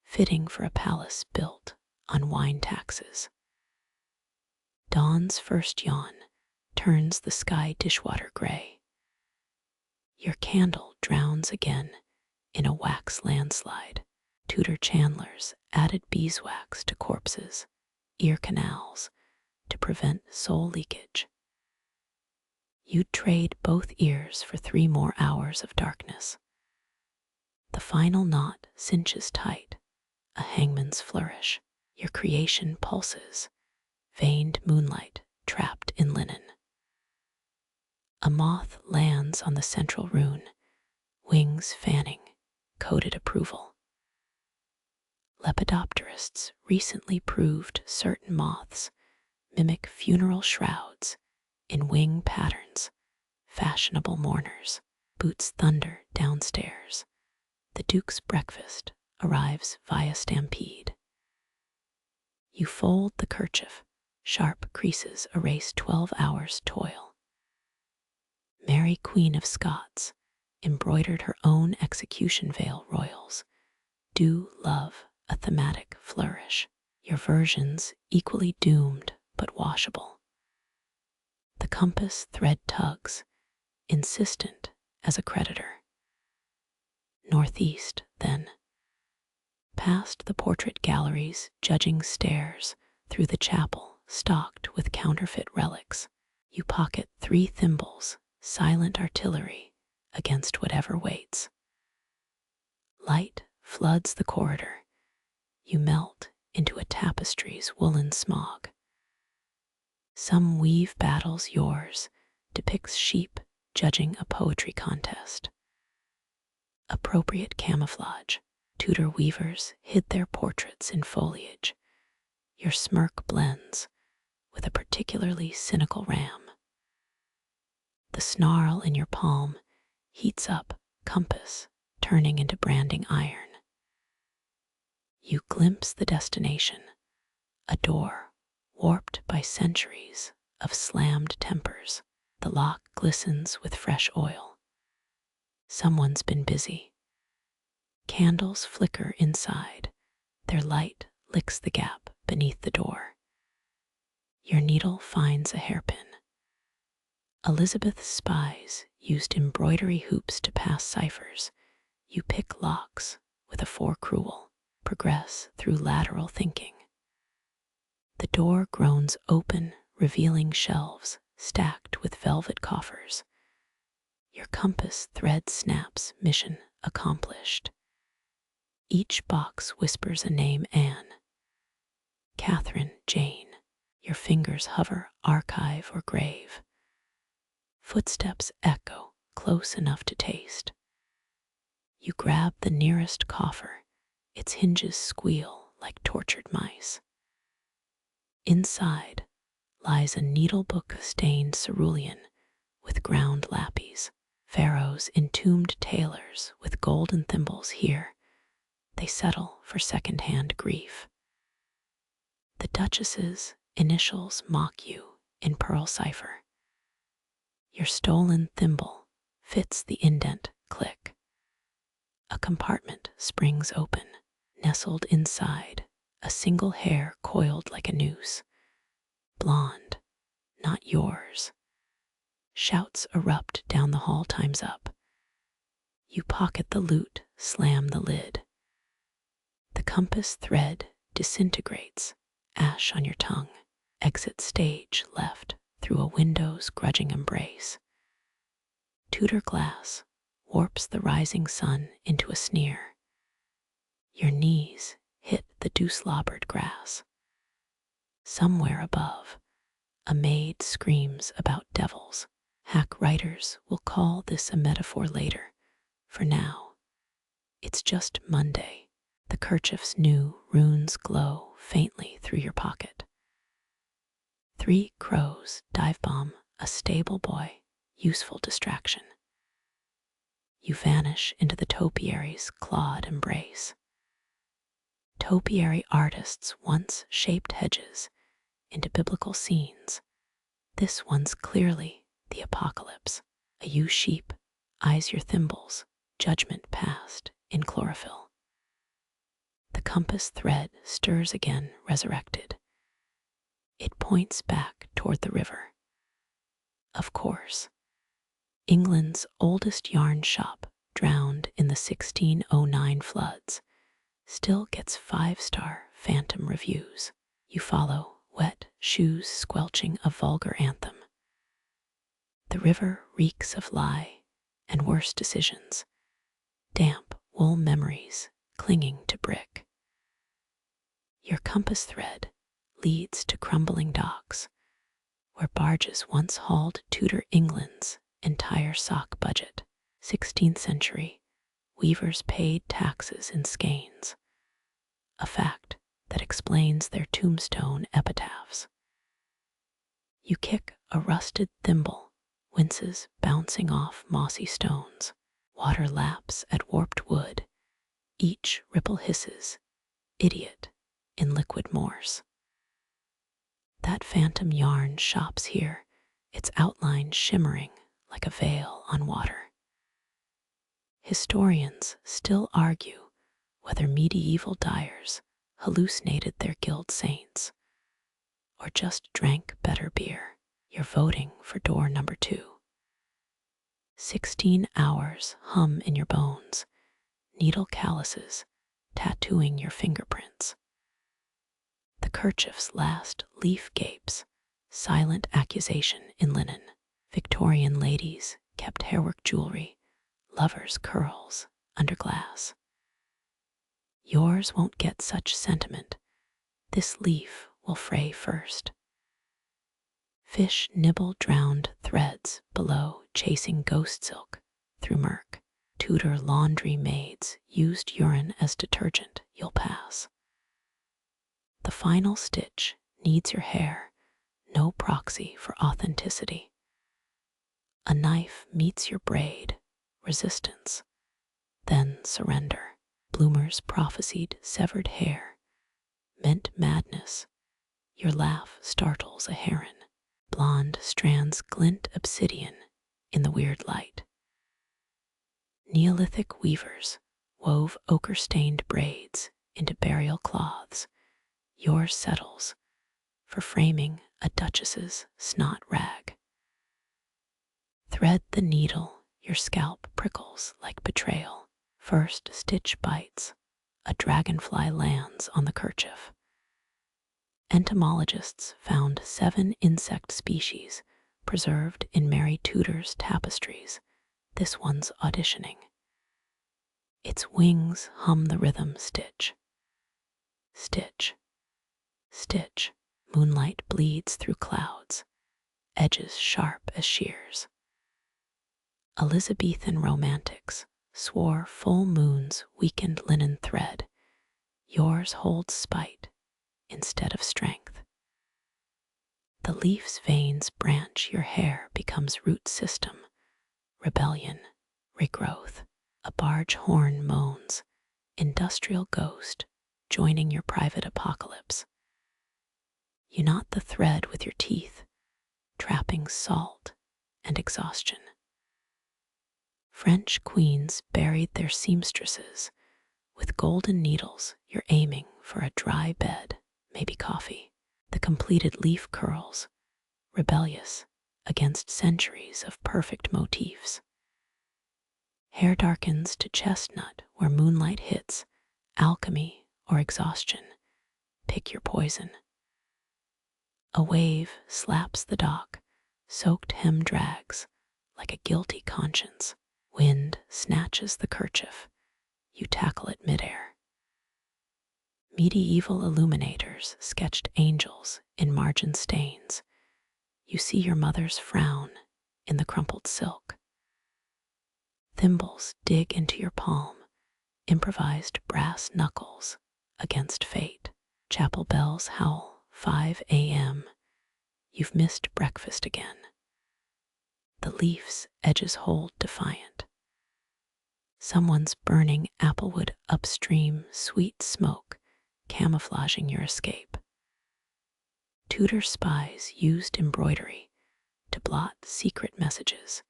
fitting for a palace built on wine taxes. Dawn's first yawn turns the sky dishwater gray. Your candle drowns again in a wax landslide. Tudor chandlers added beeswax to corpses, ear canals, to prevent soul leakage. You'd trade both ears for 3 more hours of darkness. The final knot cinches tight, a hangman's flourish. Your creation pulses, veined moonlight trapped in linen. A moth lands on the central rune, wings fanning, coded approval. Lepidopterists recently proved certain moths mimic funeral shrouds in wing patterns. Fashionable mourners. Boots thunder downstairs. The Duke's breakfast arrives via stampede. You fold the kerchief. Sharp creases erase 12 hours' toil. Mary Queen of Scots embroidered her own execution veil royals. Do love a thematic flourish. Your versions equally doomed but washable. The compass thread tugs, insistent as a creditor. Northeast, then. Past the portrait galleries, judging stairs, through the chapel stocked with counterfeit relics. You pocket 3 thimbles, silent artillery against whatever waits. Light floods the corridor. You melt into a tapestry's woolen smog. Some weave battles yours depicts sheep judging a poetry contest. Appropriate camouflage. Tudor weavers hid their portraits in foliage. Your smirk blends with a particularly cynical ram. The snarl in your palm heats up, compass turning into branding iron. You glimpse the destination, a door warped by centuries of slammed tempers. The lock glistens with fresh oil. Someone's been busy. Candles flicker inside. Their light licks the gap beneath the door. Your needle finds a hairpin. Elizabeth's spies used embroidery hoops to pass ciphers. You pick locks with a forecruel, progress through lateral thinking. The door groans open, revealing shelves stacked with velvet coffers. Your compass thread snaps, mission accomplished. Each box whispers a name: Anne, Catherine, Jane. Your fingers hover, archive or grave. Footsteps echo, close enough to taste. You grab the nearest coffer, its hinges squeal like tortured mice. Inside lies a needlebook-stained cerulean with ground lappies, pharaohs, entombed tailors with golden thimbles. Here they settle for second-hand grief. The Duchess's initials mock you in pearl cipher. Your stolen thimble fits the indent. Click. A compartment springs open. Nestled inside, a single hair coiled like a noose. Blonde, not yours. Shouts erupt down the hall. Time's up. You pocket the loot, slam the lid. The compass thread disintegrates, ash on your tongue. Exit stage left through a window's grudging embrace. Tudor glass warps the rising sun into a sneer. Your knees hit the dew-slobbered grass. Somewhere above, a maid screams about devils. Hack writers will call this a metaphor later. For now, it's just Monday. The kerchief's new runes glow faintly through your pocket. 3 crows, dive bomb, a stable boy, useful distraction. You vanish into the topiary's clawed embrace. Topiary artists once shaped hedges into biblical scenes. This one's clearly the apocalypse. A ewe sheep eyes your thimbles, judgment passed in chlorophyll. The compass thread stirs again, resurrected. It points back toward the river. Of course, England's oldest yarn shop, drowned in the 1609 floods, still gets 5-star phantom reviews. You follow, wet shoes squelching a vulgar anthem. The river reeks of lie and worse decisions, damp wool memories clinging to brick. Your compass thread leads to crumbling docks, where barges once hauled Tudor England's entire sock budget. 16th century, weavers paid taxes in skeins, a fact that explains their tombstone epitaphs. You kick a rusted thimble, winces bouncing off mossy stones. Water laps at warped wood. Each ripple hisses, idiot, in liquid Morse. That phantom yarn shops here, its outline shimmering like a veil on water. Historians still argue whether medieval dyers hallucinated their guild saints or just drank better beer. You're voting for door number 2. 16 hours hum in your bones, needle calluses tattooing your fingerprints. The kerchief's last leaf gapes, silent accusation in linen. Victorian ladies kept hairwork jewelry, lovers' curls under glass. Yours won't get such sentiment. This leaf will fray first. Fish nibble drowned threads below, chasing ghost silk through murk. Tudor laundry maids used urine as detergent. You'll pass. The final stitch needs your hair, no proxy for authenticity. A A knife meets your braid, resistance, then surrender. Bloomers prophesied severed hair, meant madness. Your laugh startles a heron. Blonde strands glint obsidian in the weird light. Neolithic weavers wove ochre-stained braids into burial cloths. Yours settles for framing a duchess's snot rag. Thread the needle, your scalp prickles like betrayal. First stitch bites, a dragonfly lands on the kerchief. Entomologists found 7 insect species preserved in Mary Tudor's tapestries. This one's auditioning. Its wings hum the rhythm stitch. Stitch. Stitch. Moonlight bleeds through clouds, edges sharp as shears. Elizabethan romantics swore full moons weakened linen thread. Yours holds spite instead of strength. The leaf's veins branch, your hair becomes root system. Rebellion, regrowth. A barge horn moans, industrial ghost, joining your private apocalypse. You knot the thread with your teeth, trapping salt and exhaustion. French queens buried their seamstresses. With golden needles, you're aiming for a dry bed, maybe coffee. The completed leaf curls, rebellious against centuries of perfect motifs. Hair darkens to chestnut where moonlight hits, alchemy or exhaustion. Pick your poison. A wave slaps the dock, soaked hem drags like a guilty conscience. Wind snatches the kerchief, you tackle it midair. Medieval illuminators sketched angels in margin stains. You see your mother's frown in the crumpled silk. Thimbles dig into your palm, improvised brass knuckles against fate. Chapel bells howl, 5 a.m. You've missed breakfast again. The leaf's edges hold defiant. Someone's burning applewood upstream, sweet smoke camouflaging your escape. Tudor spies used embroidery to blot secret messages.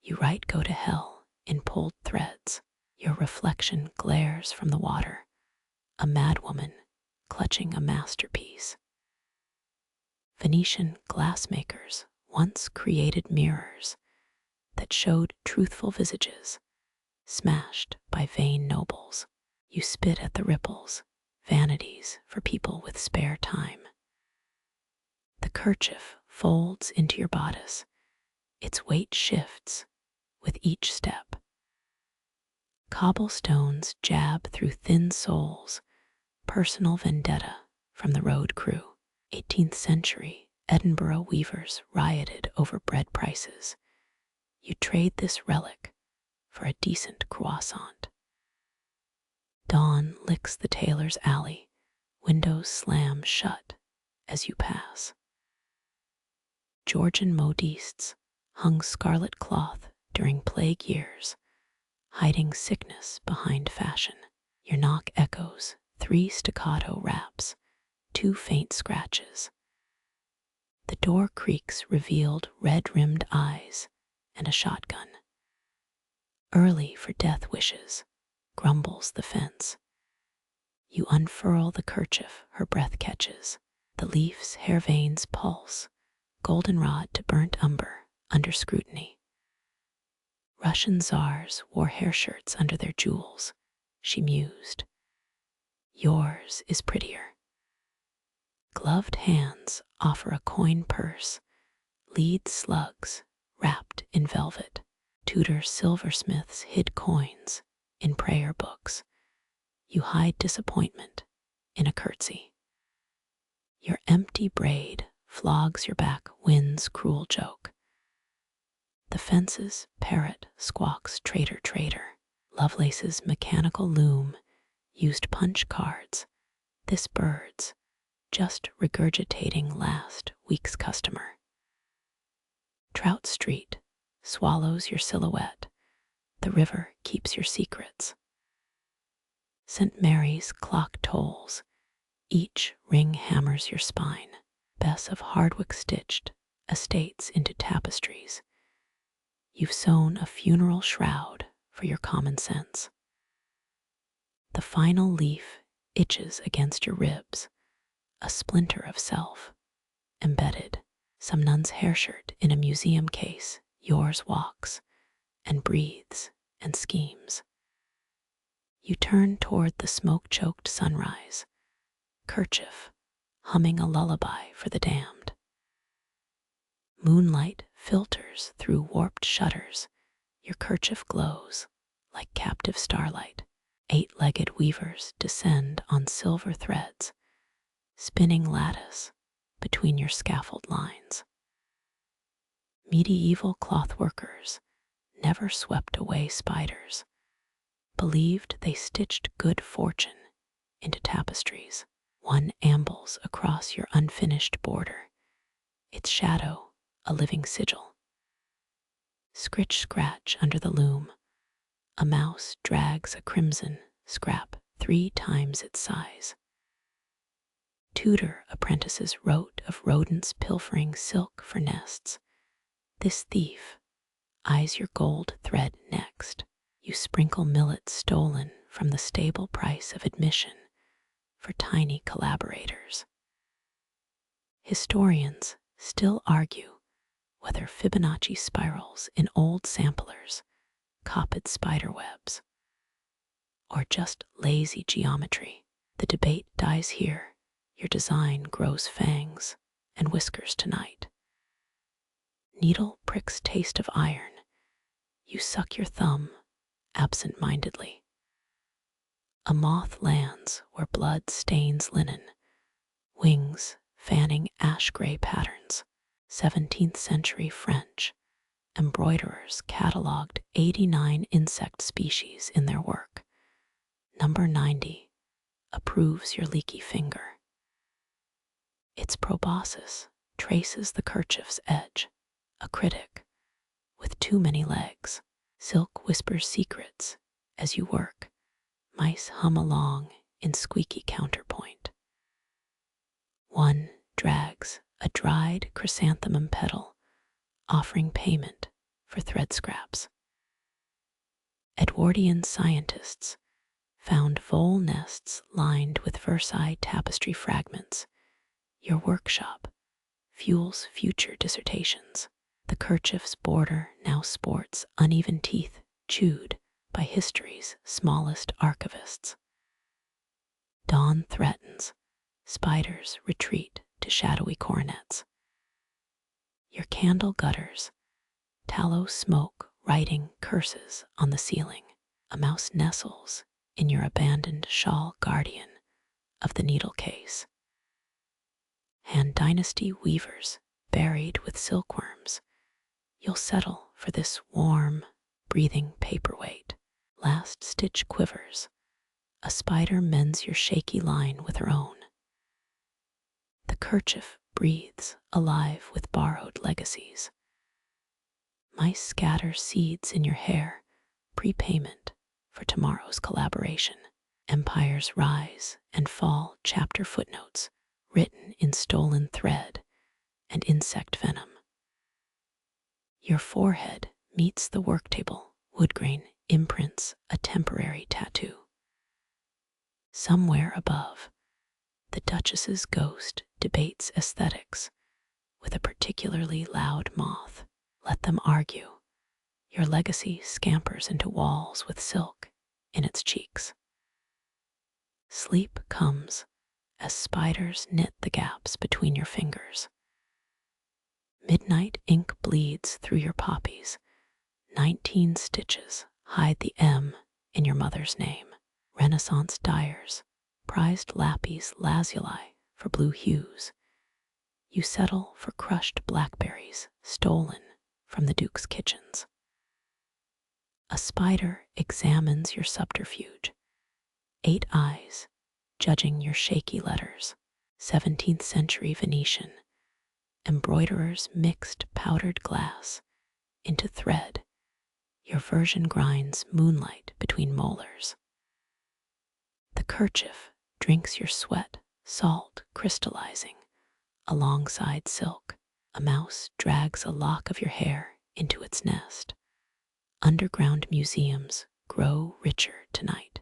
You write "Go to hell" in pulled threads. Your reflection glares from the water, a madwoman clutching a masterpiece. Venetian glassmakers once created mirrors that showed truthful visages, smashed by vain nobles. You spit at the ripples, vanities for people with spare time. The kerchief folds into your bodice. Its weight shifts with each step. Cobblestones jab through thin soles, personal vendetta from the road crew. 18th century Edinburgh weavers rioted over bread prices. You trade this relic for a decent croissant. Dawn licks the tailor's alley, windows slam shut as you pass. Georgian modistes hung scarlet cloth during plague years, hiding sickness behind fashion. Your knock echoes 3 staccato raps, 2 faint scratches. The door creaks revealed red-rimmed eyes and a shotgun. Early for death wishes, grumbles the fence. You unfurl the kerchief her breath catches. The leaf's hair veins pulse, goldenrod to burnt umber under scrutiny. Russian czars wore hair shirts under their jewels, she mused. Yours is prettier. Gloved hands offer a coin purse, lead slugs wrapped in velvet. Tudor silversmiths hid coins in prayer books. You hide disappointment in a curtsy. Your empty braid flogs your back wind's cruel joke. The fence's parrot squawks traitor, traitor. Lovelace's mechanical loom used punch cards. This bird's just regurgitating last week's customer. Trout Street swallows your silhouette. The river keeps your secrets. St. Mary's clock tolls. Each ring hammers your spine. Bess of Hardwick stitched estates into tapestries. You've sewn a funeral shroud for your common sense. The final leaf itches against your ribs, a splinter of self, embedded. Some nun's hair shirt in a museum case, yours walks and breathes and schemes. You turn toward the smoke-choked sunrise, Kerchief humming a lullaby for the damned. Moonlight filters through warped shutters. Your kerchief glows like captive starlight. 8-legged weavers descend on silver threads, spinning lattice between your scaffold lines. Medieval cloth workers never swept away spiders, believed they stitched good fortune into tapestries. One ambles across your unfinished border, its shadow a living sigil. Scritch-scratch under the loom, a mouse drags a crimson scrap 3 times its size. Tudor apprentices wrote of rodents pilfering silk for nests. This thief eyes your gold thread next. You sprinkle millet stolen from the stable price of admission for tiny collaborators. Historians still argue whether Fibonacci spirals in old samplers copied spiderwebs or just lazy geometry. The debate dies here. Your design grows fangs and whiskers tonight. Needle pricks taste of iron. You suck your thumb absent-mindedly. A moth lands where blood stains linen, wings fanning ash-gray patterns. 17th century French embroiderers cataloged 89 insect species in their work. Number 90 approves your leaky finger. Its proboscis traces the kerchief's edge, a critic with too many legs. Silk whispers secrets as you work. Mice hum along in squeaky counterpoint. One drags a dried chrysanthemum petal, offering payment for thread scraps. Edwardian scientists found vole nests lined with Versailles tapestry fragments. Your workshop fuels future dissertations. The kerchief's border now sports uneven teeth chewed by history's smallest archivists. Dawn threatens. Spiders retreat to shadowy coronets. Your candle gutters, tallow smoke writing curses on the ceiling. A mouse nestles in your abandoned shawl, guardian of the needle case. Han Dynasty weavers buried with silkworms. You'll settle for this warm, breathing paperweight. Last stitch quivers. A spider mends your shaky line with her own. The kerchief breathes alive with borrowed legacies. Mice scatter seeds in your hair, prepayment for tomorrow's collaboration. Empires rise and fall, chapter footnotes written in stolen thread and insect venom. Your forehead meets the worktable, woodgrain imprints a temporary tattoo. Somewhere above, the Duchess's ghost debates aesthetics with a particularly loud moth. Let them argue. Your legacy scampers into walls with silk in its cheeks. Sleep comes as spiders knit the gaps between your fingers. Midnight ink bleeds through your poppies. 19 stitches hide the M in your mother's name. Renaissance dyers prized lapis lazuli for blue hues. You settle for crushed blackberries stolen from the Duke's kitchens. A spider examines your subterfuge. 8 eyes judging your shaky letters. 17th century Venetian embroiderers mixed powdered glass into thread. Your version grinds moonlight between molars. The kerchief drinks your sweat, salt crystallizing alongside silk. A mouse drags a lock of your hair into its nest. Underground museums grow richer tonight.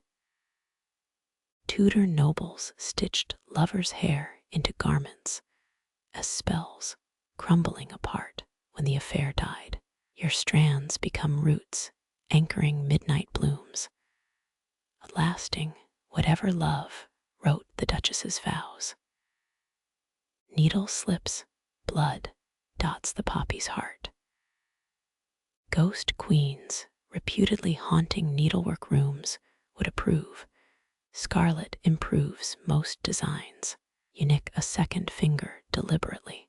Tudor nobles stitched lovers' hair into garments as spells, crumbling apart when the affair died. Your strands become roots, anchoring midnight blooms. Lasting, whatever love, wrote the Duchess's vows. Needle slips, blood dots the poppy's heart. Ghost queens, reputedly haunting needlework rooms, would approve. Scarlet improves most designs. You nick a second finger deliberately.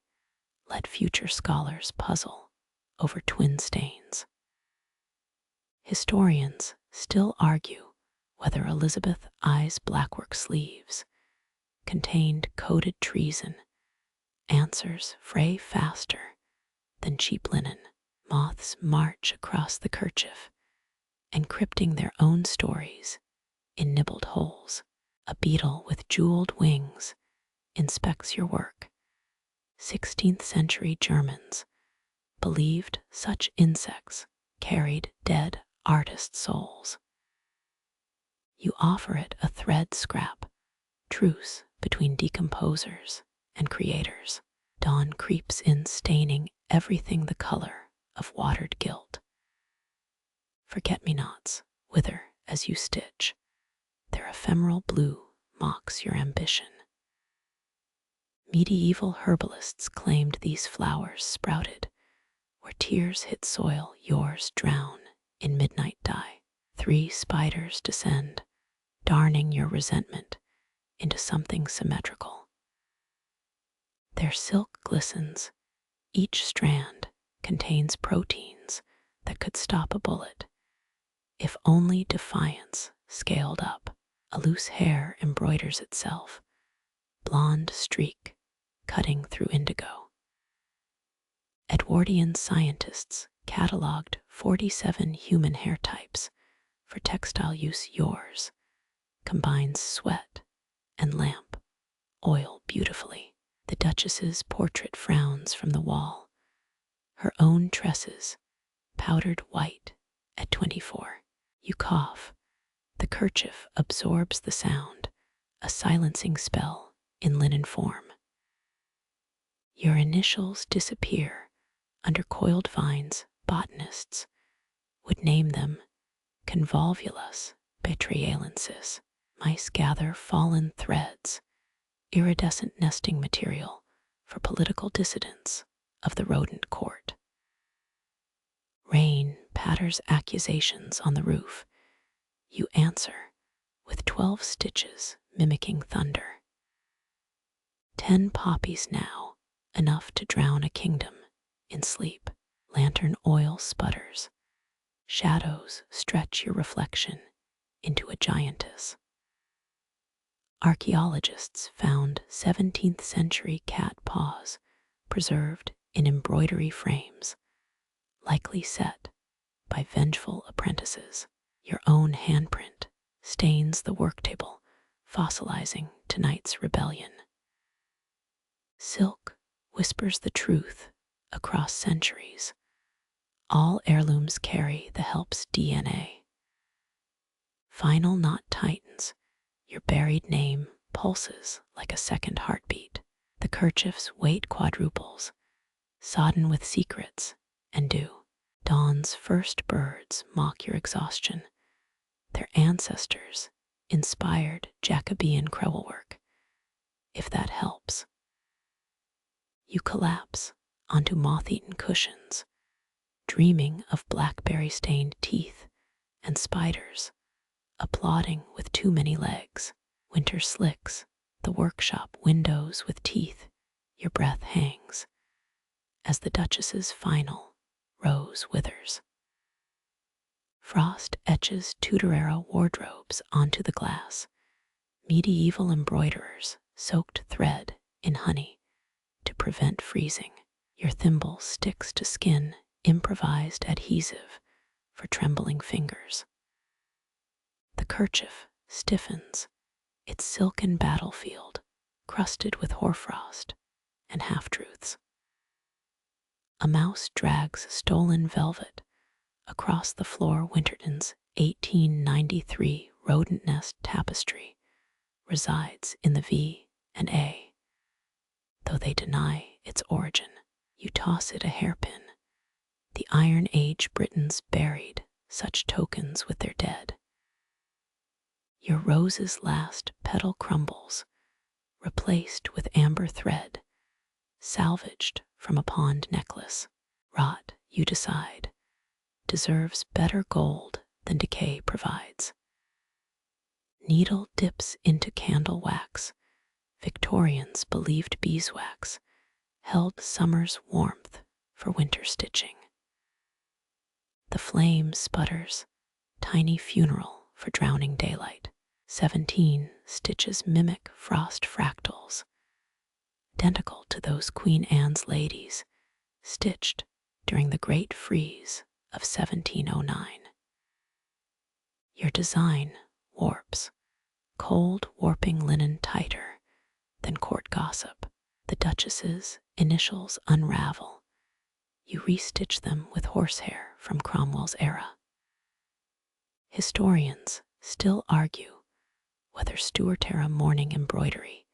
Let future scholars puzzle over twin stains. Historians still argue whether Elizabeth I's blackwork sleeves contained coded treason. Answers fray faster than cheap linen. Moths march across the kerchief, encrypting their own stories in nibbled holes. A beetle with jeweled wings inspects your work. 16th century Germans believed such insects carried dead artist souls. You offer it a thread scrap, truce between decomposers and creators. Dawn creeps in, staining everything the color of watered guilt. Forget-me-nots wither as you stitch. Their ephemeral blue mocks your ambition. Medieval herbalists claimed these flowers sprouted where tears hit soil. Yours drown in midnight dye. 3 spiders descend, darning your resentment into something symmetrical. Their silk glistens. Each strand contains proteins that could stop a bullet, if only defiance scaled up. A loose hair embroiders itself, blonde streak cutting through indigo. Edwardian scientists cataloged 47 human hair types for textile use. Yours combines sweat and lamp oil beautifully. The Duchess's portrait frowns from the wall, her own tresses powdered white at 24. You cough. The kerchief absorbs the sound, a silencing spell in linen form. Your initials disappear under coiled vines. Botanists would name them convolvulus betrayalensis. Mice gather fallen threads, iridescent nesting material for political dissidents of the rodent court. Rain patters accusations on the roof. You answer with 12 stitches mimicking thunder. 10 poppies now, enough to drown a kingdom in sleep. Lantern oil sputters. Shadows stretch your reflection into a giantess. Archaeologists found 17th century cat paws preserved in embroidery frames, likely set by vengeful apprentices. Your own handprint stains the worktable, fossilizing tonight's rebellion. Silk whispers the truth across centuries. All heirlooms carry the help's DNA. Final knot tightens. Your buried name pulses like a second heartbeat. The kerchief's weight quadruples, sodden with secrets and dew. Dawn's first birds mock your exhaustion. Their ancestors inspired Jacobean crowelwork, if that helps. You collapse onto moth-eaten cushions, dreaming of blackberry-stained teeth and spiders, applauding with too many legs. Winter slicks the workshop windows with teeth. Your breath hangs as the Duchess's final rose withers. Frost etches Tudor-era wardrobes onto the glass. Medieval embroiderers soaked thread in honey to prevent freezing. Your thimble sticks to skin improvised adhesive for trembling fingers. The kerchief stiffens, its silken battlefield crusted with hoarfrost and half-truths. A mouse drags stolen velvet across the floor. Winterton's 1893 rodent nest tapestry resides in the V&A. Though they deny its origin, you toss it a hairpin. The Iron Age Britons buried such tokens with their dead. Your rose's last petal crumbles, replaced with amber thread, salvaged from a pond necklace. Rot, you decide, deserves better gold than decay provides. Needle dips into candle wax. Victorians believed beeswax held summer's warmth for winter stitching. The flame sputters, tiny funeral for drowning daylight. 17 stitches mimic frost fractals, identical to those Queen Anne's ladies stitched during the Great Freeze of 1709. Your design warps, cold warping linen tighter than court gossip. The Duchess's initials unravel. You restitch them with horsehair from Cromwell's era. Historians still argue whether Stuart-era mourning embroidery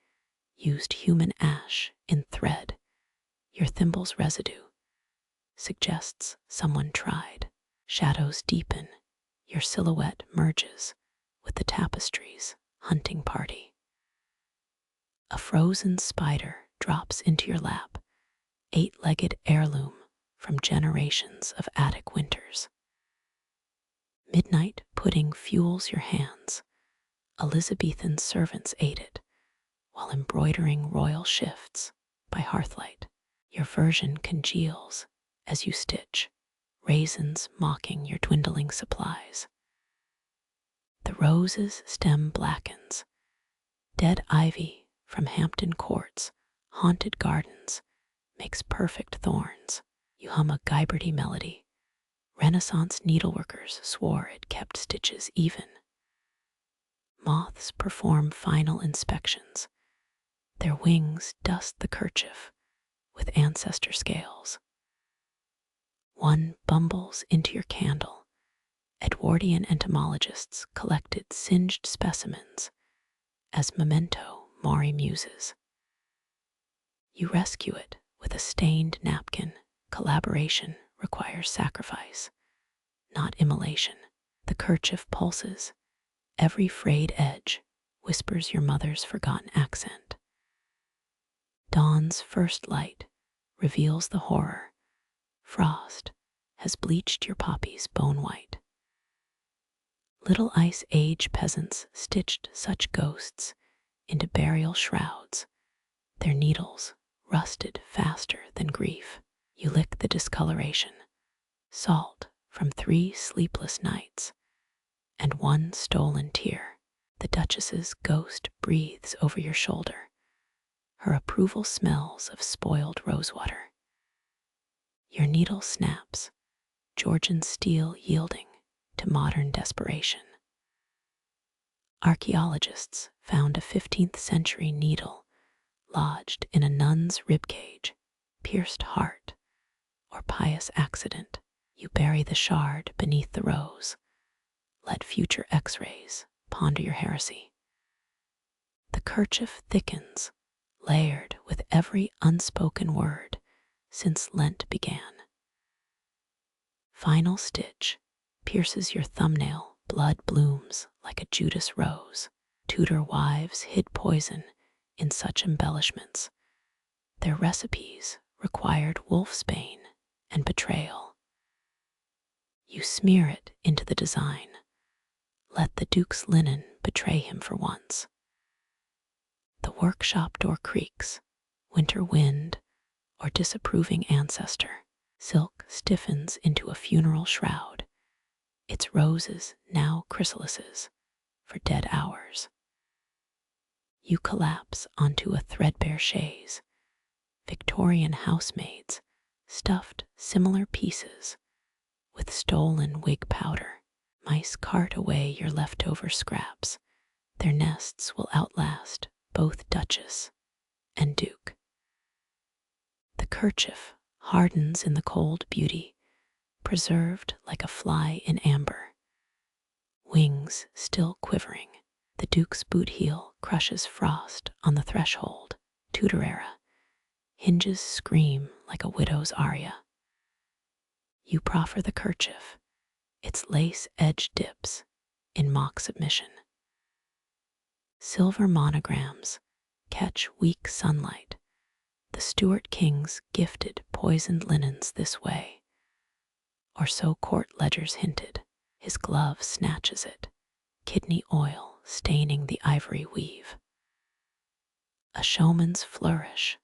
used human ash in thread. Your thimble's residue suggests someone tried. Shadows deepen. Your silhouette merges with the tapestry's hunting party. A frozen spider drops into your lap, 8-legged heirloom from generations of attic winters. Midnight pudding fuels your hands. Elizabethan servants ate it while embroidering royal shifts by hearthlight. Your version congeals as you stitch, raisins mocking your dwindling supplies. The rose's stem blackens. Dead ivy from Hampton Court's haunted gardens makes perfect thorns. You hum a Guiberty melody. Renaissance needleworkers swore it kept stitches even. Moths perform final inspections. Their wings dust the kerchief with ancestor scales. One bumbles into your candle. Edwardian entomologists collected singed specimens as memento mori muses. You rescue it with a stained napkin. Collaboration requires sacrifice, not immolation. The kerchief pulses. Every frayed edge whispers your mother's forgotten accent. Dawn's first light reveals the horror. Frost has bleached your poppies bone white. Little Ice Age peasants stitched such ghosts into burial shrouds. Their needles rusted faster than grief. You lick the discoloration, salt from 3 sleepless nights, and 1 stolen tear. The Duchess's ghost breathes over your shoulder. Her approval smells of spoiled rosewater. Your needle snaps, Georgian steel yielding to modern desperation. Archaeologists found a 15th century needle lodged in a nun's ribcage, pierced heart, or pious accident. You bury the shard beneath the rose. Let future x-rays ponder your heresy. The kerchief thickens, layered with every unspoken word since Lent began. Final stitch pierces your thumbnail. Blood blooms like a Judas rose. Tudor wives hid poison in such embellishments. Their recipes required wolfsbane and betrayal. You smear it into the design. Let the Duke's linen betray him for once. The workshop door creaks. Winter wind or disapproving ancestor. Silk stiffens into a funeral shroud. Its roses now chrysalises for dead hours. You collapse onto a threadbare chaise. Victorian housemaids stuffed similar pieces with stolen wig powder. Mice cart away your leftover scraps. Their nests will outlast both Duchess and Duke. The kerchief hardens in the cold beauty, preserved like a fly in amber. Wings still quivering, the Duke's boot heel crushes frost on the threshold. Tudor era. Hinges scream like a widow's aria. You proffer the kerchief. Its lace edge dips in mock submission. Silver monograms catch weak sunlight. The Stuart kings gifted poisoned linens this way. Or so court ledgers hinted. His glove snatches it, kidney oil staining the ivory weave. A showman's flourish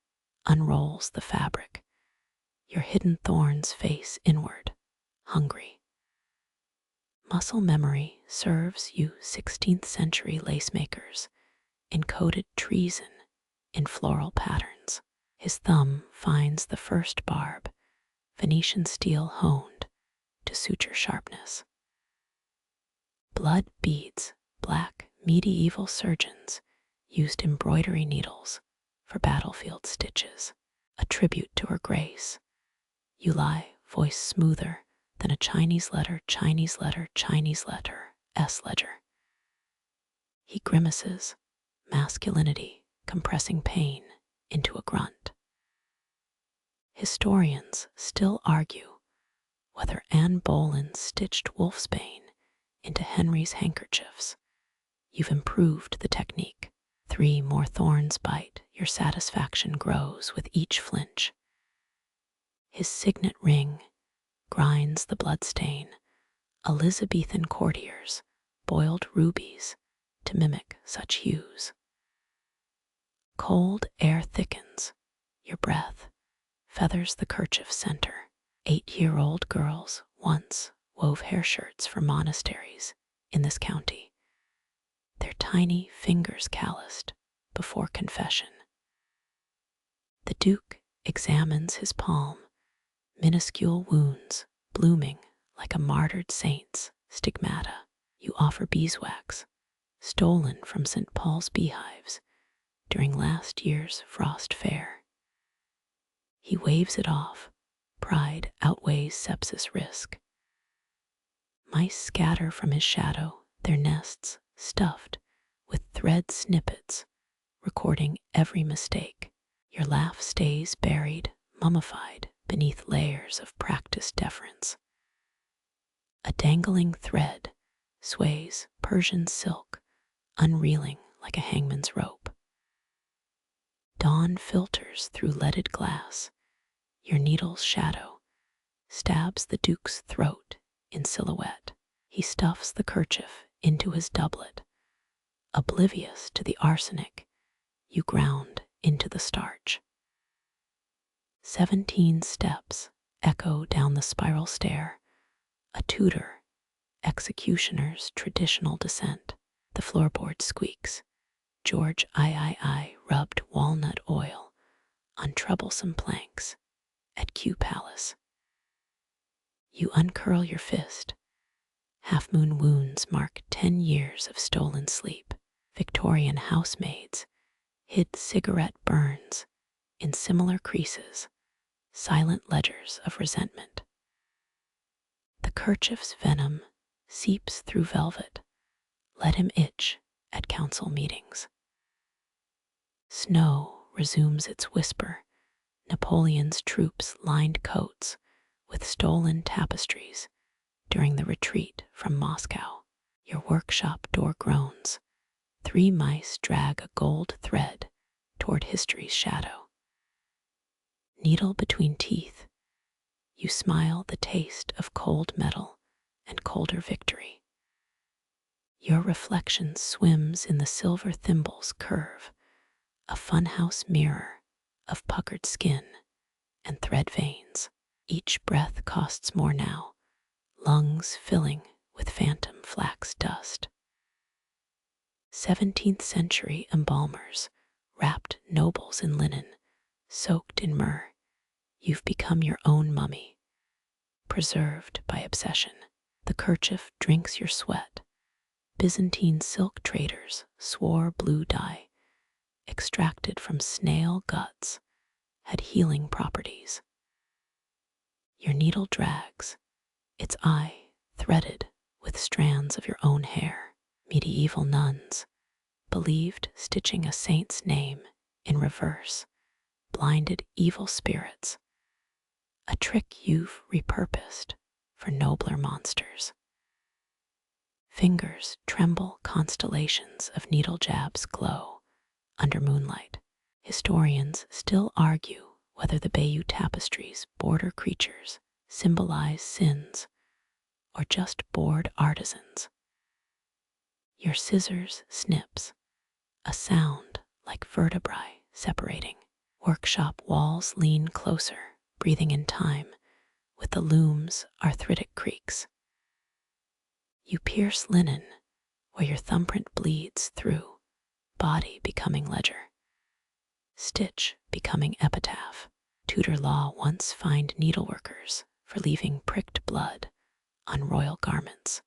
unrolls the fabric. Your hidden thorns face inward, hungry. Muscle memory serves you 16th century lacemakers, encoded treason in floral patterns. His thumb finds the first barb, Venetian steel honed to suture sharpness. Blood beads, black medieval surgeons used embroidery needles for battlefield stitches, a tribute to her grace. You lie, voice smoother than a Chinese letter, Chinese letter, Chinese letter, S ledger. He grimaces, masculinity compressing pain into a grunt. Historians still argue whether Anne Boleyn stitched wolfsbane into Henry's handkerchiefs. You've improved the technique. 3 more thorns bite, your satisfaction grows with each flinch. His signet ring grinds the bloodstain. Elizabethan courtiers boiled rubies to mimic such hues. Cold air thickens your breath, feathers the kerchief's center. 8-year-old girls once wove hair shirts for monasteries in this county, their tiny fingers calloused before confession. The Duke examines his palm, minuscule wounds blooming like a martyred saint's stigmata. You offer beeswax, stolen from St. Paul's beehives during last year's frost fair. He waves it off. Pride outweighs sepsis risk. Mice scatter from his shadow, their nests stuffed with thread snippets, recording every mistake. Your laugh stays buried, mummified beneath layers of practiced deference. A dangling thread sways Persian silk, unreeling like a hangman's rope. Dawn filters through leaded glass. Your needle's shadow stabs the Duke's throat in silhouette. He stuffs the kerchief into his doublet, oblivious to the arsenic you ground into the starch. 17 steps echo down the spiral stair, a Tudor executioner's traditional descent. The floorboard squeaks. George III rubbed walnut oil on troublesome planks at Kew Palace. You uncurl your fist. Half-moon wounds mark 10 years of stolen sleep. Victorian housemaids hid cigarette burns in similar creases, silent ledgers of resentment. The kerchief's venom seeps through velvet. Let him itch at council meetings. Snow resumes its whisper. Napoleon's troops lined coats with stolen tapestries during the retreat from Moscow. Your workshop door groans. 3 mice drag a gold thread toward history's shadow. Needle between teeth, you smile the taste of cold metal and colder victory. Your reflection swims in the silver thimble's curve, a funhouse mirror of puckered skin and thread veins. Each breath costs more now, lungs filling with phantom flax dust. 17th century embalmers wrapped nobles in linen, soaked in myrrh. You've become your own mummy, preserved by obsession. The kerchief drinks your sweat. Byzantine silk traders swore blue dye, extracted from snail guts, had healing properties. Your needle drags, its eye threaded with strands of your own hair. Medieval nuns believed stitching a saint's name in reverse blinded evil spirits, a trick you've repurposed for nobler monsters. Fingers tremble, constellations of needle jabs glow under moonlight. Historians still argue whether the Bayeux tapestries' border creatures symbolize sins or just bored artisans. Your scissors snips, a sound like vertebrae separating. Workshop walls lean closer, breathing in time with the loom's arthritic creaks. You pierce linen where your thumbprint bleeds through, body becoming ledger, stitch becoming epitaph. Tudor law once fined needleworkers for leaving pricked blood on royal garments.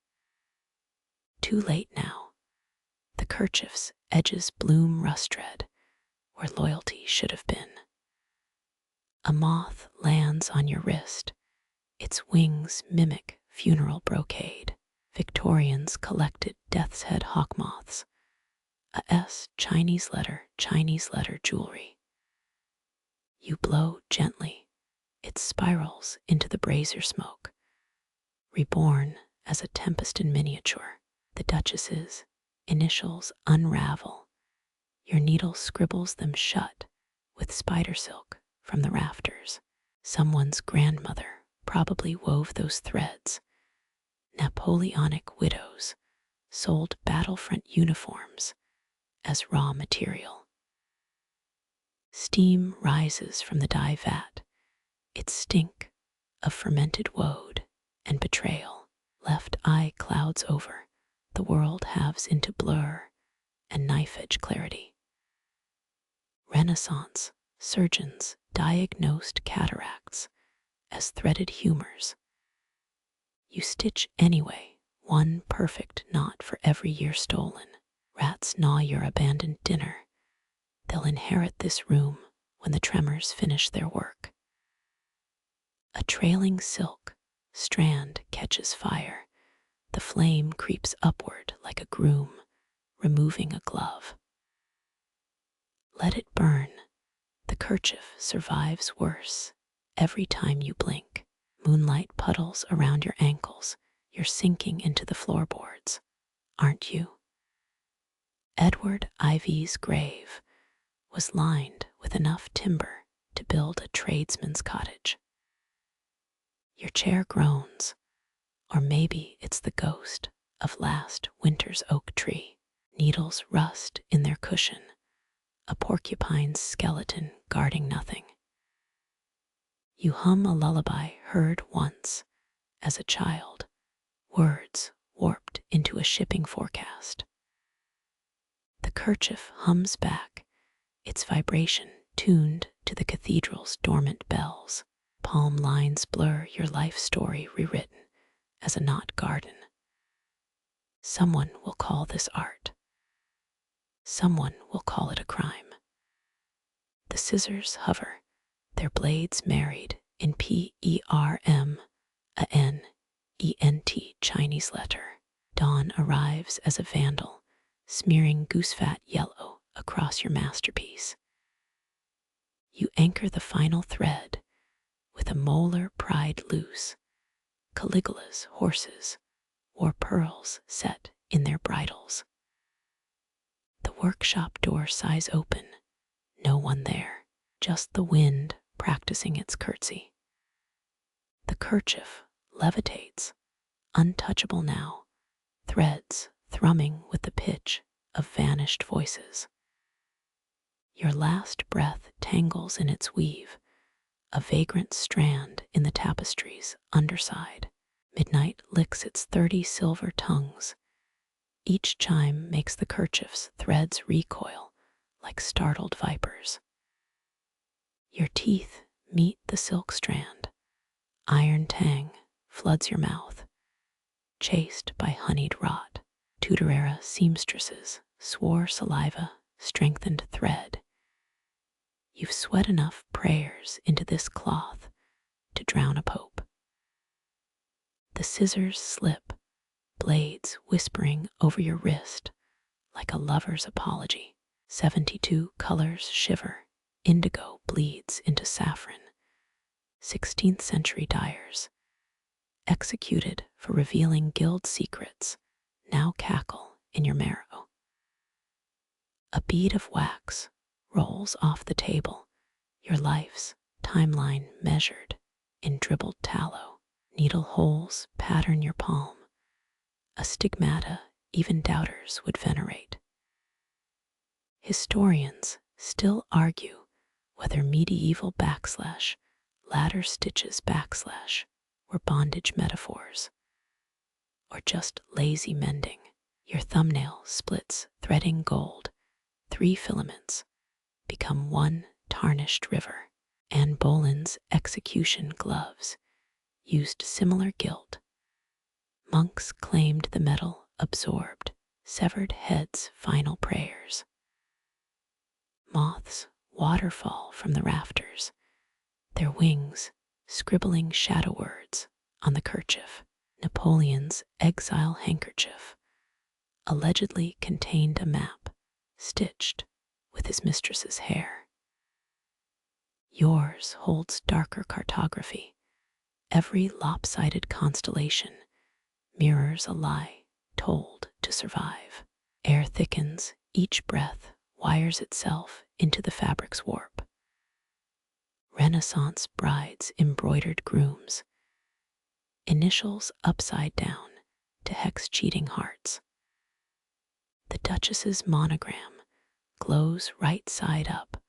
Too late now. The kerchief's edges bloom rust red where loyalty should have been. A moth lands on your wrist, its wings mimic funeral brocade. Victorians collected death's head hawk moths, a S Chinese letter jewelry. You blow gently, it spirals into the brazier smoke, reborn as a tempest in miniature. The Duchess's initials unravel, your needle scribbles them shut with spider silk from the rafters. Someone's grandmother probably wove those threads. Napoleonic widows sold battlefront uniforms as raw material. Steam rises from the dye vat, its stink of fermented woad and betrayal. Left eye clouds over, the world halves into blur and knife-edge clarity. Renaissance surgeons diagnosed cataracts as threaded humors. You stitch anyway, one perfect knot for every year stolen. Rats gnaw your abandoned dinner. They'll inherit this room when the tremors finish their work. A trailing silk strand catches fire. The flame creeps upward like a groom removing a glove. Let it burn. The kerchief survives worse every time you blink. Moonlight puddles around your ankles. You're sinking into the floorboards, aren't you? Edward Ivy's grave was lined with enough timber to build a tradesman's cottage. Your chair groans, or maybe it's the ghost of last winter's oak tree. Needles rust in their cushion, a porcupine's skeleton guarding nothing. You hum a lullaby heard once as a child, words warped into a shipping forecast. The kerchief hums back, its vibration tuned to the cathedral's dormant bells. Palm lines blur your life story rewritten as a knot garden. Someone will call this art. Someone will call it a crime. The scissors hover, their blades married in PERMANENT Chinese letter. Dawn arrives as a vandal, smearing goosefat yellow across your masterpiece. You anchor the final thread with a molar pried loose. Caligula's horses wore pearls set in their bridles. The workshop door sighs open, no one there, just the wind practicing its curtsy. The kerchief levitates, untouchable now, threads thrumming with the pitch of vanished voices. Your last breath tangles in its weave, a vagrant strand in the tapestry's underside. Midnight licks its 30 silver tongues. Each chime makes the kerchief's threads recoil like startled vipers. Your teeth Meet the silk strand. Iron tang floods your mouth, chased by honeyed rot. Tudor era seamstresses swore saliva strengthened thread. You've sweat enough prayers into this cloth to drown a pope. The scissors slip, blades whispering over your wrist like a lover's apology. 72 colors shiver, indigo bleeds into saffron. 16th century dyers, executed for revealing guild secrets, now cackle in your marrow. A bead of wax rolls off the table, your life's timeline measured in dribbled tallow. Needle holes pattern your palm, a stigmata even doubters would venerate. Historians still argue whether medieval backslash, ladder stitches backslash were bondage metaphors, or just lazy mending. Your thumbnail splits threading gold, 3 filaments become one tarnished river. Anne Boleyn's execution gloves used similar gilt. Monks claimed the metal absorbed severed heads' final prayers. Moths waterfall from the rafters, their wings scribbling shadow words on the kerchief. Napoleon's exile handkerchief allegedly contained a map stitched with his mistress's hair. Yours holds darker cartography. Every lopsided constellation mirrors a lie told to survive. Air thickens, each breath wires itself into the fabric's warp. Renaissance brides embroidered grooms, initials upside down to hex cheating hearts. The Duchess's monogram glows right side up,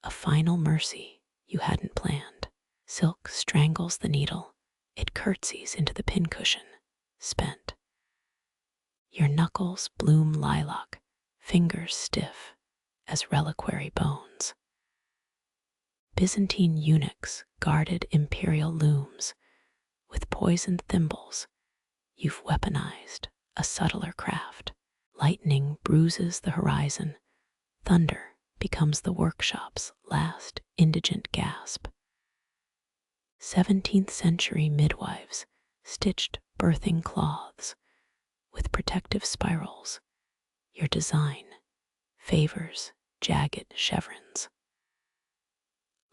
a final mercy you hadn't planned. Silk strangles the needle, it curtsies into the pincushion, spent. Your knuckles bloom lilac, fingers stiff as reliquary bones. Byzantine eunuchs guarded imperial looms. With poisoned thimbles, you've weaponized a subtler craft. Lightning bruises the horizon, thunder becomes the workshop's last indigent gasp. 17th century midwives stitched birthing cloths with protective spirals. Your design favors jagged chevrons.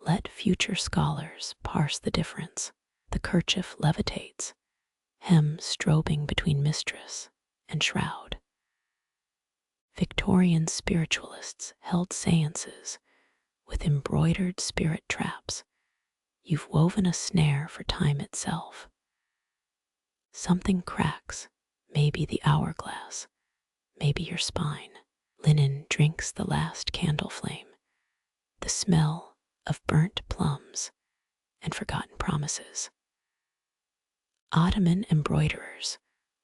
Let future scholars parse the difference. The kerchief levitates, hem strobing between mistress and shroud. Victorian spiritualists held seances with embroidered spirit traps. You've woven a snare for time itself. Something cracks, maybe the hourglass, maybe your spine. Linen drinks the last candle flame, the smell of burnt plums and forgotten promises. Ottoman embroiderers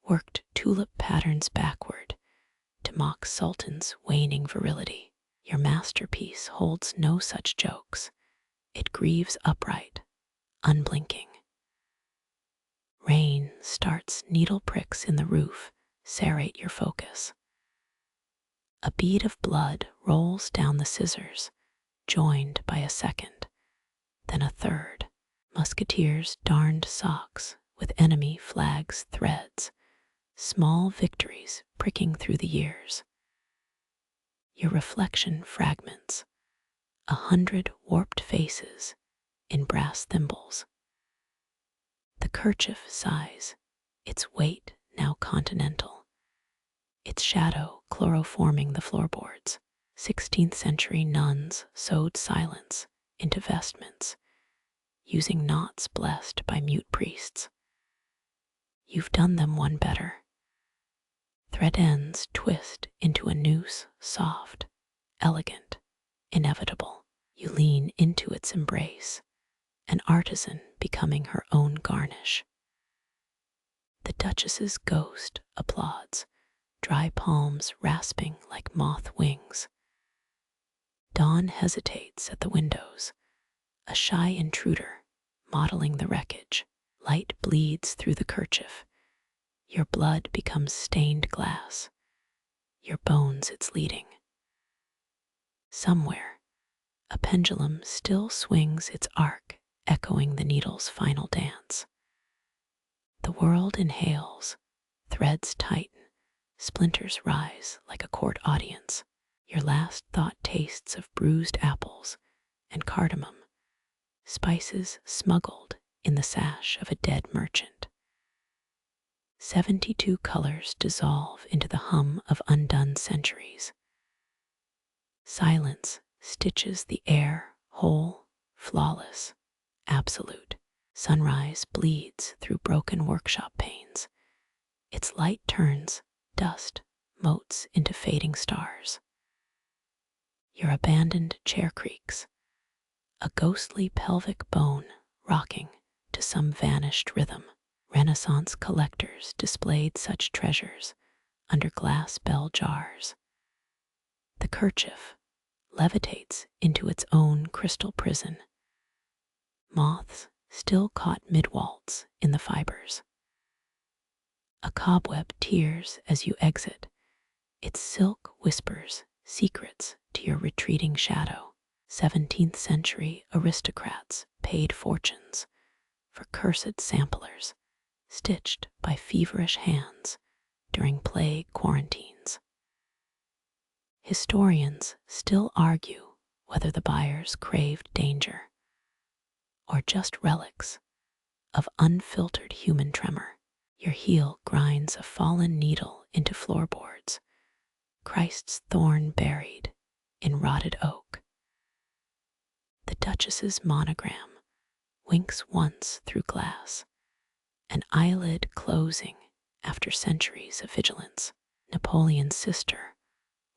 worked tulip patterns backward to mock sultan's waning virility. Your masterpiece holds no such jokes. It grieves upright, unblinking. Rain starts needle pricks in the roof, serrate your focus. A bead of blood rolls down the scissors, joined by a second, then a third. Musketeers darned socks with enemy flags threads, small victories pricking through the years. Your reflection fragments, 100 warped faces in brass thimbles. The kerchief sighs, its weight now continental, its shadow chloroforming the floorboards. 16th century nuns sewed silence into vestments, using knots blessed by mute priests. You've done them one better. Thread ends twist into a noose, soft, elegant, inevitable. You lean into its embrace, an artisan becoming her own garnish. The Duchess's ghost applauds, dry palms rasping like moth wings. Dawn hesitates at the windows, a shy intruder modeling the wreckage. Light bleeds through the kerchief. Your blood becomes stained glass. Your bones its leading. Somewhere, a pendulum still swings its arc, echoing the needle's final dance. The world inhales, threads tighten, splinters rise like a court audience. Your last thought tastes of bruised apples and cardamom, spices smuggled in the sash of a dead merchant. 72 colors dissolve into the hum of undone centuries. Silence stitches the air whole, flawless, absolute. Sunrise bleeds through broken workshop panes. Its light turns dust, motes into fading stars. Your abandoned chair creaks, a ghostly pelvic bone rocking to some vanished rhythm. Renaissance collectors displayed such treasures under glass bell jars. The kerchief levitates into its own crystal prison. Moths still caught mid-waltz in the fibers. A cobweb tears as you exit. Its silk whispers secrets to your retreating shadow. 17th century aristocrats paid fortunes for cursed samplers stitched by feverish hands during plague quarantines. Historians still argue whether the buyers craved danger or just relics of unfiltered human tremor. Your heel grinds a fallen needle into floorboards, Christ's thorn buried in rotted oak. The Duchess's monogram winks once through glass, an eyelid closing after centuries of vigilance. Napoleon's sister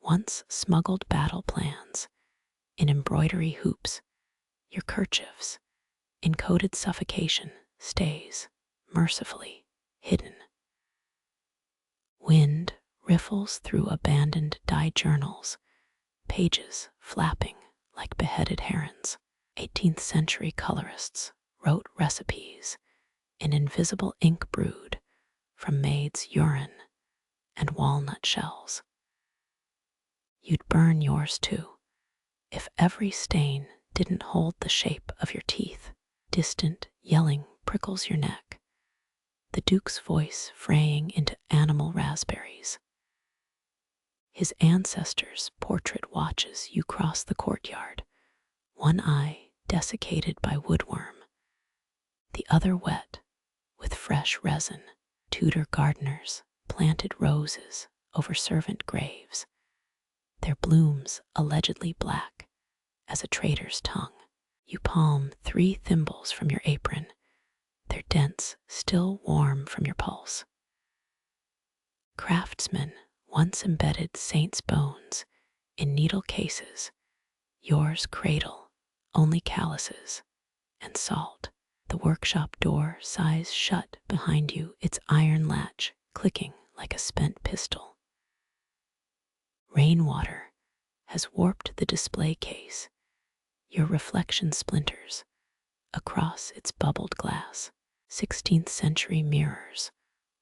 once smuggled battle plans in embroidery hoops. Your kerchief's encoded suffocation stays mercifully hidden. Wind riffles through abandoned dye journals, pages flapping like beheaded herons. 18th century colorists wrote recipes in invisible ink brewed from maid's urine and walnut shells. You'd burn yours too, if every stain didn't hold the shape of your teeth. Distant yelling prickles your neck, the Duke's voice fraying into animal raspberries. His ancestors' portrait watches you cross the courtyard, one eye desiccated by woodworm, the other wet with fresh resin. Tudor gardeners planted roses over servant graves, their blooms allegedly black as a traitor's tongue. You palm 3 thimbles from your apron, their dents still warm from your pulse. Craftsmen once embedded saints' bones in needle cases, yours cradle only calluses and salt. The workshop door sighs shut behind you, its iron latch clicking like a spent pistol. Rainwater has warped the display case, your reflection splinters across its bubbled glass. 16th century mirrors,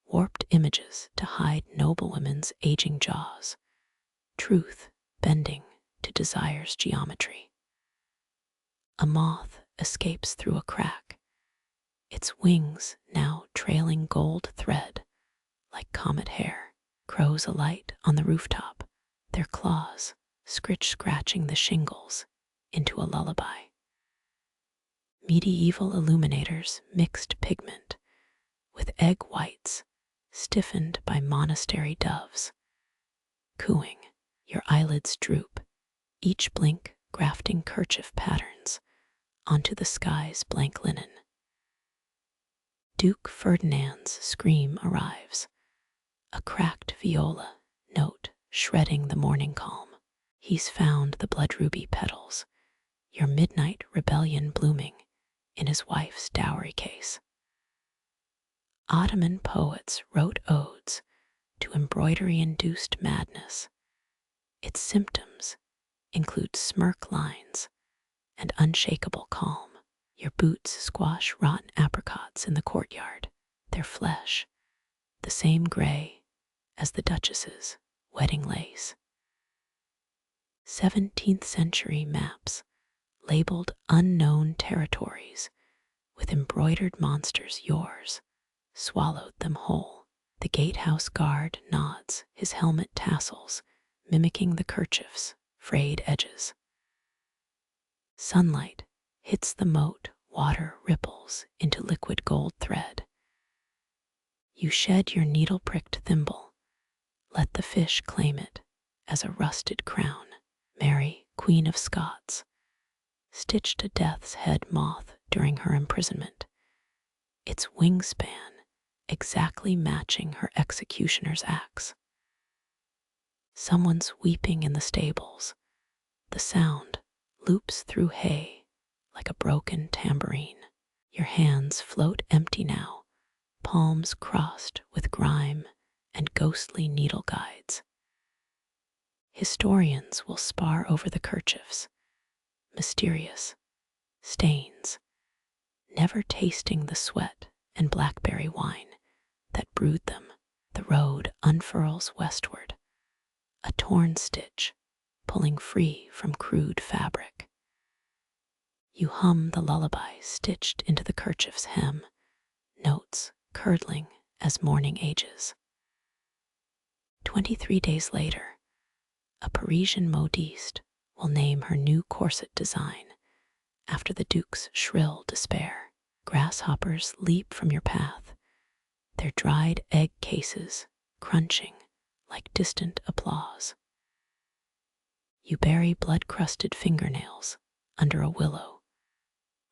warped images to hide noblewomen's aging jaws, truth bending to desire's geometry. A moth escapes through a crack, its wings now trailing gold thread like comet hair. Crows alight on the rooftop, their claws scratching the shingles into a lullaby. Medieval illuminators mixed pigment with egg whites stiffened by monastery doves. Cooing, your eyelids droop, each blink grafting kerchief patterns onto the sky's blank linen. Duke Ferdinand's scream arrives, a cracked viola note shredding the morning calm. He's found the blood ruby petals, your midnight rebellion blooming in his wife's dowry case. Ottoman poets wrote odes to embroidery-induced madness. Its symptoms include smirk lines and unshakable calm. Your boots squash rotten apricots in the courtyard, their flesh the same gray as the Duchess's wedding lace. 17th century maps labeled unknown territories with embroidered monsters yours swallowed them whole. The gatehouse guard nods, his helmet tassels mimicking the kerchief's frayed edges. Sunlight hits the moat, water ripples into liquid gold thread. You shed your needle-pricked thimble, let the fish claim it as a rusted crown. Mary, Queen of Scots, stitched a death's head moth during her imprisonment, its wingspan exactly matching her executioner's axe. Someone's weeping in the stables. The sound loops through hay like a broken tambourine. Your hands float empty now, palms crossed with grime and ghostly needle guides. Historians will spar over the kerchiefs, mysterious stains, never tasting the sweat and blackberry wine that brewed them. The road unfurls westward, a torn stitch pulling free from crude fabric. You hum the lullaby stitched into the kerchief's hem, notes curdling as morning ages. 23 days later, a Parisian modiste will name her new corset design after the Duke's shrill despair. Grasshoppers leap from your path, their dried egg cases crunching like distant applause. You bury blood-crusted fingernails under a willow.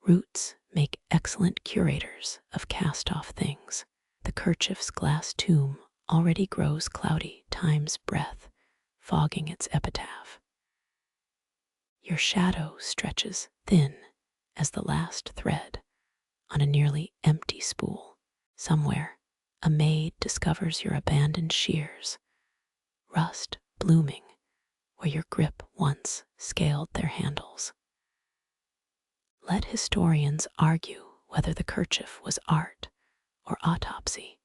Roots make excellent curators of cast-off things. The kerchief's glass tomb already grows cloudy, time's breath fogging its epitaph. Your shadow stretches thin as the last thread on a nearly empty spool. Somewhere, a maid discovers your abandoned shears, rust blooming where your grip once scaled their handles. Let historians argue whether the kerchief was art or autopsy.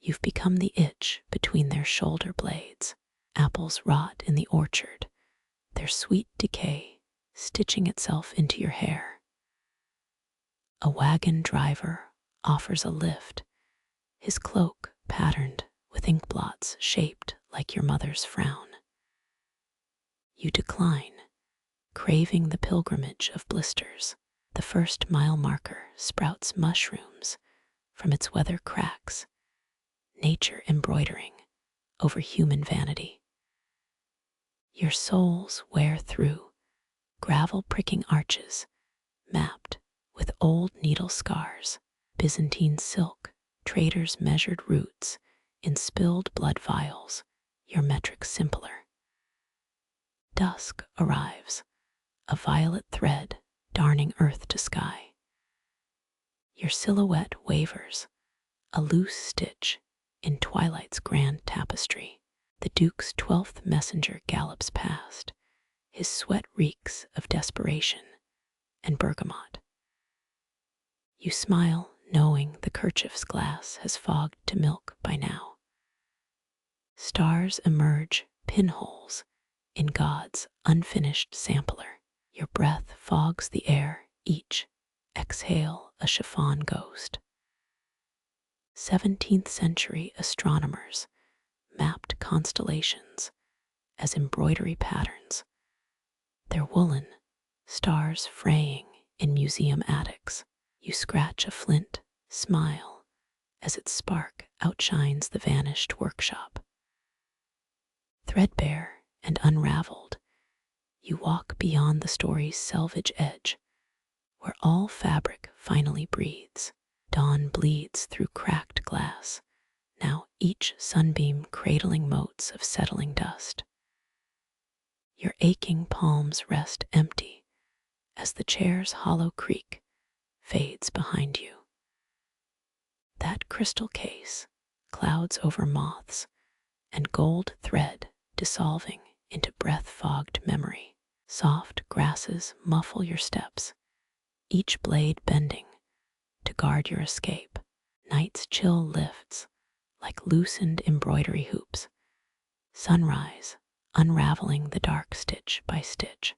You've become the itch between their shoulder blades. Apples rot in the orchard, their sweet decay stitching itself into your hair. A wagon driver offers a lift, his cloak patterned with ink blots shaped like your mother's frown. You decline, craving the pilgrimage of blisters. The first mile marker sprouts mushrooms from its weather cracks, nature embroidering over human vanity. Your soles wear through gravel-pricking arches mapped with old needle scars, Byzantine silk, traders' measured roots in spilled blood vials, your metric simpler. Dusk arrives, a violet thread darning earth to sky. Your silhouette wavers, a loose stitch in twilight's grand tapestry. The Duke's 12th messenger gallops past, his sweat reeks of desperation and bergamot. You smile, knowing the kerchief's glass has fogged to milk by now. Stars emerge pinholes in God's unfinished sampler. Your breath fogs the air, each exhale a chiffon ghost. 17th century astronomers mapped constellations as embroidery patterns, their woolen stars fraying in museum attics. You scratch a flint, smile as its spark outshines the vanished workshop. Threadbare and unraveled, you walk beyond the story's selvage edge, where all fabric finally breathes. Dawn bleeds through cracked glass, now each sunbeam cradling motes of settling dust. Your aching palms rest empty as the chair's hollow creak fades behind you. That crystal case clouds over moths and gold thread dissolving into breath-fogged memory. Soft grasses muffle your steps, each blade bending to guard your escape. Night's chill lifts like loosened embroidery hoops. Sunrise unraveling the dark stitch by stitch.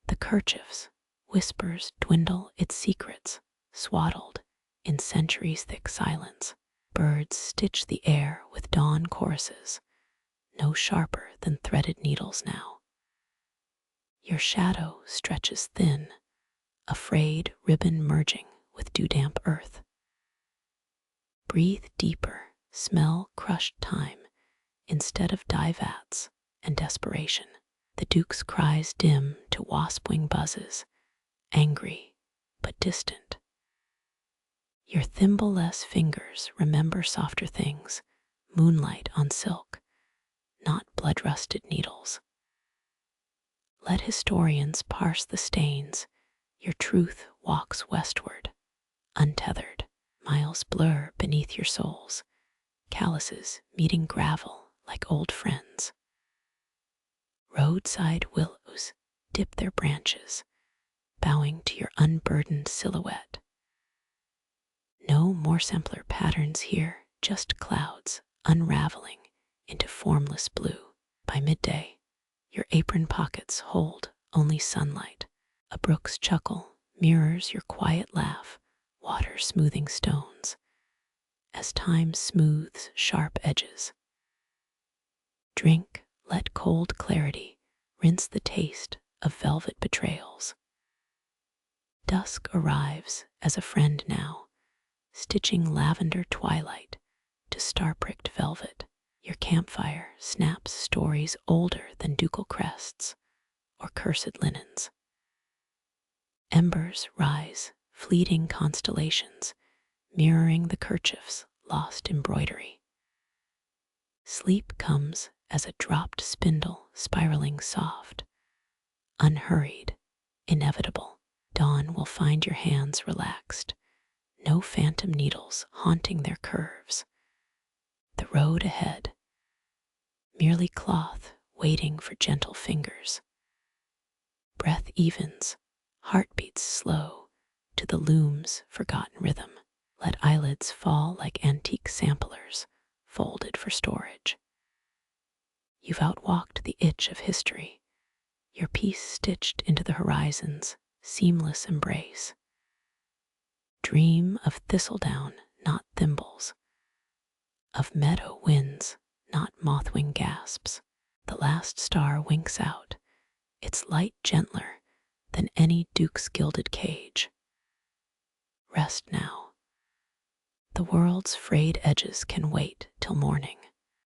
The kerchief's whispers dwindle its secrets, swaddled in centuries thick silence. Birds stitch the air with dawn choruses, no sharper than threaded needles now. Your shadow stretches thin, a frayed ribbon merging with dew-damp earth. Breathe deeper, smell crushed time instead of dye vats and desperation. The Duke's cries dim to wasp wing buzzes, angry but distant. Your thimble-less fingers remember softer things, moonlight on silk, not blood-rusted needles. Let historians parse the stains. Your truth walks westward, untethered. Miles blur beneath your soles, calluses meeting gravel like old friends. Roadside willows dip their branches, bowing to your unburdened silhouette. No more simpler patterns here, just clouds unraveling into formless blue. By midday, your apron pockets hold only sunlight. A brook's chuckle mirrors your quiet laugh, water smoothing stones, as time smooths sharp edges. Drink, let cold clarity rinse the taste of velvet betrayals. Dusk arrives as a friend now, stitching lavender twilight to star-pricked velvet. Your campfire snaps stories older than ducal crests or cursed linens. Embers rise, fleeting constellations, mirroring the kerchief's lost embroidery. Sleep comes as a dropped spindle spiraling soft, unhurried, inevitable. Dawn will find your hands relaxed, no phantom needles haunting their curves. The road ahead, merely cloth waiting for gentle fingers. Breath evens, heartbeats slow to the loom's forgotten rhythm. Let eyelids fall like antique samplers, folded for storage. You've outwalked the itch of history, your piece stitched into the horizon's seamless embrace. Dream of thistledown, not thimbles, of meadow winds, not moth-wing gasps. The last star winks out, its light gentler than any duke's gilded cage. Rest now. The world's frayed edges can wait till morning.